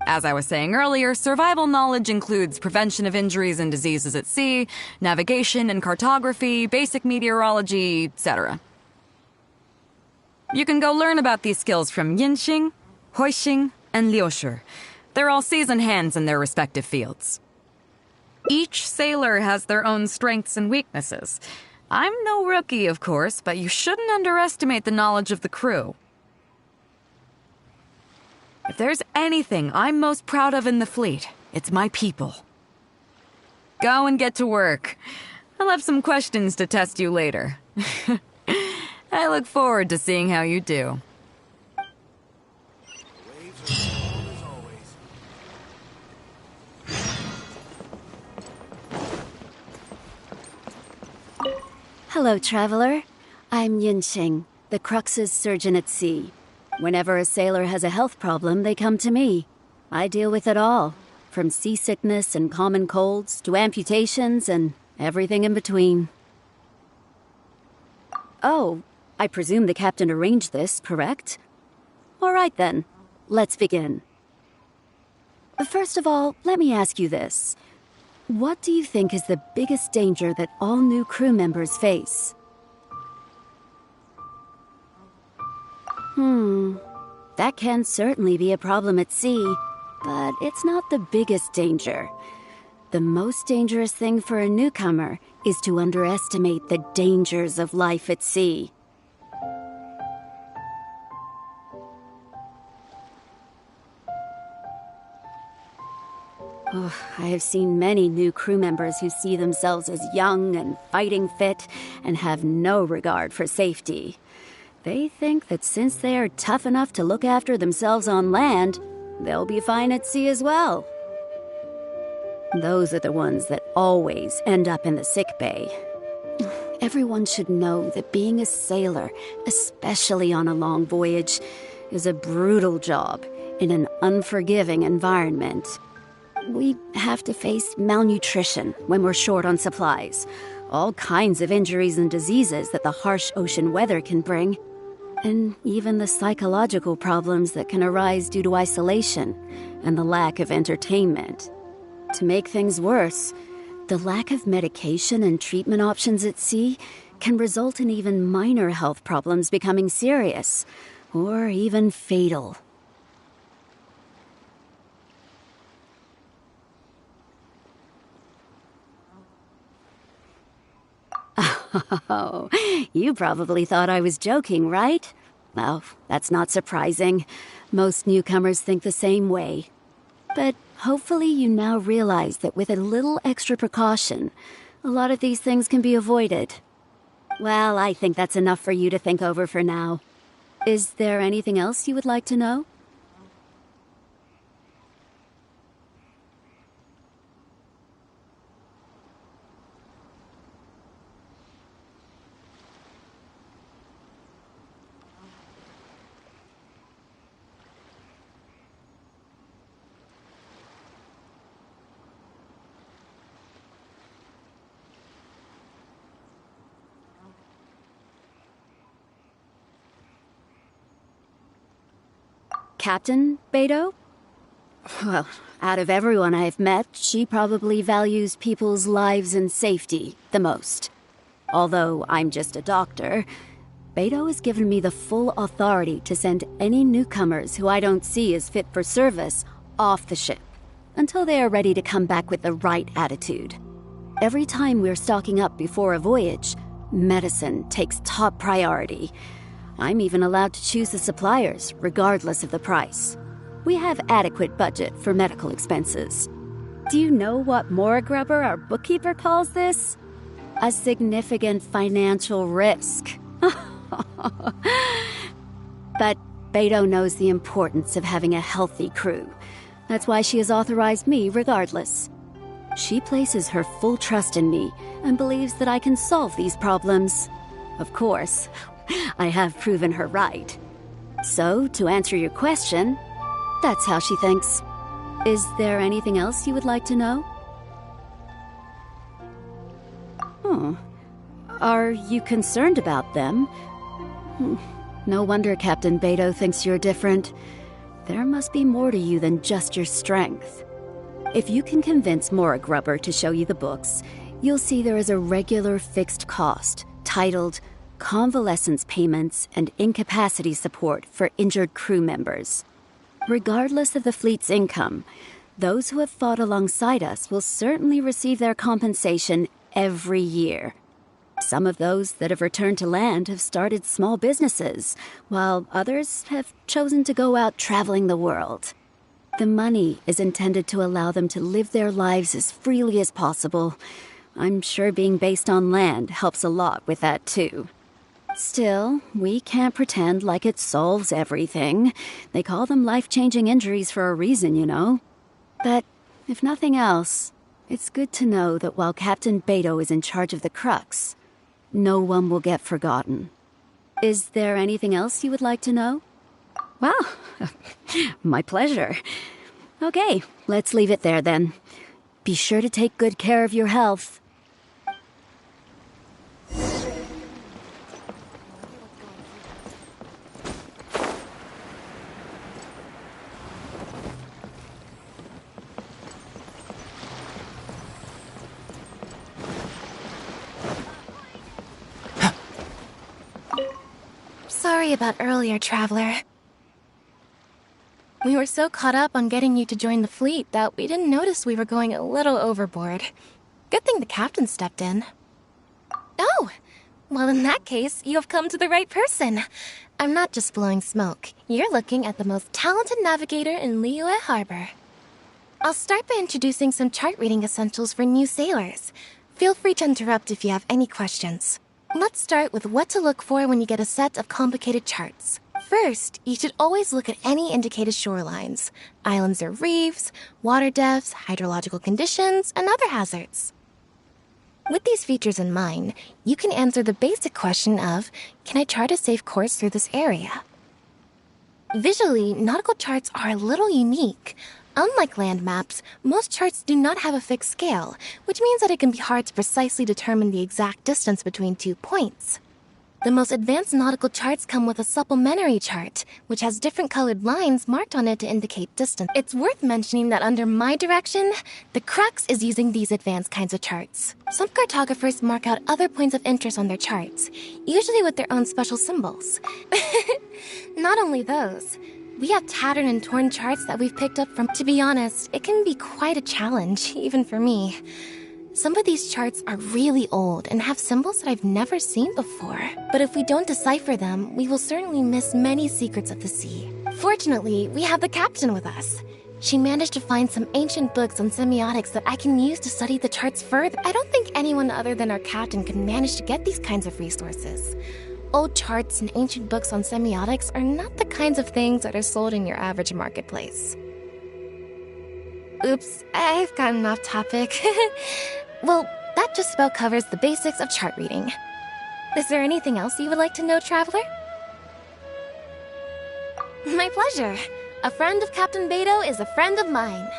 As I was saying earlier, survival knowledge includes prevention of injuries and diseases at sea, navigation and cartography, basic meteorology, etc. You can go learn about these skills from Yinxing, Huixing, and Liushi. They're all seasoned hands in their respective fields. Each sailor has their own strengths and weaknesses. I'm no rookie, of course, but you shouldn't underestimate the knowledge of the crew. If there's anything I'm most proud of in the fleet, it's my people. Go and get to work. I'll have some questions to test you later. I look forward to seeing how you do. Hello, traveler. I'm Yinxing, the Crux's surgeon at sea. Whenever a sailor has a health problem, they come to me. I deal with it all, from seasickness and common colds to amputations and everything in between. Oh, I presume the captain arranged this, correct? All right then, let's begin. First of all, let me ask you this. What do you think is the biggest danger that all new crew members face? That can certainly be a problem at sea, but it's not the biggest danger. The most dangerous thing for a newcomer is to underestimate the dangers of life at sea. I have seen many new crew members who see themselves as young and fighting fit and have no regard for safety. They think that since they are tough enough to look after themselves on land, they'll be fine at sea as well. Those are the ones that always end up in the sick bay. Everyone should know that being a sailor, especially on a long voyage, is a brutal job in an unforgiving environment. We have to face malnutrition when we're short on supplies, all kinds of injuries and diseases that the harsh ocean weather can bring, and even the psychological problems that can arise due to isolation and the lack of entertainment. To make things worse, the lack of medication and treatment options at sea can result in even minor health problems becoming serious, or even fatal. Oh, you probably thought I was joking, right? Well, that's not surprising. Most newcomers think the same way. But hopefully you now realize that with a little extra precaution, a lot of these things can be avoided. Well, I think that's enough for you to think over for now. Is there anything else you would like to know? Captain Beidou? Well, out of everyone I've met, she probably values people's lives and safety the most. Although I'm just a doctor, Beidou has given me the full authority to send any newcomers who I don't see as fit for service off the ship, until they are ready to come back with the right attitude. Every time we're stocking up before a voyage, medicine takes top priority. I'm even allowed to choose the suppliers, regardless of the price. We have adequate budget for medical expenses. Do you know what Morgrubber, our bookkeeper, calls this? A significant financial risk. But Beidou knows the importance of having a healthy crew. That's why she has authorized me regardless. She places her full trust in me and believes that I can solve these problems. Of course, I have proven her right. So, to answer your question, that's how she thinks. Is there anything else you would like to know? Are you concerned about them? No wonder Captain Beidou thinks you're different. There must be more to you than just your strength. If you can convince Morgrubber to show you the books, you'll see there is a regular fixed cost, titled Convalescence Payments and Incapacity Support for Injured Crew Members. Regardless of the fleet's income, those who have fought alongside us will certainly receive their compensation every year. Some of those that have returned to land have started small businesses, while others have chosen to go out traveling the world. The money is intended to allow them to live their lives as freely as possible. I'm sure being based on land helps a lot with that too. Still, we can't pretend like it solves everything. They call them life-changing injuries for a reason, you know. But if nothing else, it's good to know that while Captain Beidou is in charge of the Crux, no one will get forgotten. Is there anything else you would like to know? Well, my pleasure. Okay, let's leave it there then. Be sure to take good care of your health. sorry about earlier, Traveler. We were so caught up on getting you to join the fleet that we didn't notice we were going a little overboard. Good thing the captain stepped in. Oh! Well, in that case, you have come to the right person. I'm not just blowing smoke. You're looking at the most talented navigator in Liyue Harbor. I'll start by introducing some chart reading essentials for new sailors. Feel free to interrupt if you have any questions. Let's start with what to look for when you get a set of complicated charts. First, you should always look at any indicated shorelines, islands or reefs, water depths, hydrological conditions, and other hazards. With these features in mind, you can answer the basic question of, can I chart a safe course through this area? Visually, nautical charts are a little unique. Unlike land maps, most charts do not have a fixed scale, which means that it can be hard to precisely determine the exact distance between 2 points. The most advanced nautical charts come with a supplementary chart, which has different colored lines marked on it to indicate distance. It's worth mentioning that under my direction, the crux is using these advanced kinds of charts. Some cartographers mark out other points of interest on their charts, usually with their own special symbols. Not only those, we have tattered and torn charts that we've picked up from. To be honest, it can be quite a challenge, even for me. Some of these charts are really old and have symbols that I've never seen before. But if we don't decipher them, we will certainly miss many secrets of the sea. Fortunately, we have the captain with us. She managed to find some ancient books on semiotics that I can use to study the charts further. I don't think anyone other than our captain could manage to get these kinds of resources. Old charts and ancient books on semiotics are not the kinds of things that are sold in your average marketplace. Oops, I've gotten off topic. Well, that just about covers the basics of chart reading. Is there anything else you would like to know, Traveler? My pleasure. A friend of Captain Beidou is a friend of mine.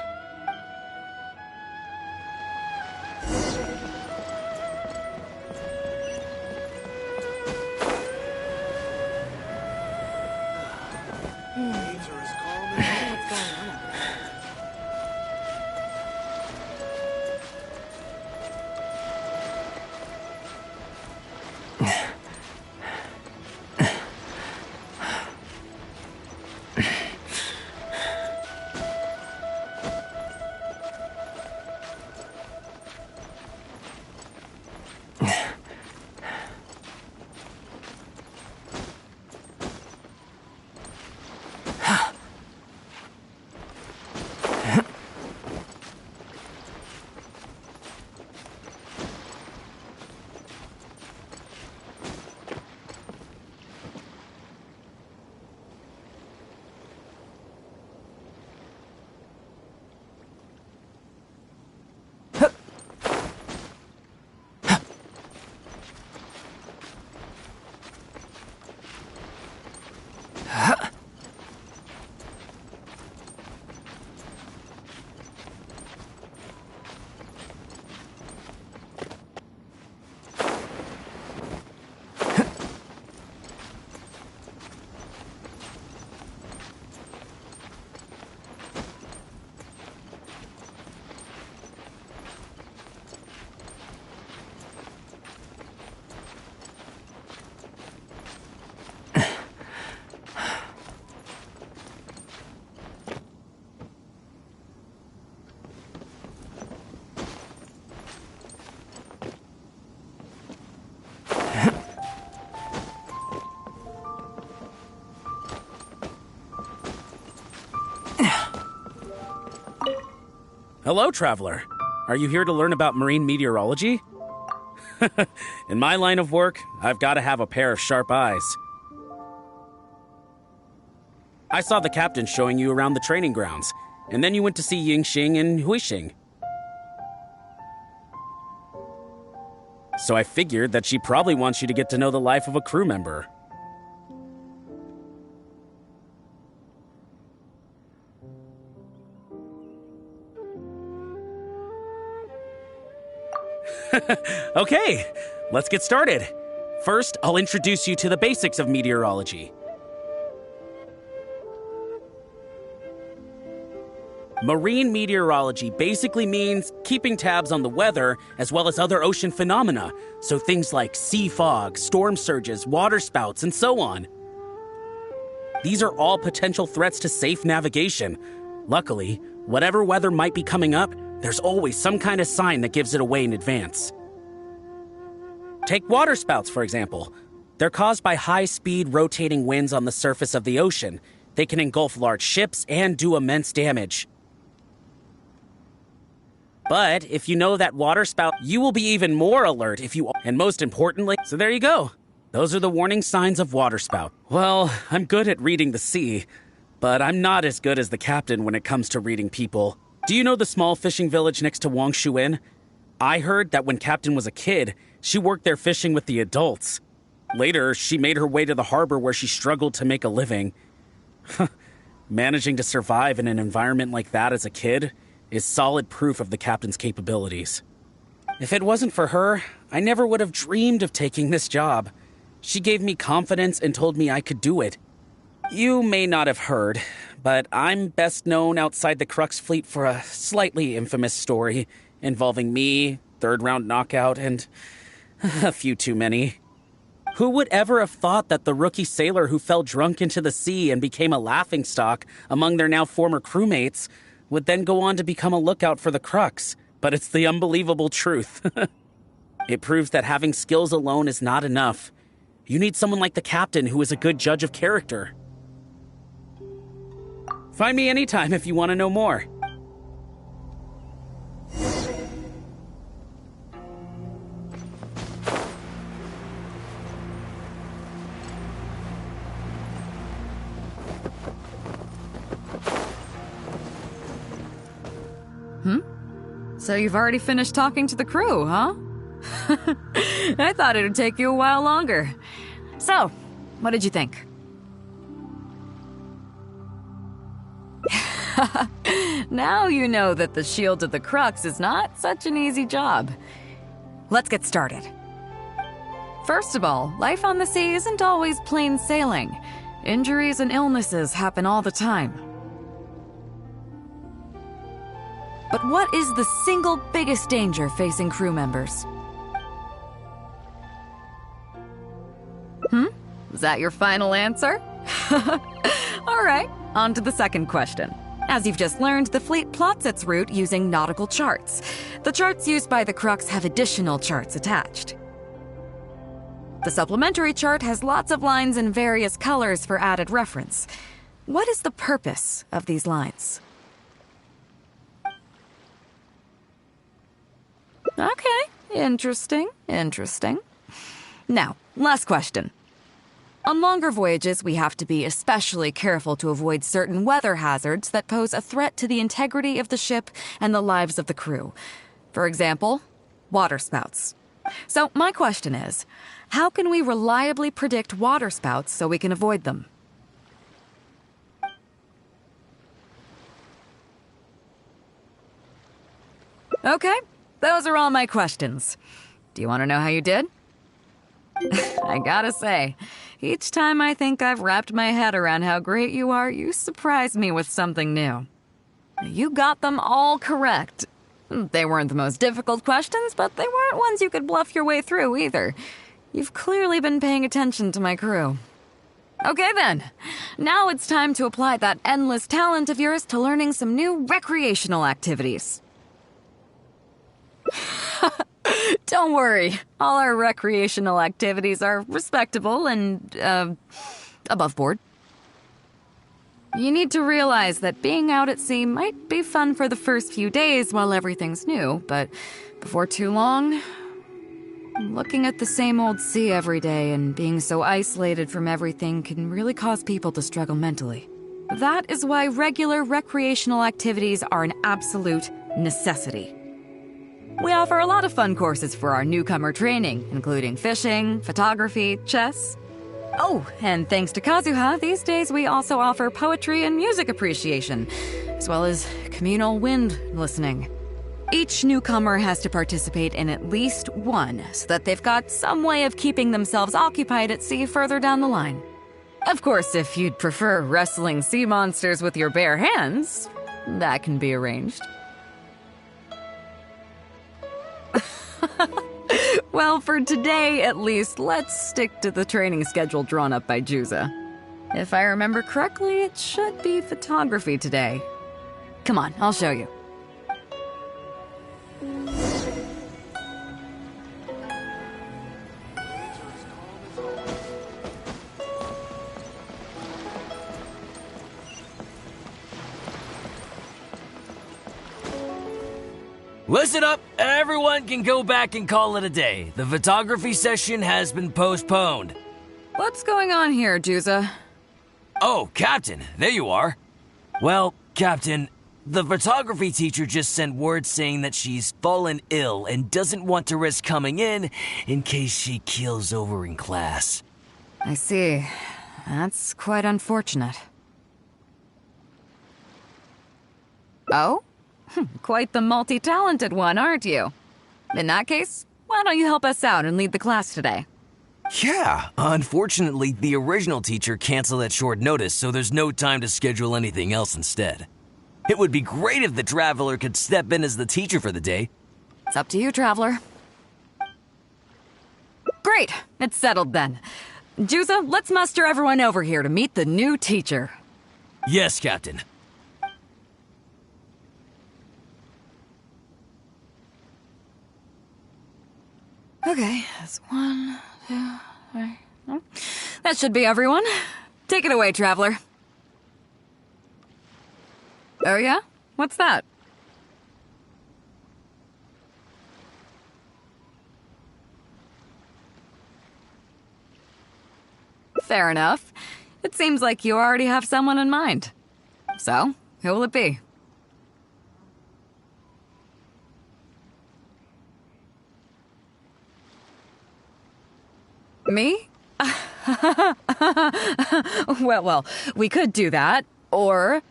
Hello, Traveler. Are you here to learn about marine meteorology? In my line of work, I've got to have a pair of sharp eyes. I saw the captain showing you around the training grounds, and then you went to see Yingxing and Huixing. So I figured that she probably wants you to get to know the life of a crew member. Okay, let's get started. First, I'll introduce you to the basics of meteorology. Marine meteorology basically means keeping tabs on the weather as well as other ocean phenomena, so things like sea fog, storm surges, water spouts, and so on. These are all potential threats to safe navigation. Luckily, whatever weather might be coming up, there's always some kind of sign that gives it away in advance. Take waterspouts, for example. They're caused by high-speed rotating winds on the surface of the ocean. They can engulf large ships and do immense damage. But if you know that waterspout, you will be even more alert if you... And most importantly, so there you go. Those are the warning signs of waterspout. Well, I'm good at reading the sea, but I'm not as good as the captain when it comes to reading people. Do you know the small fishing village next to Wangshuin? I heard that when Captain was a kid, she worked there fishing with the adults. Later, she made her way to the harbor where she struggled to make a living. Managing to survive in an environment like that as a kid is solid proof of the captain's capabilities. If it wasn't for her, I never would have dreamed of taking this job. She gave me confidence and told me I could do it. You may not have heard, but I'm best known outside the Crux fleet for a slightly infamous story involving me, third-round knockout, and a few too many. Who would ever have thought that the rookie sailor who fell drunk into the sea and became a laughingstock among their now former crewmates would then go on to become a lookout for the Crux? But it's the unbelievable truth. It proves that having skills alone is not enough. You need someone like the captain who is a good judge of character. Find me anytime if you want to know more. So you've already finished talking to the crew, huh? I thought it would take you a while longer. So, what did you think? Now you know that the shield of the Crux is not such an easy job. Let's get started. First of all, life on the sea isn't always plain sailing. Injuries and illnesses happen all the time. But what is the single biggest danger facing crew members? Is that your final answer? All right, on to the second question. As you've just learned, the fleet plots its route using nautical charts. The charts used by the Crux have additional charts attached. The supplementary chart has lots of lines in various colors for added reference. What is the purpose of these lines? Okay, interesting. Now, last question. On longer voyages, we have to be especially careful to avoid certain weather hazards that pose a threat to the integrity of the ship and the lives of the crew. For example, waterspouts. So my question is, how can we reliably predict waterspouts so we can avoid them? Okay. Those are all my questions. Do you want to know how you did? I gotta say, each time I think I've wrapped my head around how great you are, you surprise me with something new. You got them all correct. They weren't the most difficult questions, but they weren't ones you could bluff your way through either. You've clearly been paying attention to my crew. Okay then, now it's time to apply that endless talent of yours to learning some new recreational activities. Don't worry, all our recreational activities are respectable and, above board. You need to realize that being out at sea might be fun for the first few days while everything's new, but before too long, looking at the same old sea every day and being so isolated from everything can really cause people to struggle mentally. That is why regular recreational activities are an absolute necessity. We offer a lot of fun courses for our newcomer training, including fishing, photography, chess. Oh, and thanks to Kazuha, these days we also offer poetry and music appreciation, as well as communal wind listening. Each newcomer has to participate in at least one, so that they've got some way of keeping themselves occupied at sea further down the line. Of course, if you'd prefer wrestling sea monsters with your bare hands, that can be arranged. Well, for today, at least, let's stick to the training schedule drawn up by Juza. If I remember correctly, it should be photography today. Come on, I'll show you. Listen up! Everyone can go back and call it a day. The photography session has been postponed. What's going on here, Juza? Oh, Captain, there you are. Well, Captain, the photography teacher just sent word saying that she's fallen ill and doesn't want to risk coming in case she keels over in class. I see. That's quite unfortunate. Oh? Quite the multi-talented one, aren't you? In that case, why don't you help us out and lead the class today? Yeah, unfortunately, the original teacher canceled at short notice, so there's no time to schedule anything else instead. It would be great if the Traveler could step in as the teacher for the day. It's up to you, Traveler. Great, it's settled then. Juza, let's muster everyone over here to meet the new teacher. Yes, Captain. Okay, that's 1, 2, 3. That should be everyone. Take it away, Traveler. Oh yeah? What's that? Fair enough. It seems like you already have someone in mind. So, who will it be? Me? Well, we could do that, or...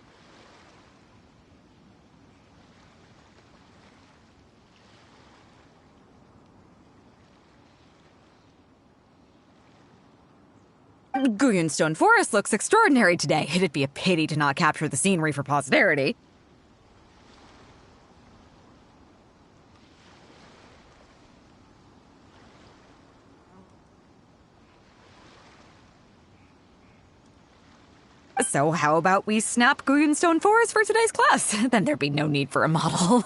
Guyunstone Forest looks extraordinary today. It'd be a pity to not capture the scenery for posterity. So how about we snap Guyunstone Forest for today's class? Then there'd be no need for a model.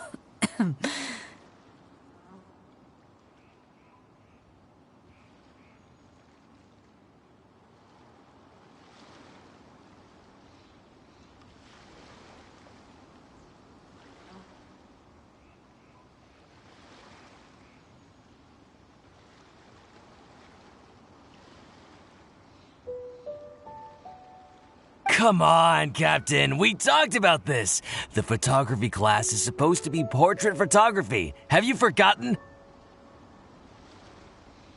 Come on, Captain. We talked about this. The photography class is supposed to be portrait photography. Have you forgotten?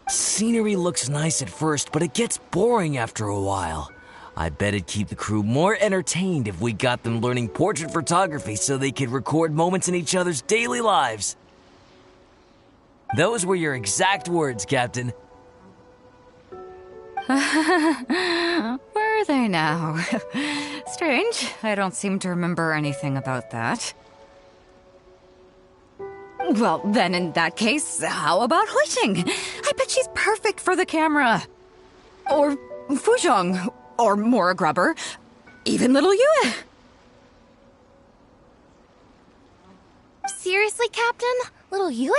Scenery looks nice at first, but it gets boring after a while. I bet it'd keep the crew more entertained if we got them learning portrait photography so they could record moments in each other's daily lives. Those were your exact words, Captain. Were they now? Strange. I don't seem to remember anything about that. Well, then in that case, how about Huixing? I bet she's perfect for the camera. Or Fuzhong. Or Mora Grubber. Even little Yue. Seriously, Captain? Little Yue?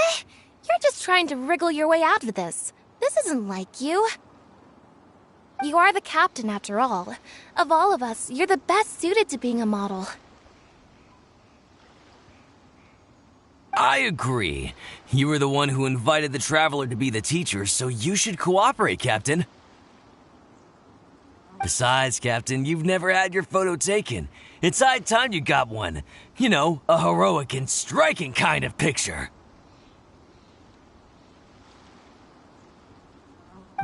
You're just trying to wriggle your way out of this. This isn't like you. You are the captain, after all. Of all of us, you're the best suited to being a model. I agree. You were the one who invited the Traveler to be the teacher, so you should cooperate, Captain. Besides, Captain, you've never had your photo taken. It's high time you got one. You know, a heroic and striking kind of picture.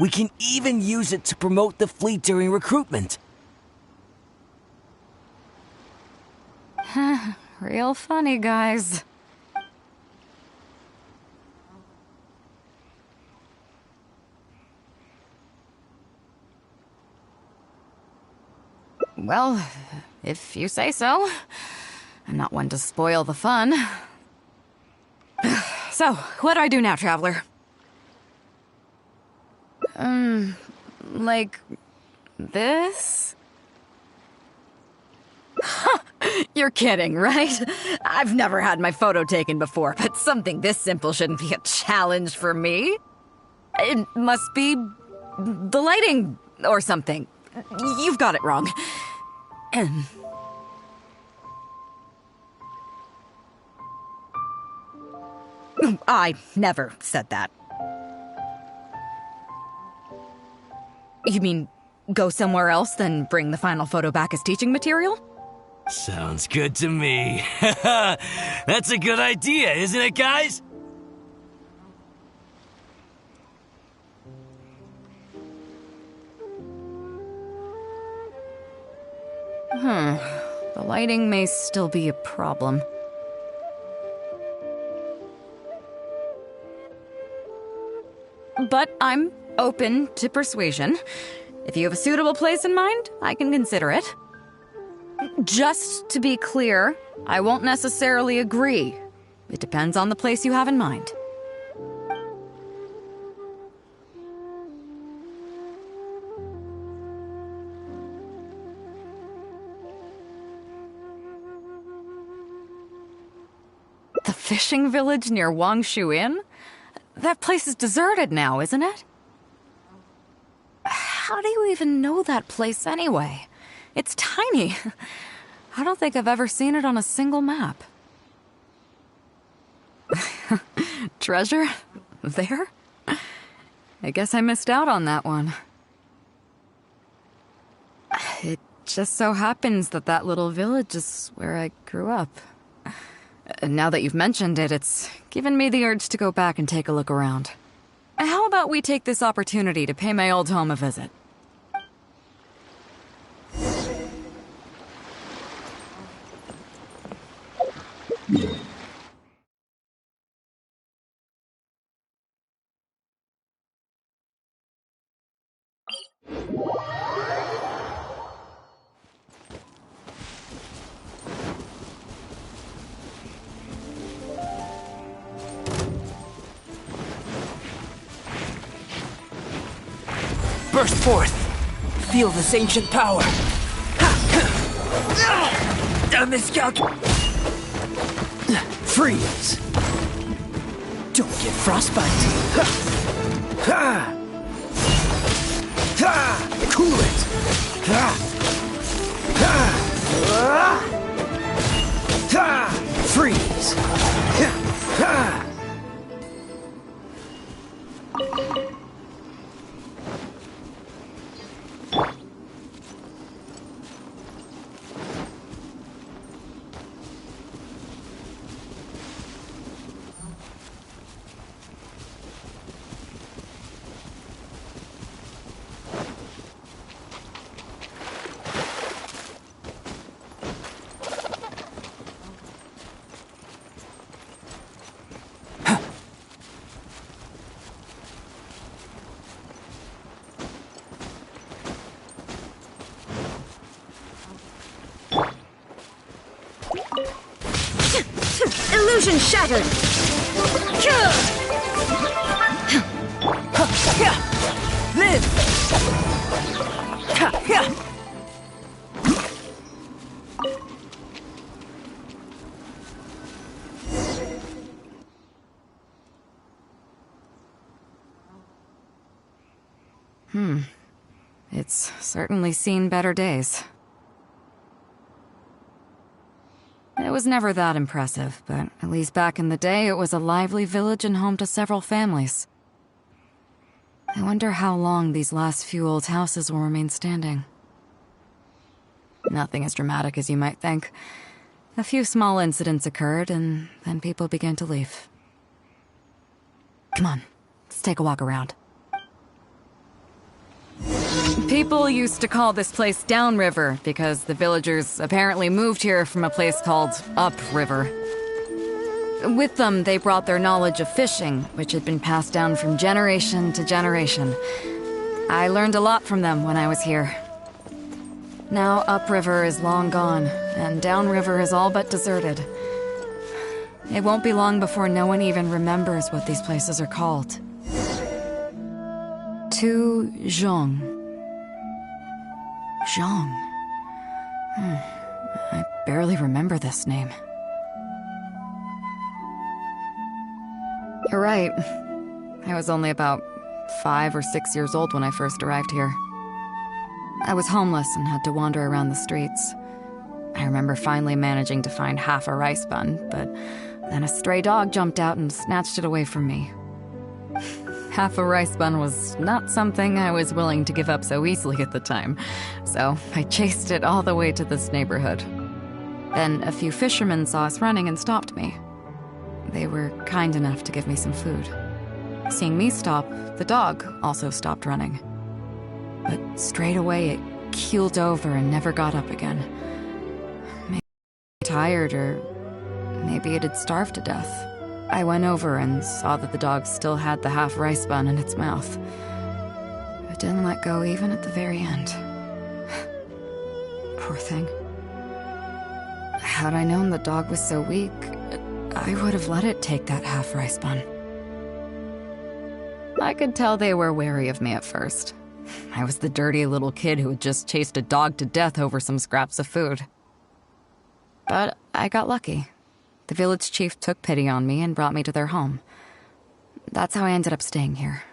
We can even use it to promote the fleet during recruitment. Real funny, guys. Well, if you say so. I'm not one to spoil the fun. So, what do I do now, Traveler? Like this? You're kidding, right? I've never had my photo taken before, but something this simple shouldn't be a challenge for me. It must be the lighting or something. You've got it wrong. I never said that. You mean go somewhere else, then bring the final photo back as teaching material? Sounds good to me. That's a good idea, isn't it, guys? The lighting may still be a problem. But I'm open to persuasion. If you have a suitable place in mind, I can consider it. Just to be clear, I won't necessarily agree. It depends on the place you have in mind. The fishing village near Wangshu Inn? That place is deserted now, isn't it? How do you even know that place anyway? It's tiny. I don't think I've ever seen it on a single map. Treasure? There? I guess I missed out on that one. It just so happens that that little village is where I grew up. Now that you've mentioned it, it's given me the urge to go back and take a look around. How about we take this opportunity to pay my old home a visit? Burst forth! Feel this ancient power! Freeze! Don't get frostbite! Cool it! Freeze! Illusion shattered! Live! It's certainly seen better days. It was never that impressive, but at least back in the day, it was a lively village and home to several families. I wonder how long these last few old houses will remain standing. Nothing as dramatic as you might think. A few small incidents occurred, and then people began to leave. Come on, let's take a walk around. People used to call this place Downriver because the villagers apparently moved here from a place called Upriver. With them, they brought their knowledge of fishing, which had been passed down from generation to generation. I learned a lot from them when I was here. Now Upriver is long gone, and Downriver is all but deserted. It won't be long before no one even remembers what these places are called. Tu Zhong. Zhong. I barely remember this name. You're right. I was only about 5 or 6 years old when I first arrived here. I was homeless and had to wander around the streets. I remember finally managing to find half a rice bun, but then a stray dog jumped out and snatched it away from me. Half a rice bun was not something I was willing to give up so easily at the time, so I chased it all the way to this neighborhood. Then a few fishermen saw us running and stopped me. They were kind enough to give me some food. Seeing me stop, the dog also stopped running. But straight away it keeled over and never got up again. Maybe tired, or maybe it had starved to death. I went over and saw that the dog still had the half rice bun in its mouth. It didn't let go even at the very end. Poor thing. Had I known the dog was so weak, I would have let it take that half rice bun. I could tell they were wary of me at first. I was the dirty little kid who had just chased a dog to death over some scraps of food. But I got lucky. The village chief took pity on me and brought me to their home. That's how I ended up staying here.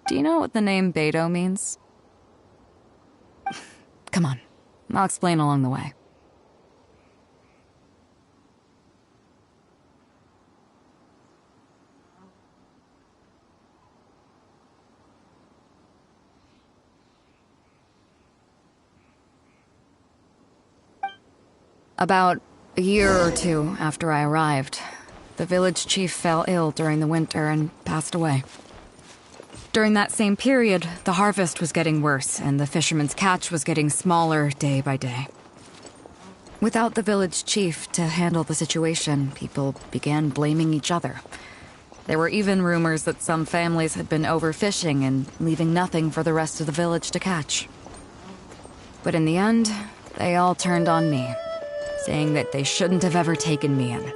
Do you know what the name Beidou means? Come on, I'll explain along the way. About a year or two after I arrived, the village chief fell ill during the winter and passed away. During that same period, the harvest was getting worse, and the fishermen's catch was getting smaller day by day. Without the village chief to handle the situation, people began blaming each other. There were even rumors that some families had been overfishing and leaving nothing for the rest of the village to catch. But in the end, they all turned on me, saying that they shouldn't have ever taken me in.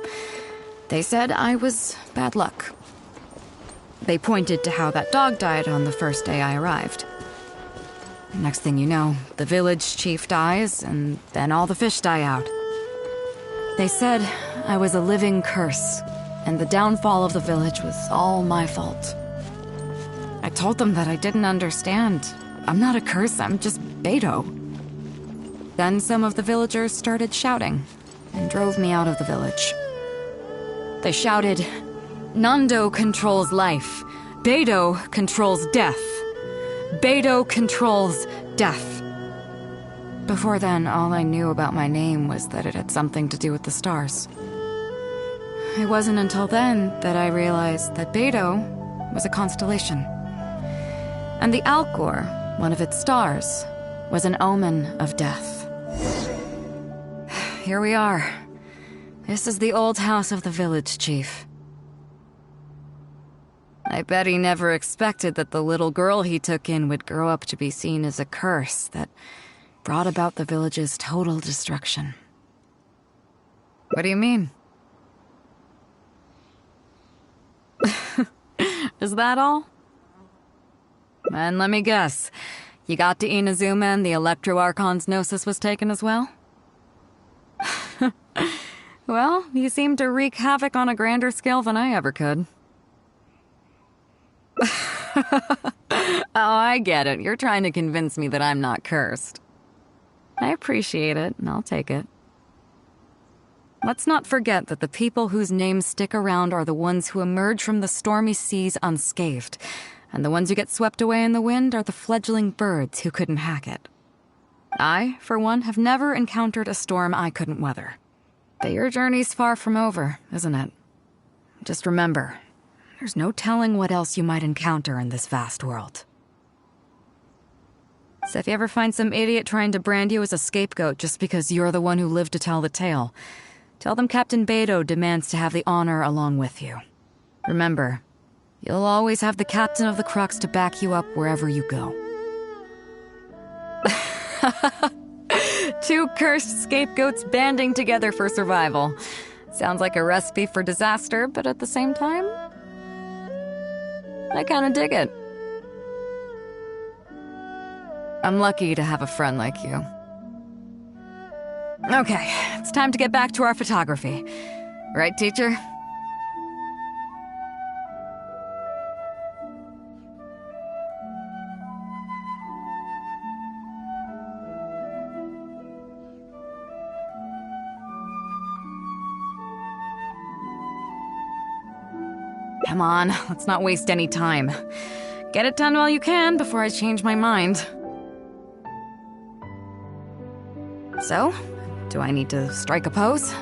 They said I was bad luck. They pointed to how that dog died on the first day I arrived. Next thing you know, the village chief dies, and then all the fish die out. They said I was a living curse, and the downfall of the village was all my fault. I told them that I didn't understand. I'm not a curse, I'm just Beidou. Then some of the villagers started shouting, and drove me out of the village. They shouted, "Nando controls life. Beidou controls death. Beidou controls death." Before then, all I knew about my name was that it had something to do with the stars. It wasn't until then that I realized that Beidou was a constellation. And the Alcor, one of its stars, was an omen of death. Here we are. This is the old house of the village chief. I bet he never expected that the little girl he took in would grow up to be seen as a curse that brought about the village's total destruction. What do you mean? Is that all? And let me guess, you got to Inazuma and the Electro Archon's Gnosis was taken as well? Well, you seem to wreak havoc on a grander scale than I ever could. Oh, I get it. You're trying to convince me that I'm not cursed. I appreciate it, and I'll take it. Let's not forget that the people whose names stick around are the ones who emerge from the stormy seas unscathed, and the ones who get swept away in the wind are the fledgling birds who couldn't hack it. I, for one, have never encountered a storm I couldn't weather. But your journey's far from over, isn't it? Just remember, there's no telling what else you might encounter in this vast world. So if you ever find some idiot trying to brand you as a scapegoat just because you're the one who lived to tell the tale, tell them Captain Beidou demands to have the honor along with you. Remember, you'll always have the captain of the Crux to back you up wherever you go. Two cursed scapegoats banding together for survival. Sounds like a recipe for disaster, but at the same time, I kinda dig it. I'm lucky to have a friend like you. Okay, it's time to get back to our photography. Right, teacher? Come on, let's not waste any time. Get it done while you can before I change my mind. So, do I need to strike a pose?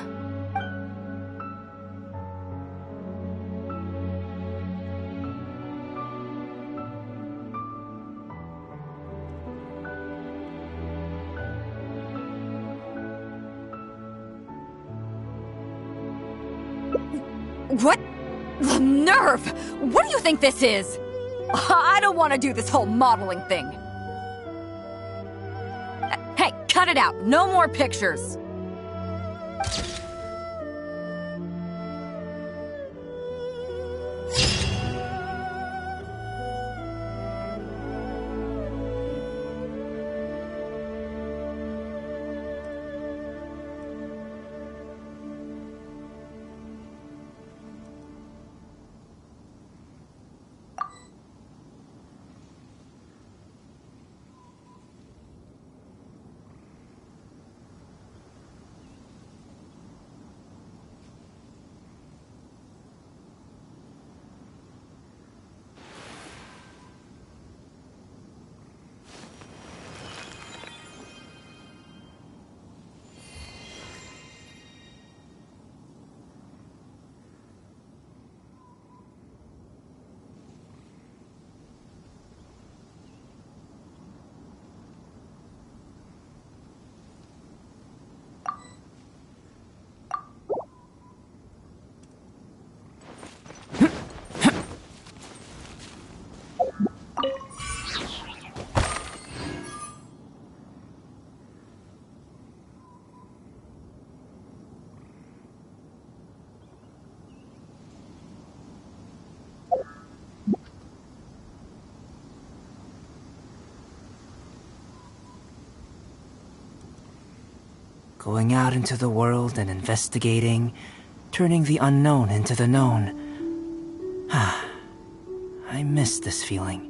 What? The nerve! What do you think this is? I don't want to do this whole modeling thing. Hey, cut it out. No more pictures. Going out into the world and investigating, turning the unknown into the known. I miss this feeling.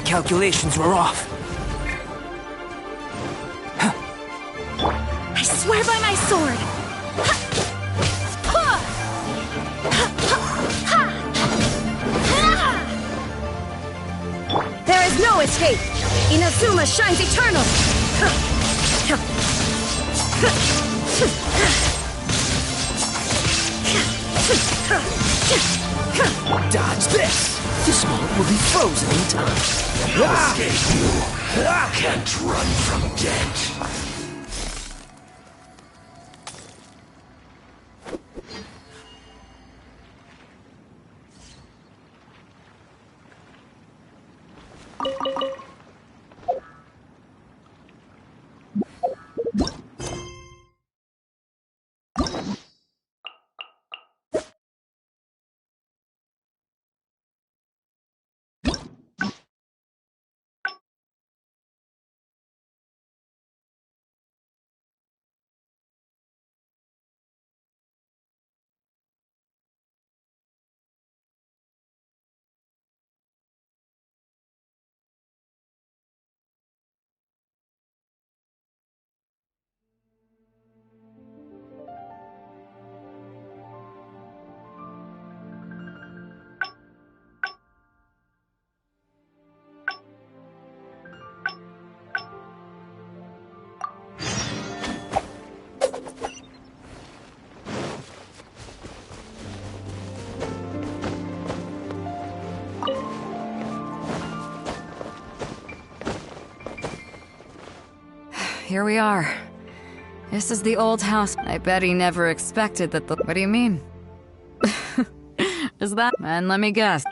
Calculations were off. I swear by my sword! There is no escape! Inazuma shines eternal! Dodge this! This moment will be frozen in time. No escape, you. Can't run from death. here we are. This is the old house. I bet he never expected that the... What do you mean? Is that... And let me guess.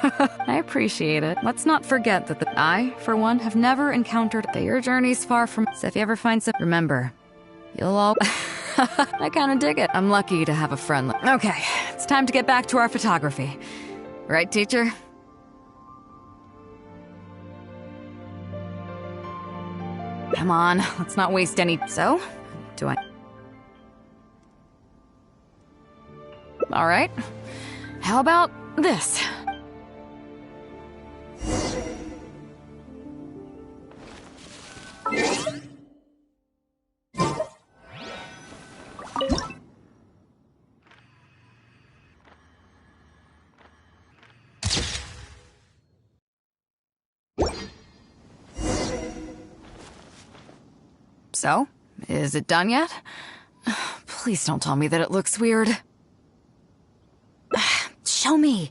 I appreciate it. Let's not forget that I, for one, have never encountered that your journey's far from... So if you ever find some... Remember, you'll all... I kinda dig it. I'm lucky to have a friend like... Okay, it's time to get back to our photography. Right, teacher? Come on, let's not waste any... So? Do I... Alright. How about this? So, is it done yet? Please don't tell me that it looks weird. Show me.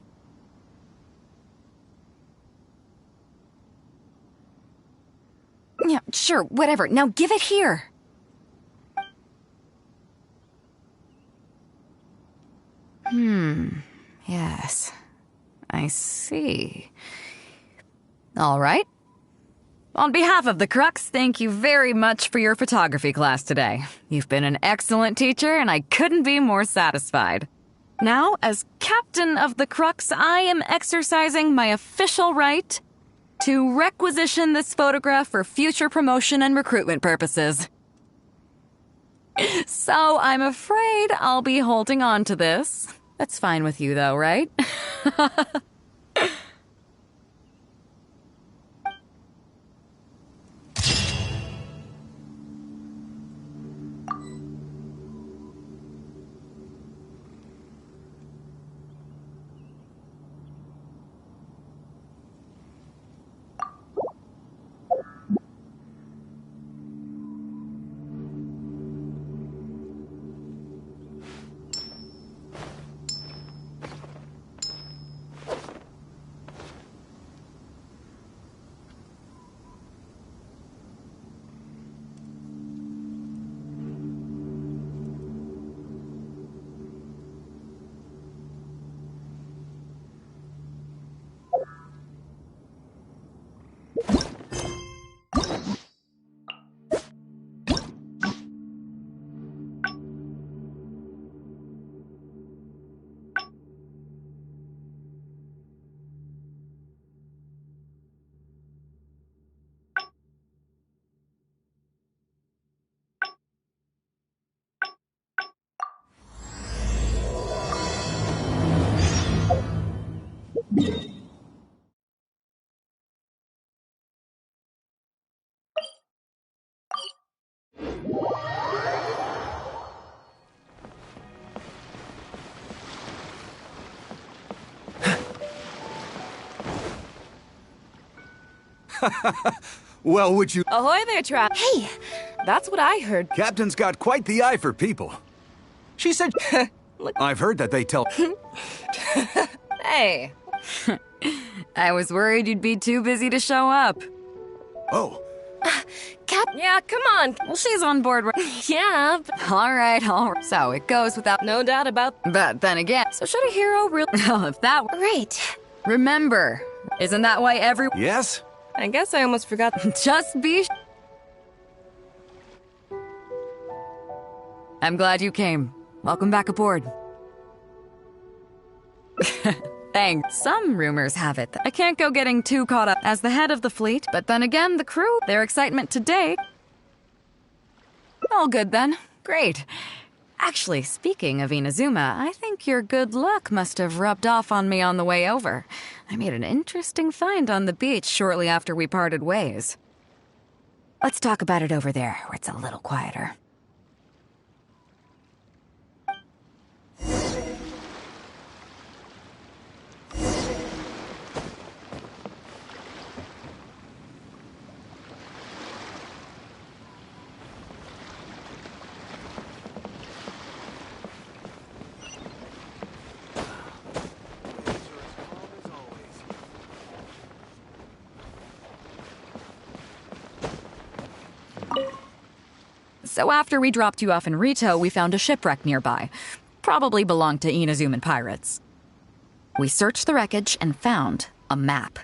Yeah, sure, whatever. Now give it here. Yes. I see. All right. On behalf of the Crux, thank you very much for your photography class today. You've been an excellent teacher, and I couldn't be more satisfied. Now, as captain of the Crux, I am exercising my official right to requisition this photograph for future promotion and recruitment purposes. So I'm afraid I'll be holding on to this. That's fine with you, though, right? Well, would you... Ahoy there, Trap. Hey, that's what I heard. Captain's got quite the eye for people. She said... I've heard that they tell... Hey. I was worried you'd be too busy to show up. Oh. Yeah, come on. Well, she's on board. Yeah. All right. So it goes without... No doubt about... But then again, so should a hero really... Well, if that... Right. Remember, isn't that why every... Yes? I guess I almost forgot. Just be... I'm glad you came. Welcome back aboard. Thanks. Some rumors have it that I can't go getting too caught up as the head of the fleet, but then again, the crew, their excitement today... All good then. Great. Actually, speaking of Inazuma, I think your good luck must have rubbed off on me on the way over. I made an interesting find on the beach shortly after we parted ways. Let's talk about it over there, where it's a little quieter. So after we dropped you off in Rito, we found a shipwreck nearby. Probably belonged to Inazuman pirates. We searched the wreckage and found a map.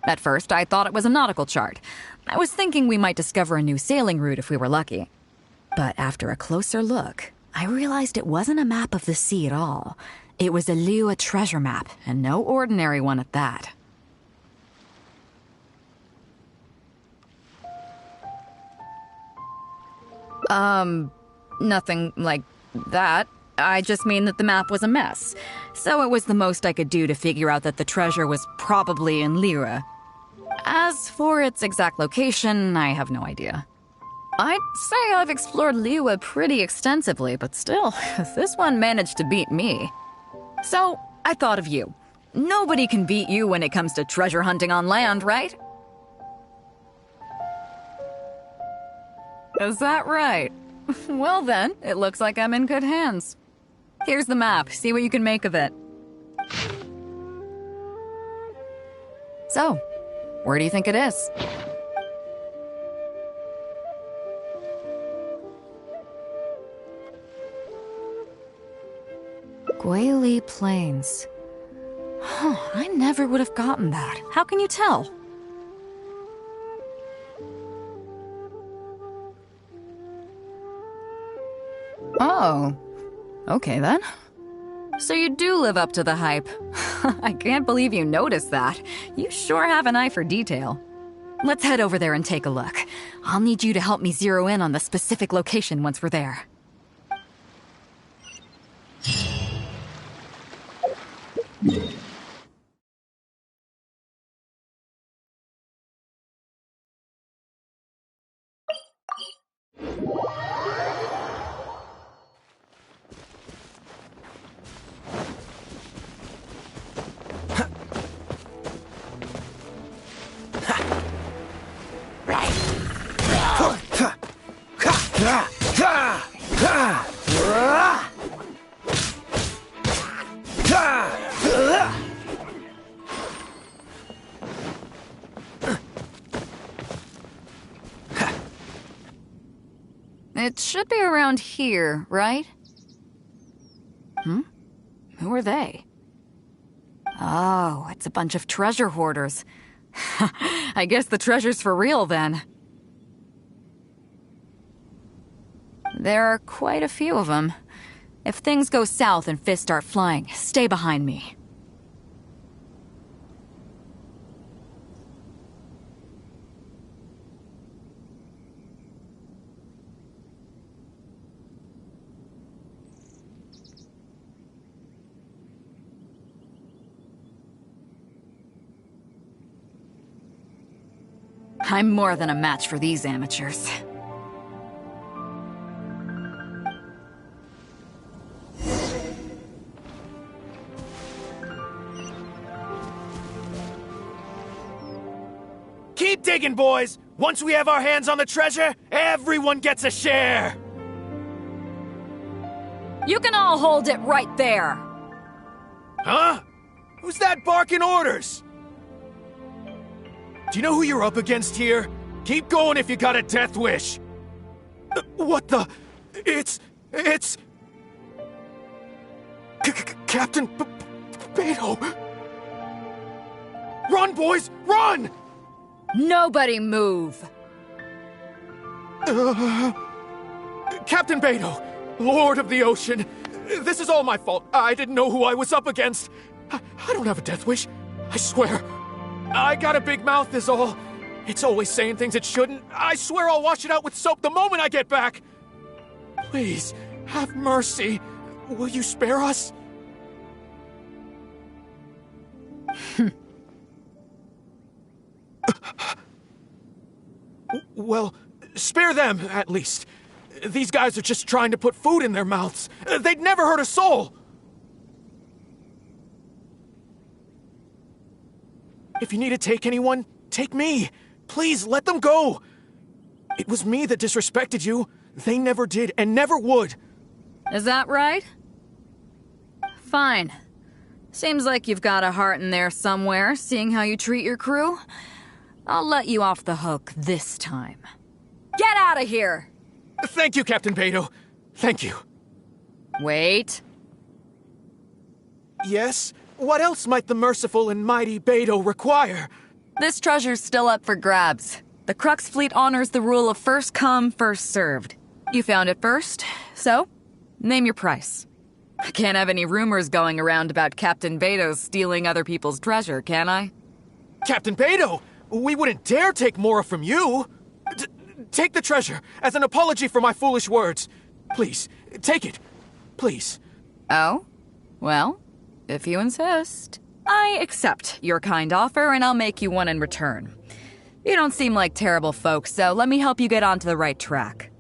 At first, I thought it was a nautical chart. I was thinking we might discover a new sailing route if we were lucky. But after a closer look, I realized it wasn't a map of the sea at all. It was a Liyue treasure map, and no ordinary one at that. Nothing like that. I just mean that the map was a mess. So it was the most I could do to figure out that the treasure was probably in Liyue. As for its exact location, I have no idea. I'd say I've explored Liyue pretty extensively, but still, this one managed to beat me. So, I thought of you. Nobody can beat you when it comes to treasure hunting on land, right? Is that right? Well then, it looks like I'm in good hands. Here's the map. See what you can make of it. So, where do you think it is? Guili Plains. Huh, I never would have gotten that. How can you tell? Oh, okay then. So you do live up to the hype. I can't believe you noticed that. You sure have an eye for detail. Let's head over there and take a look. I'll need you to help me zero in on the specific location once we're there. It should be around here, right? Who are they? Oh, it's a bunch of treasure hoarders. I guess the treasure's for real then. There are quite a few of them. If things go south and fists start flying, stay behind me. I'm more than a match for these amateurs. Keep digging, boys! Once we have our hands on the treasure, everyone gets a share! You can all hold it right there! Huh? Who's that barking orders? Do you know who you're up against here? Keep going if you got a death wish! What the... It's... Captain Beidou! Run, boys! Run! Nobody move! Captain Beidou, Lord of the Ocean, this is all my fault. I didn't know who I was up against. I don't have a death wish. I swear. I got a big mouth is all. It's always saying things it shouldn't. I swear I'll wash it out with soap the moment I get back. Please, have mercy. Will you spare us? Well, spare them, at least. These guys are just trying to put food in their mouths. They'd never hurt a soul. If you need to take anyone, take me. Please, let them go. It was me that disrespected you. They never did and never would. Is that right? Fine. Seems like you've got a heart in there somewhere, seeing how you treat your crew. I'll let you off the hook this time. Get out of here! Thank you, Captain Beidou. Thank you. Wait. Yes? What else might the merciful and mighty Beidou require? This treasure's still up for grabs. The Crux fleet honors the rule of first come, first served. You found it first, so name your price. I can't have any rumors going around about Captain Beidou stealing other people's treasure, can I? Captain Beidou! We wouldn't dare take more from you! Take the treasure, as an apology for my foolish words. Please, take it. Please. Oh? Well, if you insist. I accept your kind offer, and I'll make you one in return. You don't seem like terrible folks, so let me help you get onto the right track.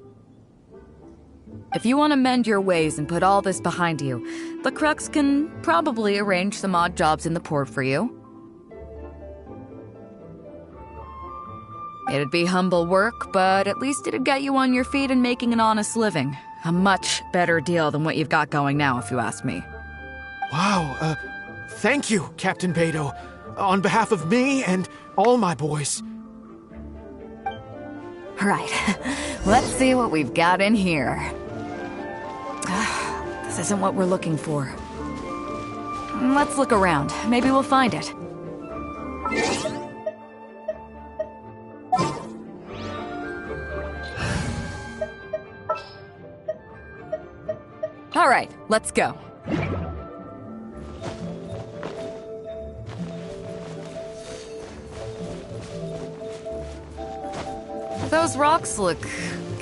If you want to mend your ways and put all this behind you, the Crux can probably arrange some odd jobs in the port for you. It'd be humble work, but at least it'd get you on your feet and making an honest living. A much better deal than what you've got going now, if you ask me. Wow, thank you, Captain Beidou. On behalf of me and all my boys. Right. Let's see what we've got in here. This isn't what we're looking for. Let's look around. Maybe we'll find it. All right, let's go. Those rocks look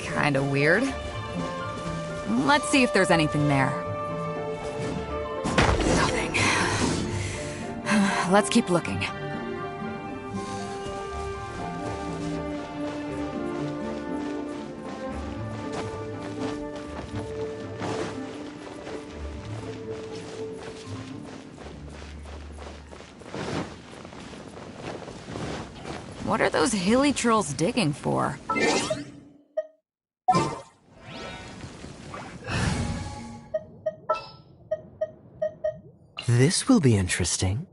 kind of weird. Let's see if there's anything there. Nothing. Let's keep looking. What are those hilly trolls digging for? This will be interesting.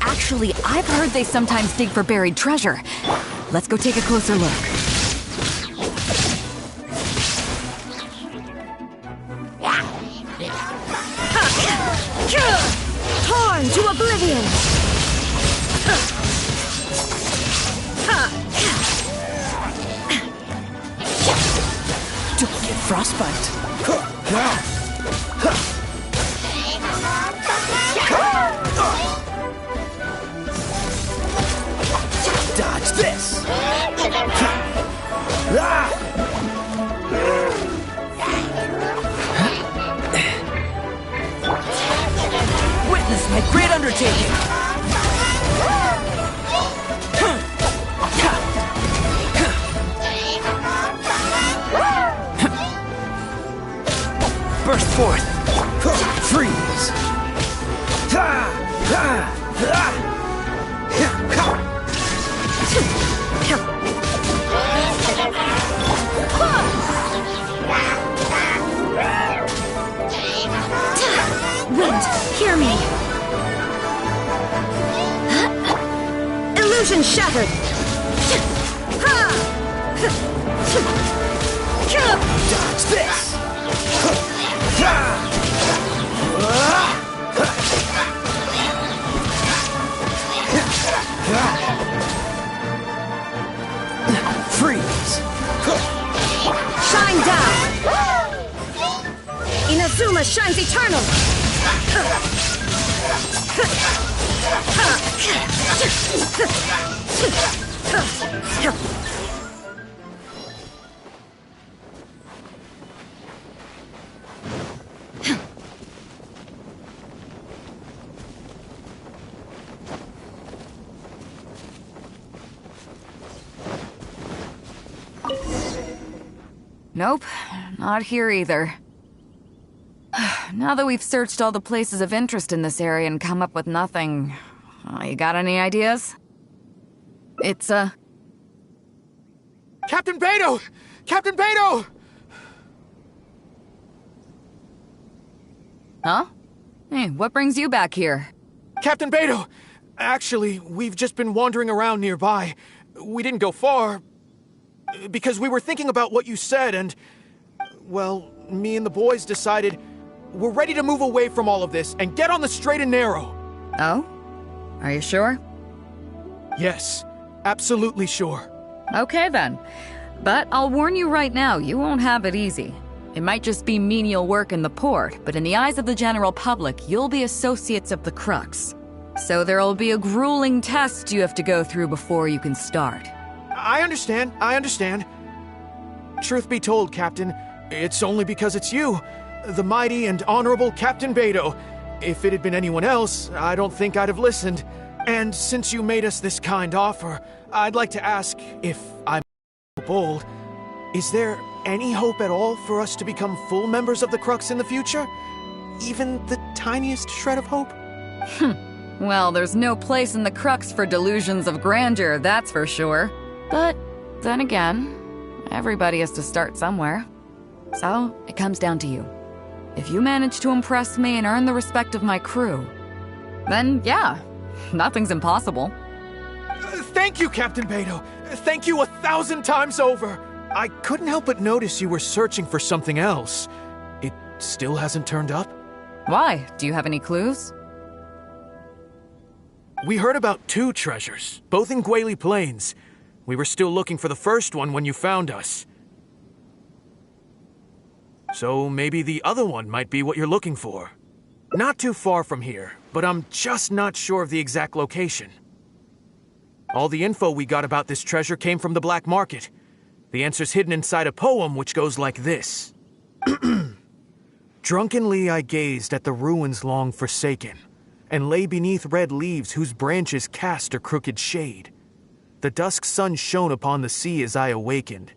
Actually, I've heard they sometimes dig for buried treasure. Let's go take a closer look. Torn to oblivion! Don't get frostbite. Dodge this! Witness my great undertaking! Burst forth! Freeze! Wind, hear me! Illusion shattered! Dodge this! Freeze! Shine down! Inazuma shines eternal! Nope, not here either. Now that we've searched all the places of interest in this area and come up with nothing, you got any ideas? It's, Captain Beidou! Captain Beidou! Huh? Hey, what brings you back here? Captain Beidou! Actually, we've just been wandering around nearby. We didn't go far, Because we were thinking about what you said and... Well, me and the boys decided we're ready to move away from all of this and get on the straight and narrow. Oh? Are you sure? Yes, absolutely sure. Okay then. But I'll warn you right now, you won't have it easy. It might just be menial work in the port, but in the eyes of the general public, you'll be associates of the Crux. So there'll be a grueling test you have to go through before you can start. I understand. Truth be told, Captain, it's only because it's you, the mighty and honorable Captain Beidou. If it had been anyone else, I don't think I'd have listened. And since you made us this kind offer, I'd like to ask, if I'm bold, is there any hope at all for us to become full members of the Crux in the future? Even the tiniest shred of hope? Well, there's no place in the Crux for delusions of grandeur, that's for sure. But then again, everybody has to start somewhere. So, it comes down to you. If you manage to impress me and earn the respect of my crew, then yeah, nothing's impossible. Thank you, Captain Beidou. Thank you 1,000 times over. I couldn't help but notice you were searching for something else. It still hasn't turned up? Why? Do you have any clues? We heard about 2 treasures, both in Guili Plains. We were still looking for the first one when you found us. So maybe the other one might be what you're looking for. Not too far from here, but I'm just not sure of the exact location. All the info we got about this treasure came from the black market. The answer's hidden inside a poem which goes like this. Drunkenly I gazed at the ruins long forsaken, and lay beneath red leaves whose branches cast a crooked shade. The dusk sun shone upon the sea as I awakened,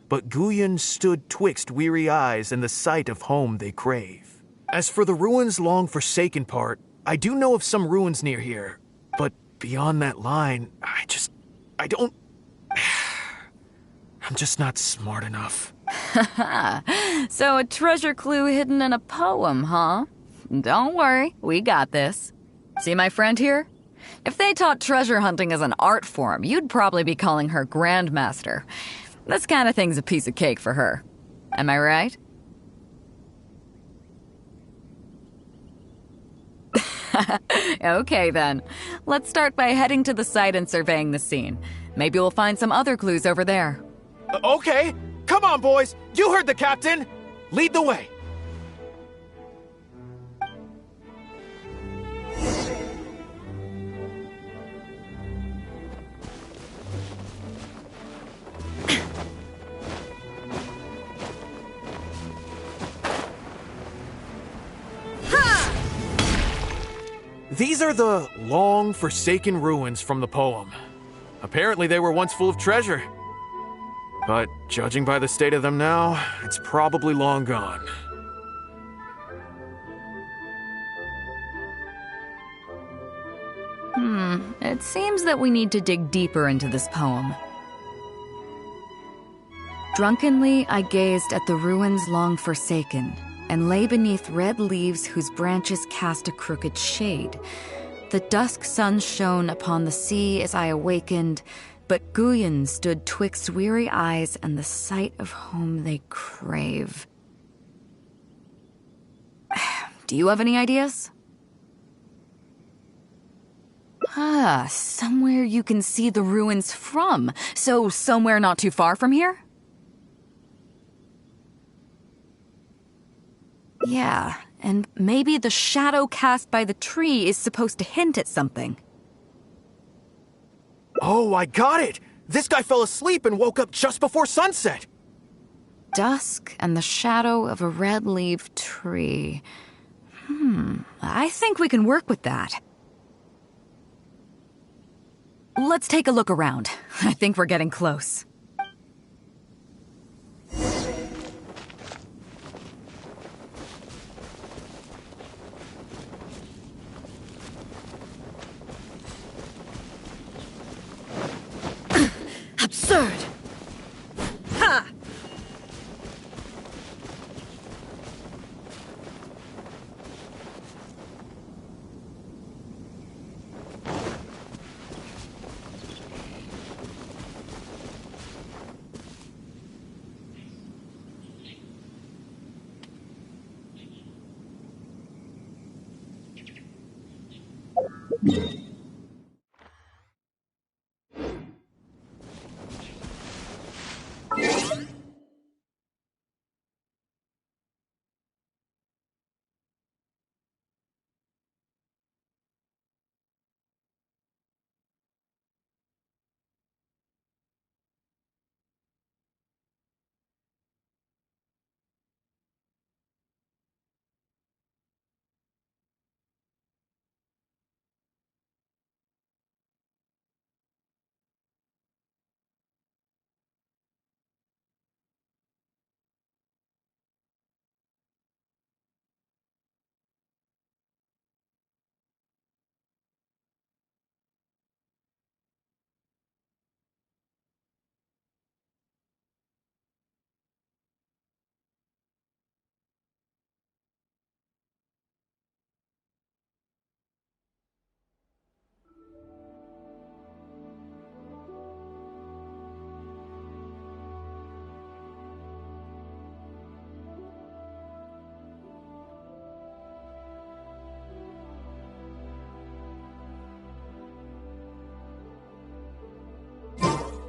but Guyon stood twixt weary eyes and the sight of home they crave. As for the ruins long forsaken part, I do know of some ruins near here, but beyond that line, I don't... I'm just not smart enough. So a treasure clue hidden in a poem, huh? Don't worry, we got this. See my friend here? If they taught treasure hunting as an art form, you'd probably be calling her Grandmaster. This kind of thing's a piece of cake for her. Am I right? Okay then. Let's start by heading to the site and surveying the scene. Maybe we'll find some other clues over there. Okay. Come on, boys. You heard the captain. Lead the way. These are the long forsaken ruins from the poem. Apparently they were once full of treasure. But judging by the state of them now, it's probably long gone. It seems that we need to dig deeper into this poem. Drunkenly I gazed at the ruins long forsaken, and lay beneath red leaves whose branches cast a crooked shade. The dusk sun shone upon the sea as I awakened, but Guyon stood twixt weary eyes and the sight of home they crave. Do you have any ideas? Somewhere you can see the ruins from. So somewhere not too far from here? Yeah, and maybe the shadow cast by the tree is supposed to hint at something. Oh, I got it! This guy fell asleep and woke up just before sunset! Dusk and the shadow of a red-leaved tree. I think we can work with that. Let's take a look around. I think we're getting close. Absurd! Ha!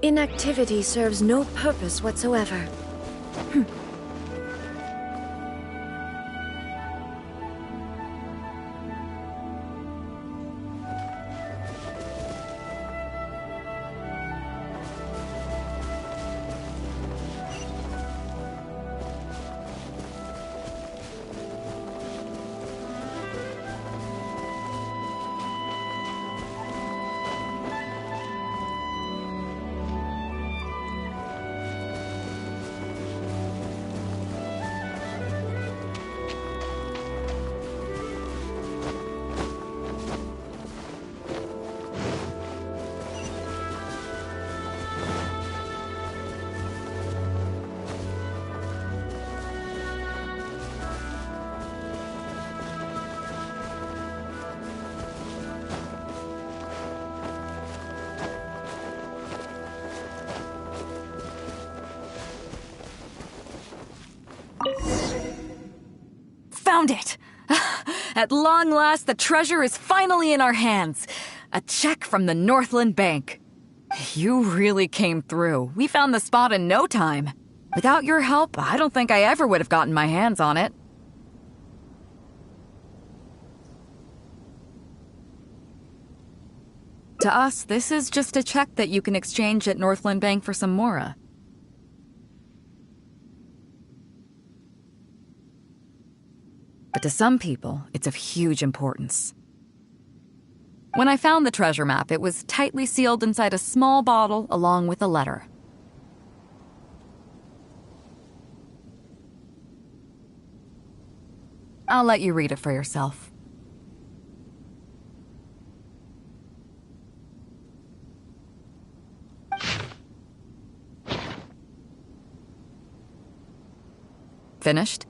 Inactivity serves no purpose whatsoever. Found it! At long last, the treasure is finally in our hands. A check from the Northland Bank. You really came through. We found the spot in no time. Without your help, I don't think I ever would have gotten my hands on it. To us, this is just a check that you can exchange at Northland Bank for some Mora. But to some people, it's of huge importance. When I found the treasure map, it was tightly sealed inside a small bottle along with a letter. I'll let you read it for yourself. Finished?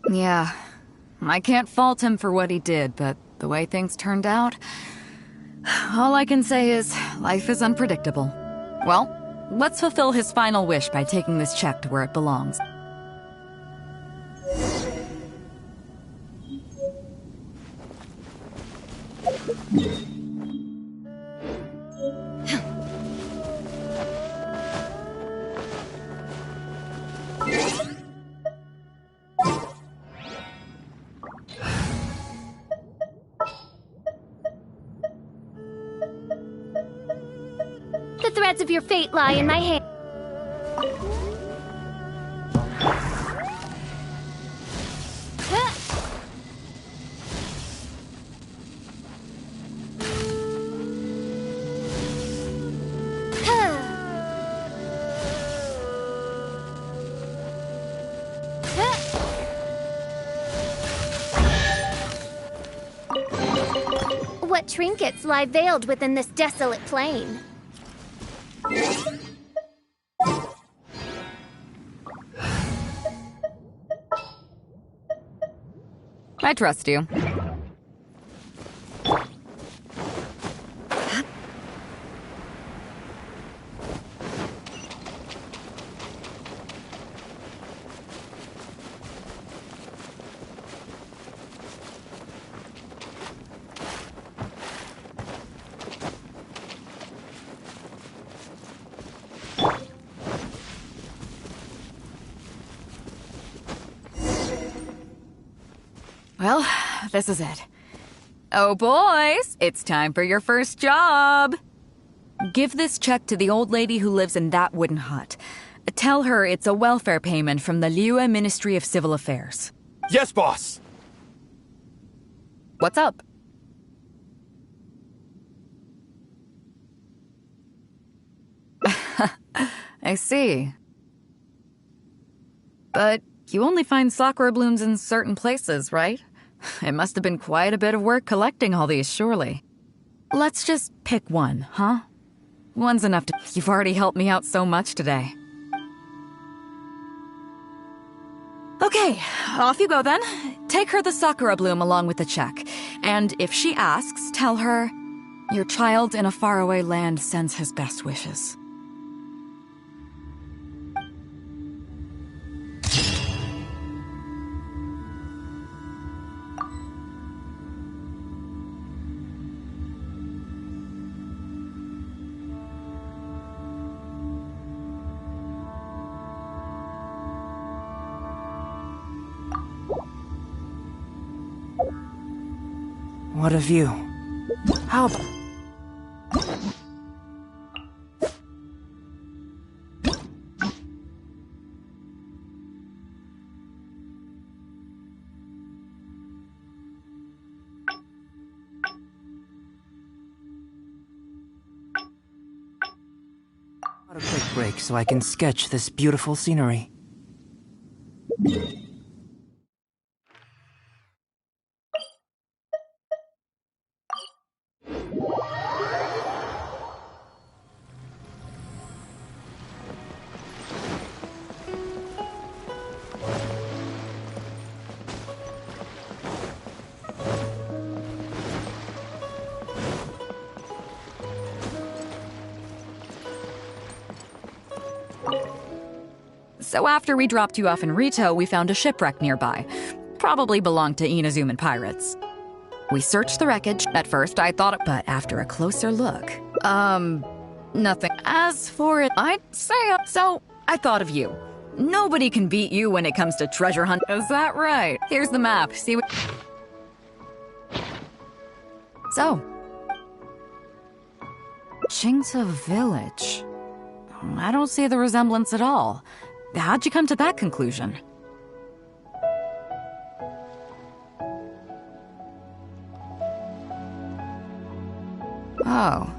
Yeah, I can't fault him for what he did, but the way things turned out, all I can say is life is unpredictable. Well, let's fulfill his final wish by taking this check to where it belongs. The threads of your fate lie in my hand. What trinkets lie veiled within this desolate plain? I trust you. Well, this is it. Oh, boys, it's time for your first job. Give this check to the old lady who lives in that wooden hut. Tell her it's a welfare payment from the Liyue Ministry of Civil Affairs. Yes, boss! What's up? I see. But you only find sakura blooms in certain places, right? It must have been quite a bit of work collecting all these, surely. Let's just pick one, huh? One's enough to... You've already helped me out so much today. Okay, off you go then. Take her the sakura bloom along with the check. And if she asks, tell her, your child in a faraway land sends his best wishes. What a view. How about... A quick break so I can sketch this beautiful scenery. So after we dropped you off in Rito, we found a shipwreck nearby. Probably belonged to Inazuman pirates. We searched the wreckage. At first, I thought it, but after a closer look, nothing. As for it, I'd say, so I thought of you. Nobody can beat you when it comes to treasure hunt. Is that right? Here's the map. See what... So. Chingsa Village. I don't see the resemblance at all. How'd you come to that conclusion? Oh,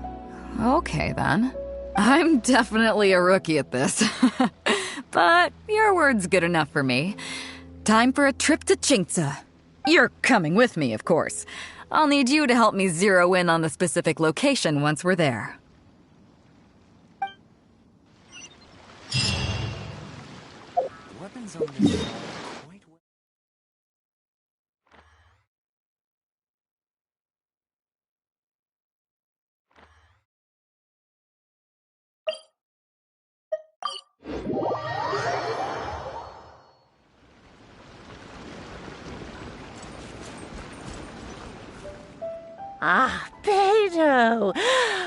okay then. I'm definitely a rookie at this. But your word's good enough for me. Time for a trip to Chingsa. You're coming with me, of course. I'll need you to help me zero in on the specific location once we're there. Weapons on this side quite well. Ah, Beidou!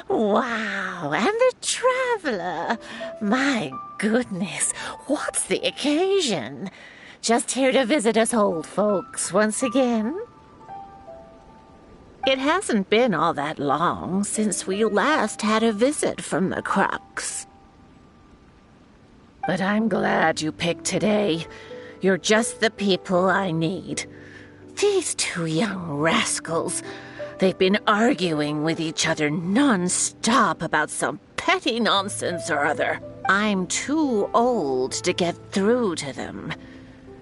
Wow, and the traveler! My goodness, what's the occasion? Just here to visit us old folks once again? It hasn't been all that long since we last had a visit from the Crux. But I'm glad you picked today. You're just the people I need. These two young rascals... They've been arguing with each other non-stop about some petty nonsense or other. I'm too old to get through to them.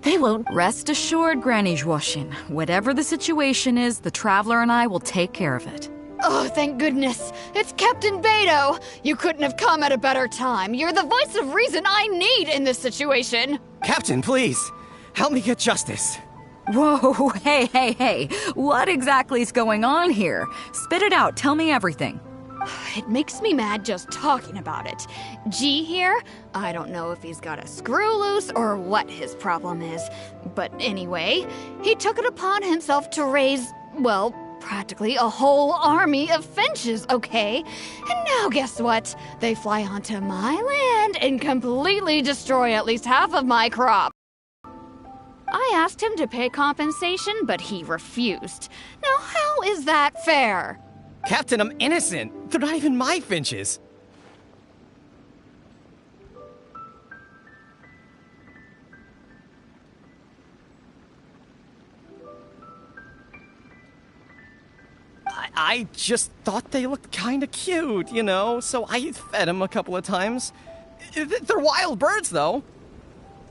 They won't... Rest assured, Granny Zhuoshin. Whatever the situation is, the Traveler and I will take care of it. Oh, thank goodness. It's Captain Beidou. You couldn't have come at a better time. You're the voice of reason I need in this situation. Captain, please! Help me get justice. Whoa, hey. What exactly is going on here? Spit it out, tell me everything. It makes me mad just talking about it. G here, I don't know if he's got a screw loose or what his problem is. But anyway, he took it upon himself to raise, well, practically a whole army of finches, okay? And now guess what? They fly onto my land and completely destroy at least half of my crop. I asked him to pay compensation, but he refused. Now, how is that fair? Captain, I'm innocent. They're not even my finches. I just thought they looked kinda cute, you know, so I fed them a couple of times. They're wild birds, though.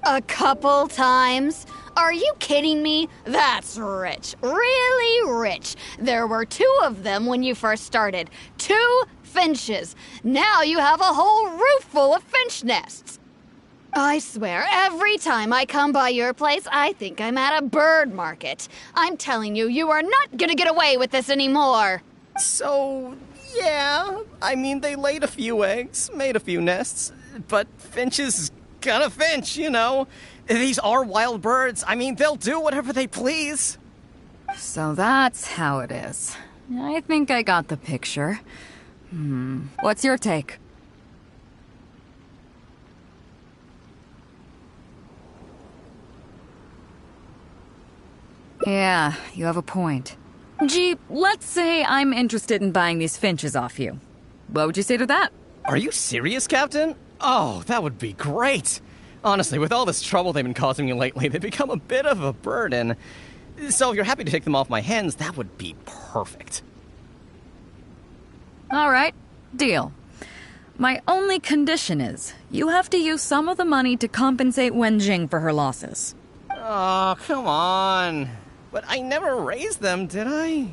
A couple times? Are you kidding me? That's rich. Really rich. There were 2 of them when you first started. 2 finches. Now you have a whole roof full of finch nests. I swear, every time I come by your place, I think I'm at a bird market. I'm telling you, you are not gonna get away with this anymore. So, yeah, I mean, they laid a few eggs, made a few nests, but finches gonna finch, you know. These are wild birds. I mean, they'll do whatever they please. So that's how it is. I think I got the picture. What's your take? Yeah, you have a point. Gee, let's say I'm interested in buying these finches off you. What would you say to that? Are you serious, Captain? Oh, that would be great. Honestly, with all this trouble they've been causing me lately, they've become a bit of a burden. So if you're happy to take them off my hands, that would be perfect. All right, deal. My only condition is, you have to use some of the money to compensate Wenjing for her losses. Oh, come on. But I never raised them, did I?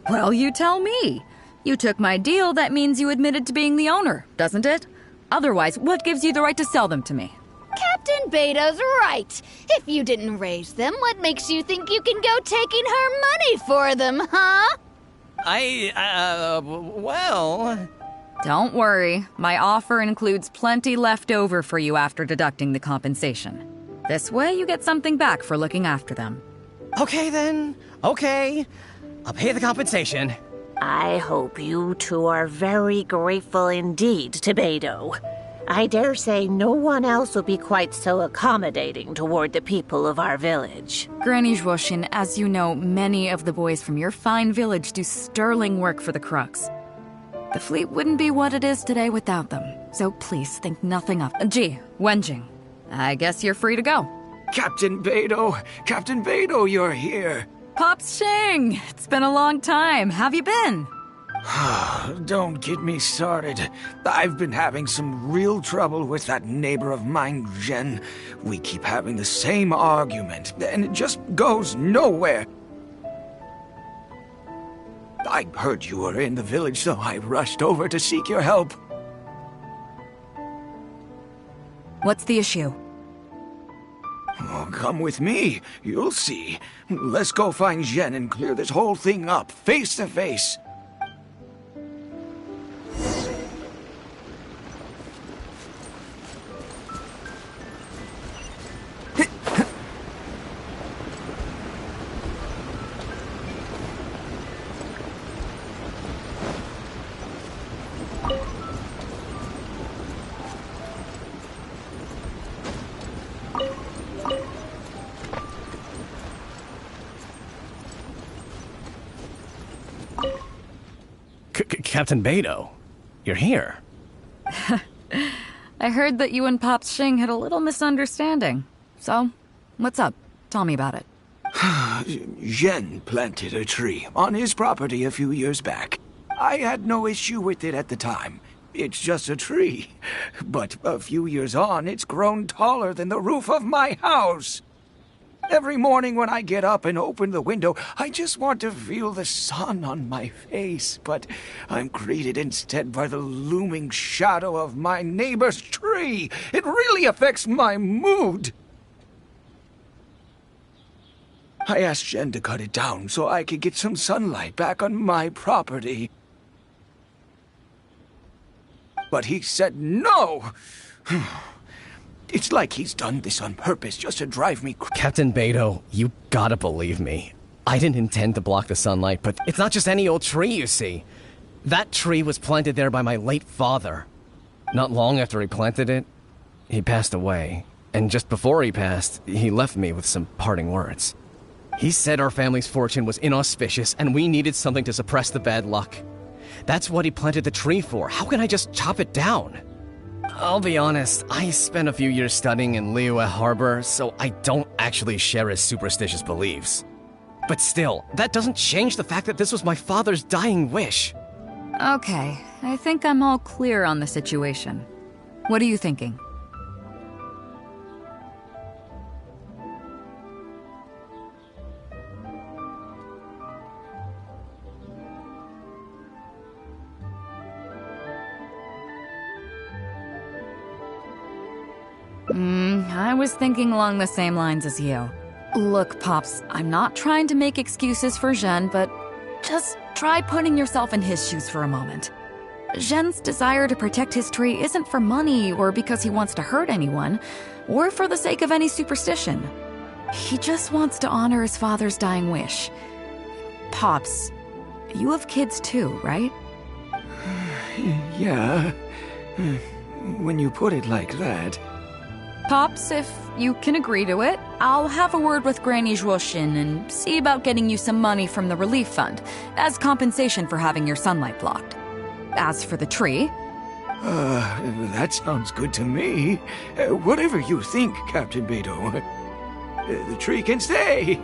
Well, you tell me. You took my deal, that means you admitted to being the owner, doesn't it? Otherwise, what gives you the right to sell them to me? Captain Beidou's right. If you didn't raise them, what makes you think you can go taking her money for them, huh? Well... Don't worry. My offer includes plenty left over for you after deducting the compensation. This way, you get something back for looking after them. Okay, then. Okay. I'll pay the compensation. I hope you 2 are very grateful indeed to Beidou. I dare say no one else will be quite so accommodating toward the people of our village. Granny Zhuoshin, as you know, many of the boys from your fine village do sterling work for the Crux. The fleet wouldn't be what it is today without them, so please think nothing of. Gee, Wenjing, I guess you're free to go. Captain Beidou, you're here. Pops Shing, it's been a long time. Have you been? Don't get me started. I've been having some real trouble with that neighbor of mine, Jen. We keep having the same argument, and it just goes nowhere. I heard you were in the village, so I rushed over to seek your help. What's the issue? Oh, come with me. You'll see. Let's go find Jen and clear this whole thing up, face to face. Captain Beidou, you're here. I heard that you and Pops Shing had a little misunderstanding. So, what's up? Tell me about it. Jen planted a tree on his property a few years back. I had no issue with it at the time. It's just a tree. But a few years on, it's grown taller than the roof of my house. Every morning when I get up and open the window, I just want to feel the sun on my face, but I'm greeted instead by the looming shadow of my neighbor's tree. It really affects my mood. I asked Jen to cut it down so I could get some sunlight back on my property. But he said no! It's like he's done this on purpose just to drive me crazy. Captain Beidou, you gotta believe me. I didn't intend to block the sunlight, but it's not just any old tree, you see. That tree was planted there by my late father. Not long after he planted it, he passed away. And just before he passed, he left me with some parting words. He said our family's fortune was inauspicious and we needed something to suppress the bad luck. That's what he planted the tree for. How can I just chop it down? I'll be honest, I spent a few years studying in Liyue Harbor, so I don't actually share his superstitious beliefs. But still, that doesn't change the fact that this was my father's dying wish. Okay, I think I'm all clear on the situation. What are you thinking? I was thinking along the same lines as you. Look, Pops, I'm not trying to make excuses for Zhen, but just try putting yourself in his shoes for a moment. Zhen's desire to protect his tree isn't for money or because he wants to hurt anyone, or for the sake of any superstition. He just wants to honor his father's dying wish. Pops, you have kids too, right? Yeah. When you put it like that. Pops, if you can agree to it, I'll have a word with Granny Zhuoxin and see about getting you some money from the relief fund as compensation for having your sunlight blocked. As for the tree... that sounds good to me. Whatever you think, Captain Beidou. The tree can stay.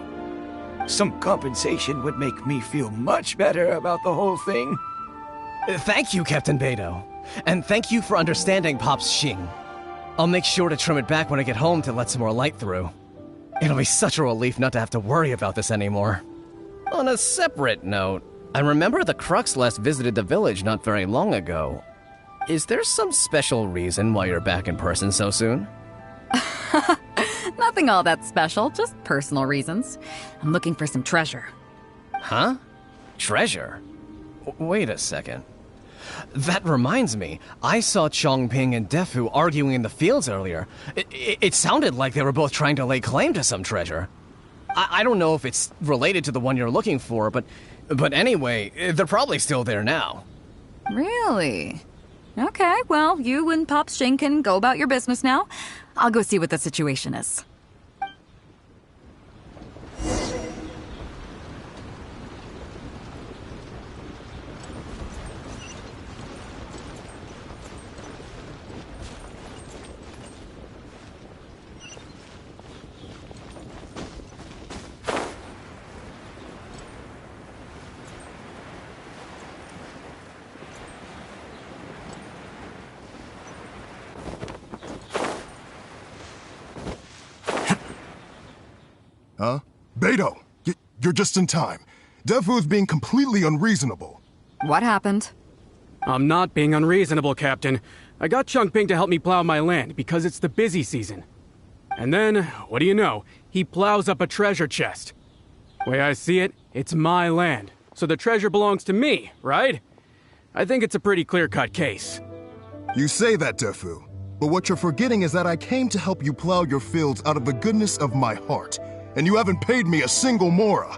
Some compensation would make me feel much better about the whole thing. Thank you, Captain Beidou. And thank you for understanding Pop's Xing. I'll make sure to trim it back when I get home to let some more light through. It'll be such a relief not to have to worry about this anymore. On a separate note, I remember the Crux last visited the village not very long ago. Is there some special reason why you're back in person so soon? Nothing all that special, just personal reasons. I'm looking for some treasure. Huh? Treasure? Wait a second. That reminds me, I saw Chongping and Defu arguing in the fields earlier. It sounded like they were both trying to lay claim to some treasure. I don't know if it's related to the one you're looking for, but anyway, they're probably still there now. Really? Okay, well, you and Pop Xing can go about your business now. I'll go see what the situation is. Huh? Beidou! You're just in time. Defu's being completely unreasonable. What happened? I'm not being unreasonable, Captain. I got Chongping to help me plow my land because it's the busy season. And then, what do you know? He plows up a treasure chest. Way I see it, it's my land, so the treasure belongs to me, right? I think it's a pretty clear-cut case. You say that, Defu, but what you're forgetting is that I came to help you plow your fields out of the goodness of my heart. And you haven't paid me a single mora.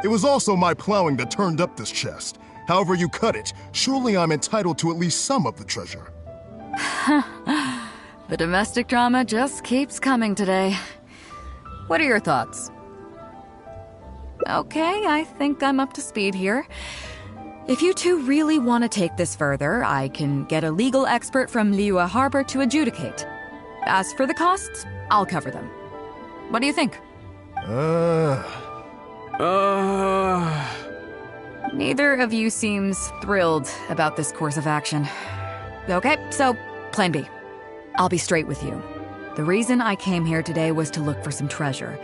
It was also my plowing that turned up this chest. However you cut it, surely I'm entitled to at least some of the treasure. The domestic drama just keeps coming today. What are your thoughts? Okay, I think I'm up to speed here. If you two really want to take this further, I can get a legal expert from Liyue Harbor to adjudicate. As for the costs, I'll cover them. What do you think? Neither of you seems thrilled about this course of action. Okay, so plan B. I'll be straight with you. The reason I came here today was to look for some treasure.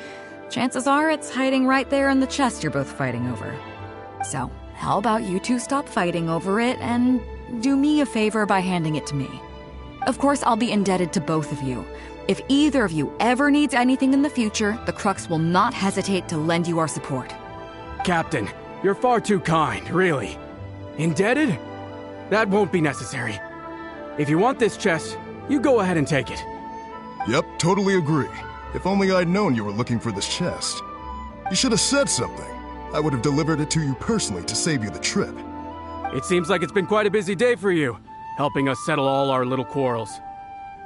Chances are it's hiding right there in the chest you're both fighting over. So, how about you two stop fighting over it and do me a favor by handing it to me? Of course, I'll be indebted to both of you. If either of you ever needs anything in the future, the Crux will not hesitate to lend you our support. Captain, you're far too kind, really. Indebted? That won't be necessary. If you want this chest, you go ahead and take it. Yep, totally agree. If only I'd known you were looking for this chest. You should have said something. I would have delivered it to you personally to save you the trip. It seems like it's been quite a busy day for you, helping us settle all our little quarrels.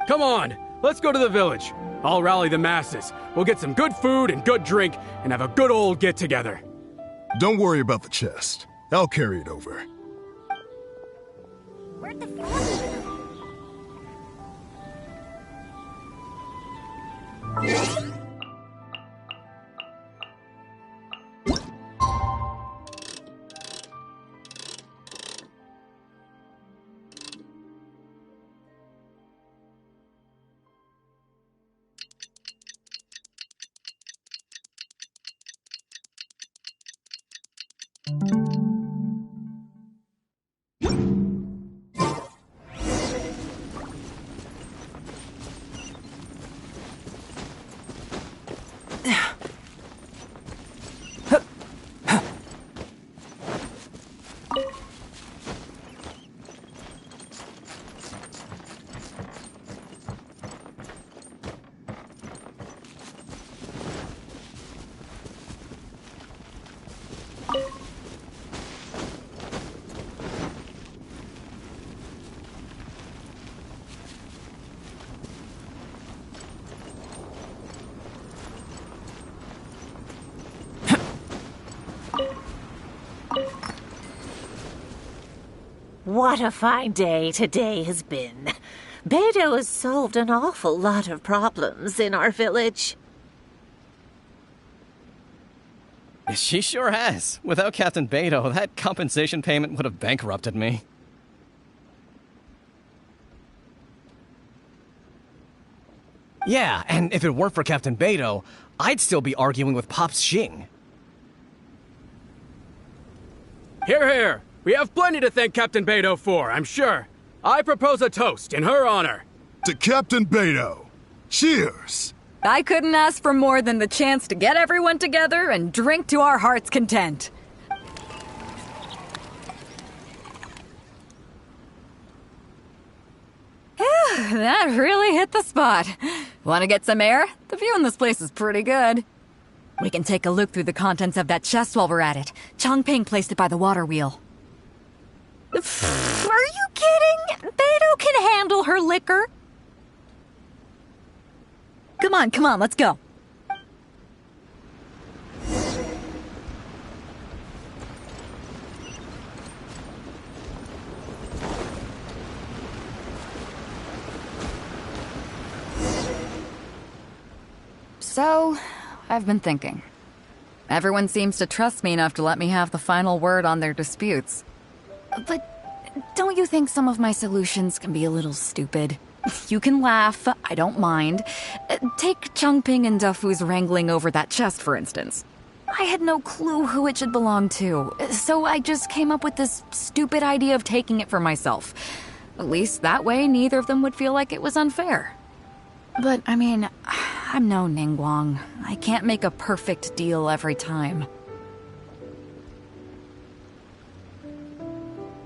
Come on, let's go to the village. I'll rally the masses. We'll get some good food and good drink and have a good old get-together. Don't worry about the chest. I'll carry it over. Where'd the frog go? What a fine day today has been. Beidou has solved an awful lot of problems in our village. She sure has. Without Captain Beidou, that compensation payment would have bankrupted me. Yeah, and if it weren't for Captain Beidou, I'd still be arguing with Pops Xing. Hear, hear! We have plenty to thank Captain Beidou for, I'm sure. I propose a toast in her honor. To Captain Beidou. Cheers! I couldn't ask for more than the chance to get everyone together and drink to our heart's content. Phew, that really hit the spot. Want to get some air? The view in this place is pretty good. We can take a look through the contents of that chest while we're at it. Changping placed it by the water wheel. Are you kidding? Beidou can handle her liquor. Come on, let's go. So, I've been thinking. Everyone seems to trust me enough to let me have the final word on their disputes. But don't you think some of my solutions can be a little stupid? You can laugh, I don't mind. Take Changping and Dufu's wrangling over that chest, for instance. I had no clue who it should belong to, so I just came up with this stupid idea of taking it for myself. At least that way, neither of them would feel like it was unfair. But, I mean, I'm no Ningguang. I can't make a perfect deal every time.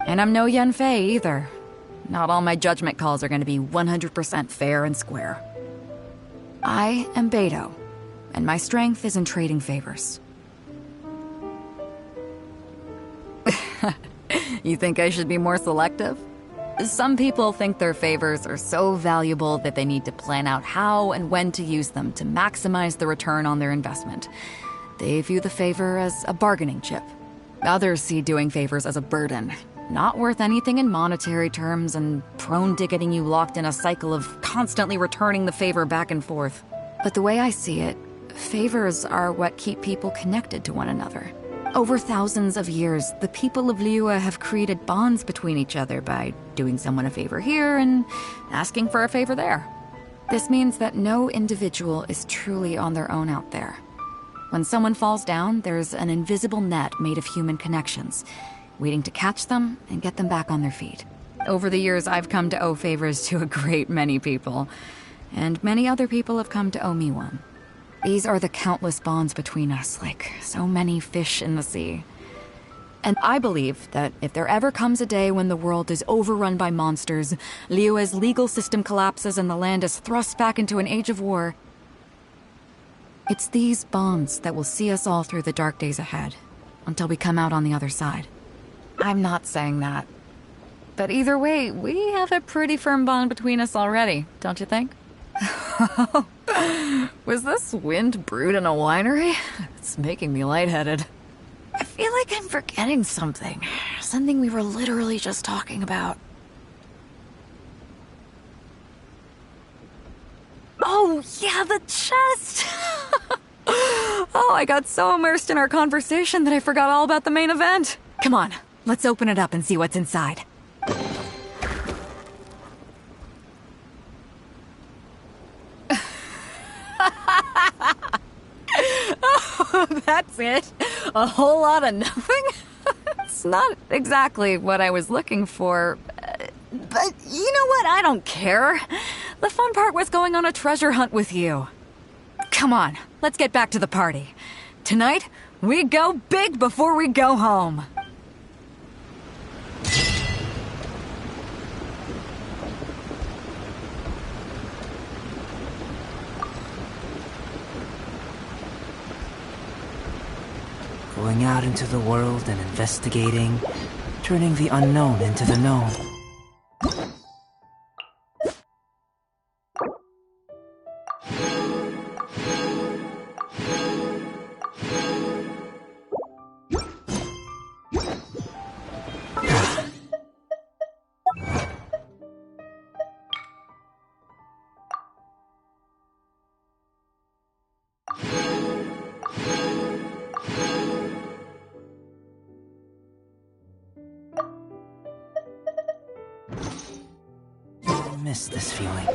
And I'm no Yanfei either. Not all my judgment calls are going to be 100% fair and square. I am Beidou, and my strength is in trading favors. You think I should be more selective? Some people think their favors are so valuable that they need to plan out how and when to use them to maximize the return on their investment. They view the favor as a bargaining chip. Others see doing favors as a burden. Not worth anything in monetary terms and prone to getting you locked in a cycle of constantly returning the favor back and forth. But the way I see it, favors are what keep people connected to one another. Over thousands of years, the people of Liyue have created bonds between each other by doing someone a favor here and asking for a favor there. This means that no individual is truly on their own out there. When someone falls down, there's an invisible net made of human connections, waiting to catch them and get them back on their feet. Over the years, I've come to owe favors to a great many people, and many other people have come to owe me one. These are the countless bonds between us, like so many fish in the sea. And I believe that if there ever comes a day when the world is overrun by monsters, Liyue's legal system collapses and the land is thrust back into an age of war, it's these bonds that will see us all through the dark days ahead, until we come out on the other side. I'm not saying that. But either way, we have a pretty firm bond between us already, don't you think? Was this wind brewed in a winery? It's making me lightheaded. I feel like I'm forgetting something. Something we were literally just talking about. Oh, yeah, the chest! Oh, I got so immersed in our conversation that I forgot all about the main event. Come on, let's open it up and see what's inside. Oh, that's it? A whole lot of nothing? It's not exactly what I was looking for. But you know what? I don't care. The fun part was going on a treasure hunt with you. Come on, let's get back to the party. Tonight, we go big before we go home. Going out into the world and investigating, turning the unknown into the known. I miss this feeling.